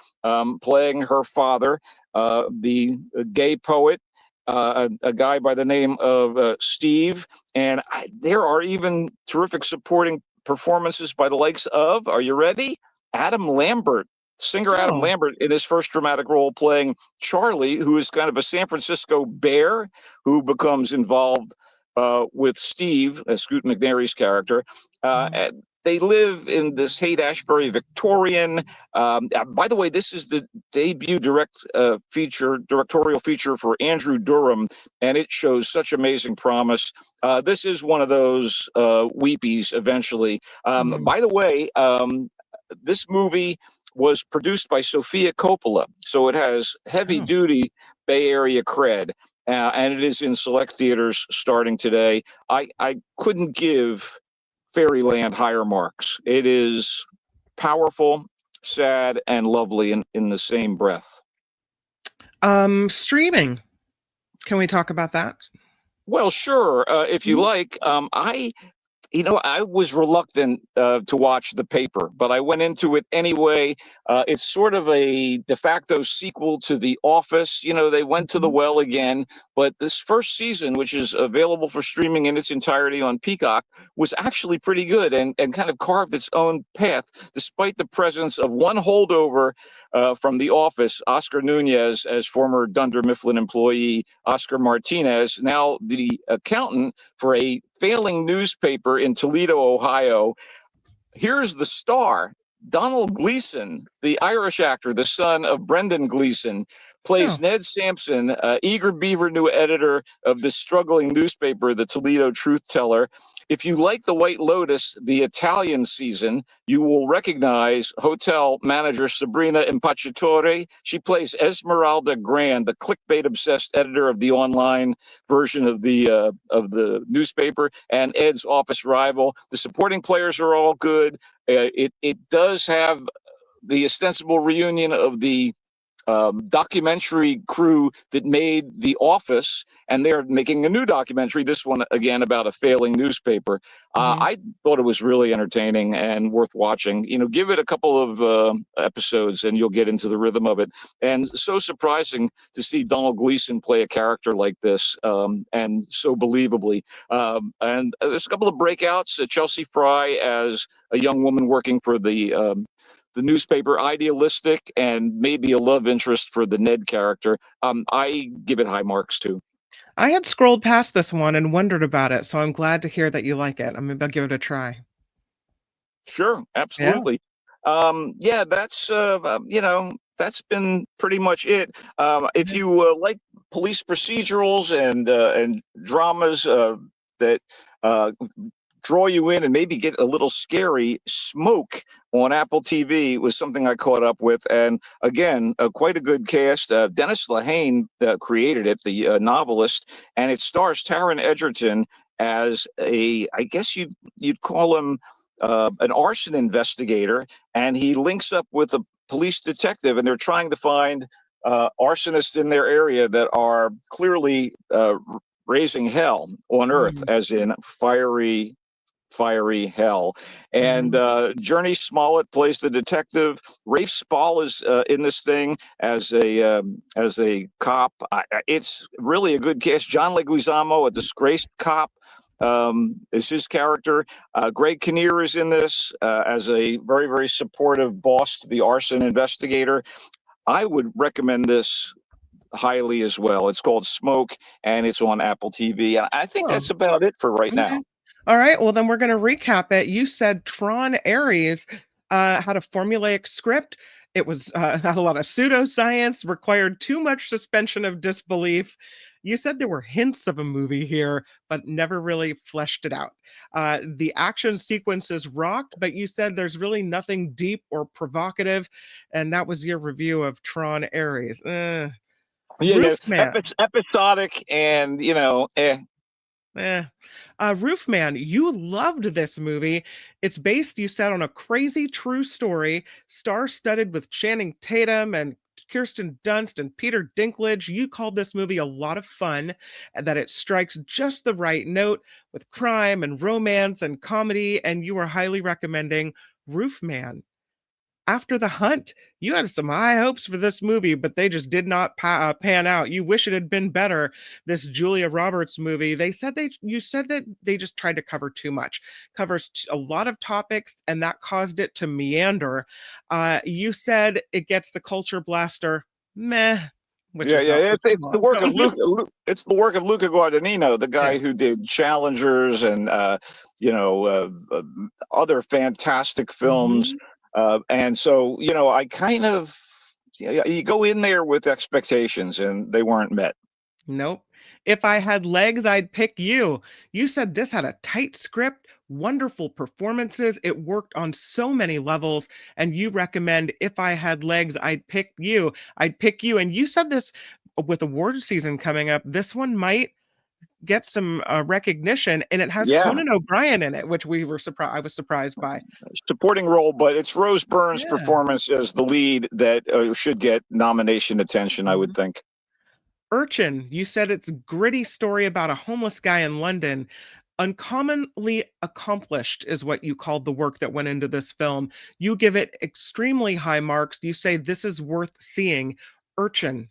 Speaker 13: playing her father, the gay poet, a guy by the name of Steve. And there are even terrific supporting performances by the likes of, are you ready? Adam Lambert. Singer Adam Lambert in his first dramatic role playing Charlie, who is kind of a San Francisco bear who becomes involved with Steve, Scoot McNairy's character. And they live in this Haight-Ashbury Victorian. By the way, this is the debut directorial feature for Andrew Durham, and it shows such amazing promise. This is one of those weepies eventually. By the way, this movie was produced by Sofia Coppola, so it has heavy-duty Bay Area cred, and it is in select theaters starting today. I couldn't give Fairyland higher marks. It is powerful, sad, and lovely in the same breath.
Speaker 4: Streaming. Can we talk about that?
Speaker 13: Well, sure, if you like. I was reluctant to watch The Paper, but I went into it anyway. It's sort of a de facto sequel to The Office. They went to the well again, but this first season, which is available for streaming in its entirety on Peacock, was actually pretty good and kind of carved its own path, despite the presence of one holdover from The Office, Oscar Nunez, as former Dunder Mifflin employee Oscar Martinez, now the accountant for a failing newspaper in Toledo, Ohio. Here's the star, Donald Gleason, the Irish actor, the son of Brendan Gleeson, plays Ned Sampson, eager beaver new editor of the struggling newspaper, the Toledo Truth Teller. If you like The White Lotus, the Italian season, you will recognize hotel manager Sabrina Impacciatore. She plays Esmeralda Grand, the clickbait-obsessed editor of the online version of the newspaper, and Ed's office rival. The supporting players are all good. It does have the ostensible reunion of the documentary crew that made The Office, and they're making a new documentary, this one again about a failing newspaper. I thought it was really entertaining and worth watching. Give it a couple of episodes and you'll get into the rhythm of it. And so surprising to see Donald Gleason play a character like this, and so believably. And there's a couple of breakouts. Chelsea Fry as a young woman working for the newspaper, idealistic and maybe a love interest for the Ned character. I give it high marks too.
Speaker 4: I had scrolled past this one and wondered about it, so I'm glad to hear that you like it. I'm gonna give it a try.
Speaker 13: Sure, absolutely. Yeah, that's that's been pretty much it. If you like police procedurals and dramas that draw you in and maybe get a little scary, Smoke on Apple TV was something I caught up with. And again, quite a good cast. Dennis Lehane created it, the novelist, and it stars Taron Egerton as I guess you'd call him an arson investigator, and he links up with a police detective, and they're trying to find arsonists in their area that are clearly raising hell on Earth, as in fiery hell. And Journey Smollett plays the detective. Rafe Spall is in this thing as a cop. It's really a good cast. John Leguizamo, a disgraced cop, is his character. Greg Kinnear is in this as a very, very supportive boss to the arson investigator. I would recommend this highly as well. It's called Smoke, and it's on Apple TV. And I think that's about it for right now.
Speaker 4: All right, well, then we're going to recap it. You said Tron Ares had a formulaic script. It was had a lot of pseudoscience, required too much suspension of disbelief. You said there were hints of a movie here, but never really fleshed it out. The action sequences rocked, but you said there's really nothing deep or provocative, and that was your review of Tron Ares.
Speaker 13: Episodic and,
Speaker 4: Roofman, you loved this movie. It's based, you said, on a crazy true story, star-studded with Channing Tatum and Kirsten Dunst and Peter Dinklage. You called this movie a lot of fun, and that it strikes just the right note with crime and romance and comedy, and you were highly recommending Roofman. After The Hunt, you had some high hopes for this movie, but they just did not pan out. You wish it had been better. This Julia Roberts movie, you said that they just tried to cover too much, covers a lot of topics, and that caused it to meander. You said it gets the culture blaster, meh.
Speaker 13: It's the work of Luca. It's the work of Luca Guadagnino, the guy who did Challengers and other fantastic films. And so, I kind of, you go in there with expectations and they weren't met.
Speaker 4: Nope. If I had legs, I'd pick you. You said this had a tight script, wonderful performances. It worked on so many levels. And you recommend If I Had Legs, I'd pick you. I'd pick you. And you said this with award season coming up. This one might get some recognition, and it has Conan O'Brien in it, which I was surprised by.
Speaker 13: Supporting role, but it's Rose Byrne's performance as the lead that should get nomination attention, I would think.
Speaker 4: Urchin, you said it's a gritty story about a homeless guy in London. Uncommonly accomplished is what you called the work that went into this film. You give it extremely high marks. You say this is worth seeing. Urchin.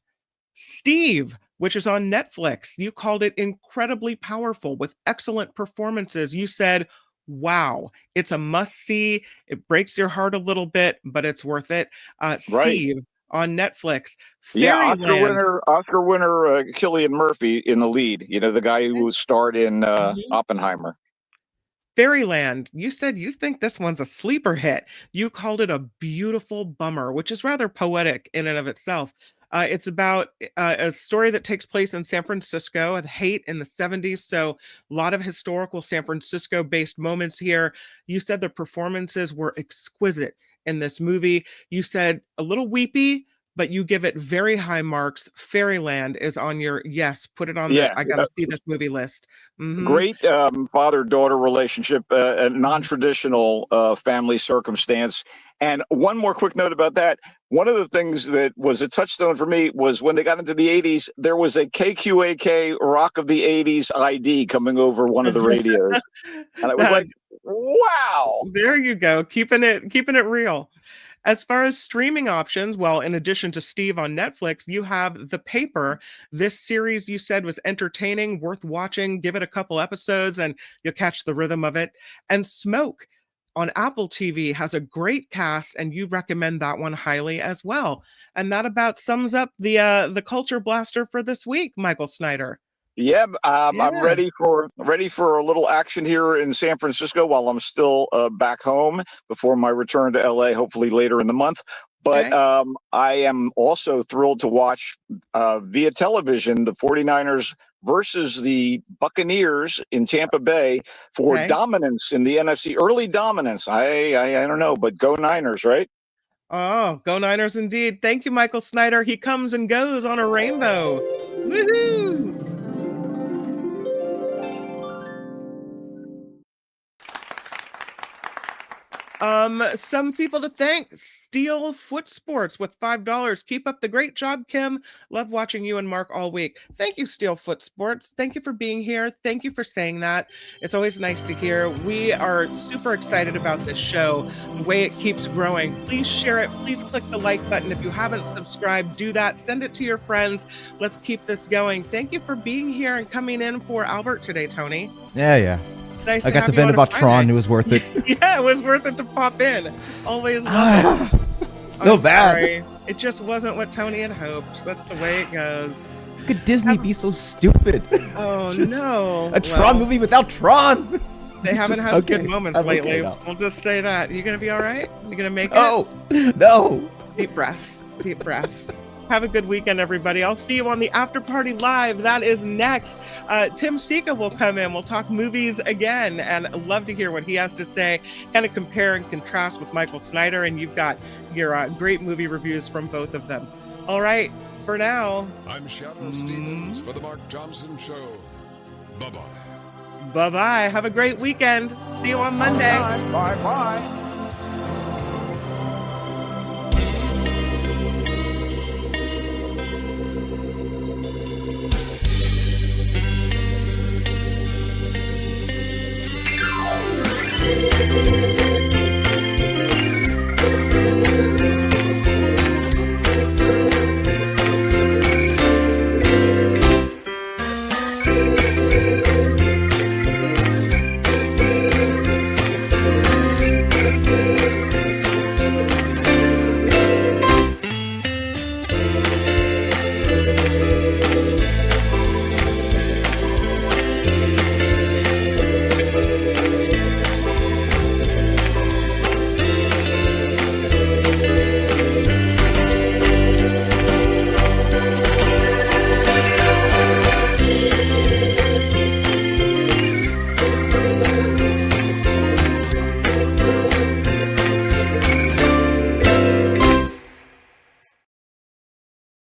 Speaker 4: Steve, which is on Netflix, you called it incredibly powerful with excellent performances. You said, wow, it's a must-see. It breaks your heart a little bit, but it's worth it. Steve on Netflix.
Speaker 13: Oscar winner Cillian Murphy in the lead. The guy who starred in Oppenheimer.
Speaker 4: Fairyland, you said you think this one's a sleeper hit. You called it a beautiful bummer, which is rather poetic in and of itself. It's about a story that takes place in San Francisco, the hate in the 70s. So a lot of historical San Francisco-based moments here. You said the performances were exquisite in this movie. You said a little weepy, but you give it very high marks. Fairyland is on your, yes, put it on the I gotta see this movie list.
Speaker 13: Great father-daughter relationship, a non-traditional family circumstance. And one more quick note about that. One of the things that was a touchstone for me was when they got into the 80s, there was a KQAK Rock of the 80s ID coming over one of the radios. And I was like, wow.
Speaker 4: There you go. Keeping it real. As far as streaming options, well, in addition to Steve on Netflix, you have The Paper. This series you said was entertaining, worth watching. Give it a couple episodes and you'll catch the rhythm of it. And Smoke on Apple TV has a great cast, and you recommend that one highly as well. And that about sums up the culture blaster for this week, Michael Snyder.
Speaker 13: Yeah, I'm ready for a little action here in San Francisco while I'm still back home before my return to LA, hopefully later in the month. But I am also thrilled to watch via television the 49ers versus the Buccaneers in Tampa Bay for dominance in the NFC. Early dominance. I don't know, but go Niners, right?
Speaker 4: Oh, go Niners indeed. Thank you, Michael Snyder. He comes and goes on a rainbow. Woohoo! Some people to thank. Steel Foot Sports with $5. Keep up the great job, Kim. Love watching you and Mark all week. Thank you, Steel Foot Sports. Thank you for being here. Thank you for saying that. It's always nice to hear. We are super excited about this show, the way it keeps growing. Please share it. Please click the like button. If you haven't subscribed, do that. Send it to your friends. Let's keep this going. Thank you for being here and coming in for Albert today, Tony.
Speaker 23: Yeah.
Speaker 4: Nice
Speaker 23: I got to vent about Tron. It was worth it.
Speaker 4: Yeah, it was worth it to pop in. Always love it.
Speaker 23: So bad.
Speaker 4: Sorry. It just wasn't what Tony had hoped. That's the way it goes.
Speaker 23: How could Disney be so stupid?
Speaker 4: Oh, no.
Speaker 23: A Tron movie without Tron.
Speaker 4: They haven't had good moments lately. We'll just say that. You going to be all right? You going to make it?
Speaker 23: No.
Speaker 4: Deep breaths. Deep breaths. Have a good weekend, everybody. I'll see you on the After Party Live. That is next. Tim Sika will come in. We'll talk movies again, and I'd love to hear what he has to say, kind of compare and contrast with Michael Snyder, and you've got your great movie reviews from both of them. All right, for now.
Speaker 3: I'm Shadow Stevens for The Mark Thompson Show. Bye-bye.
Speaker 4: Bye-bye. Have a great weekend. See you on Monday.
Speaker 5: Bye-bye.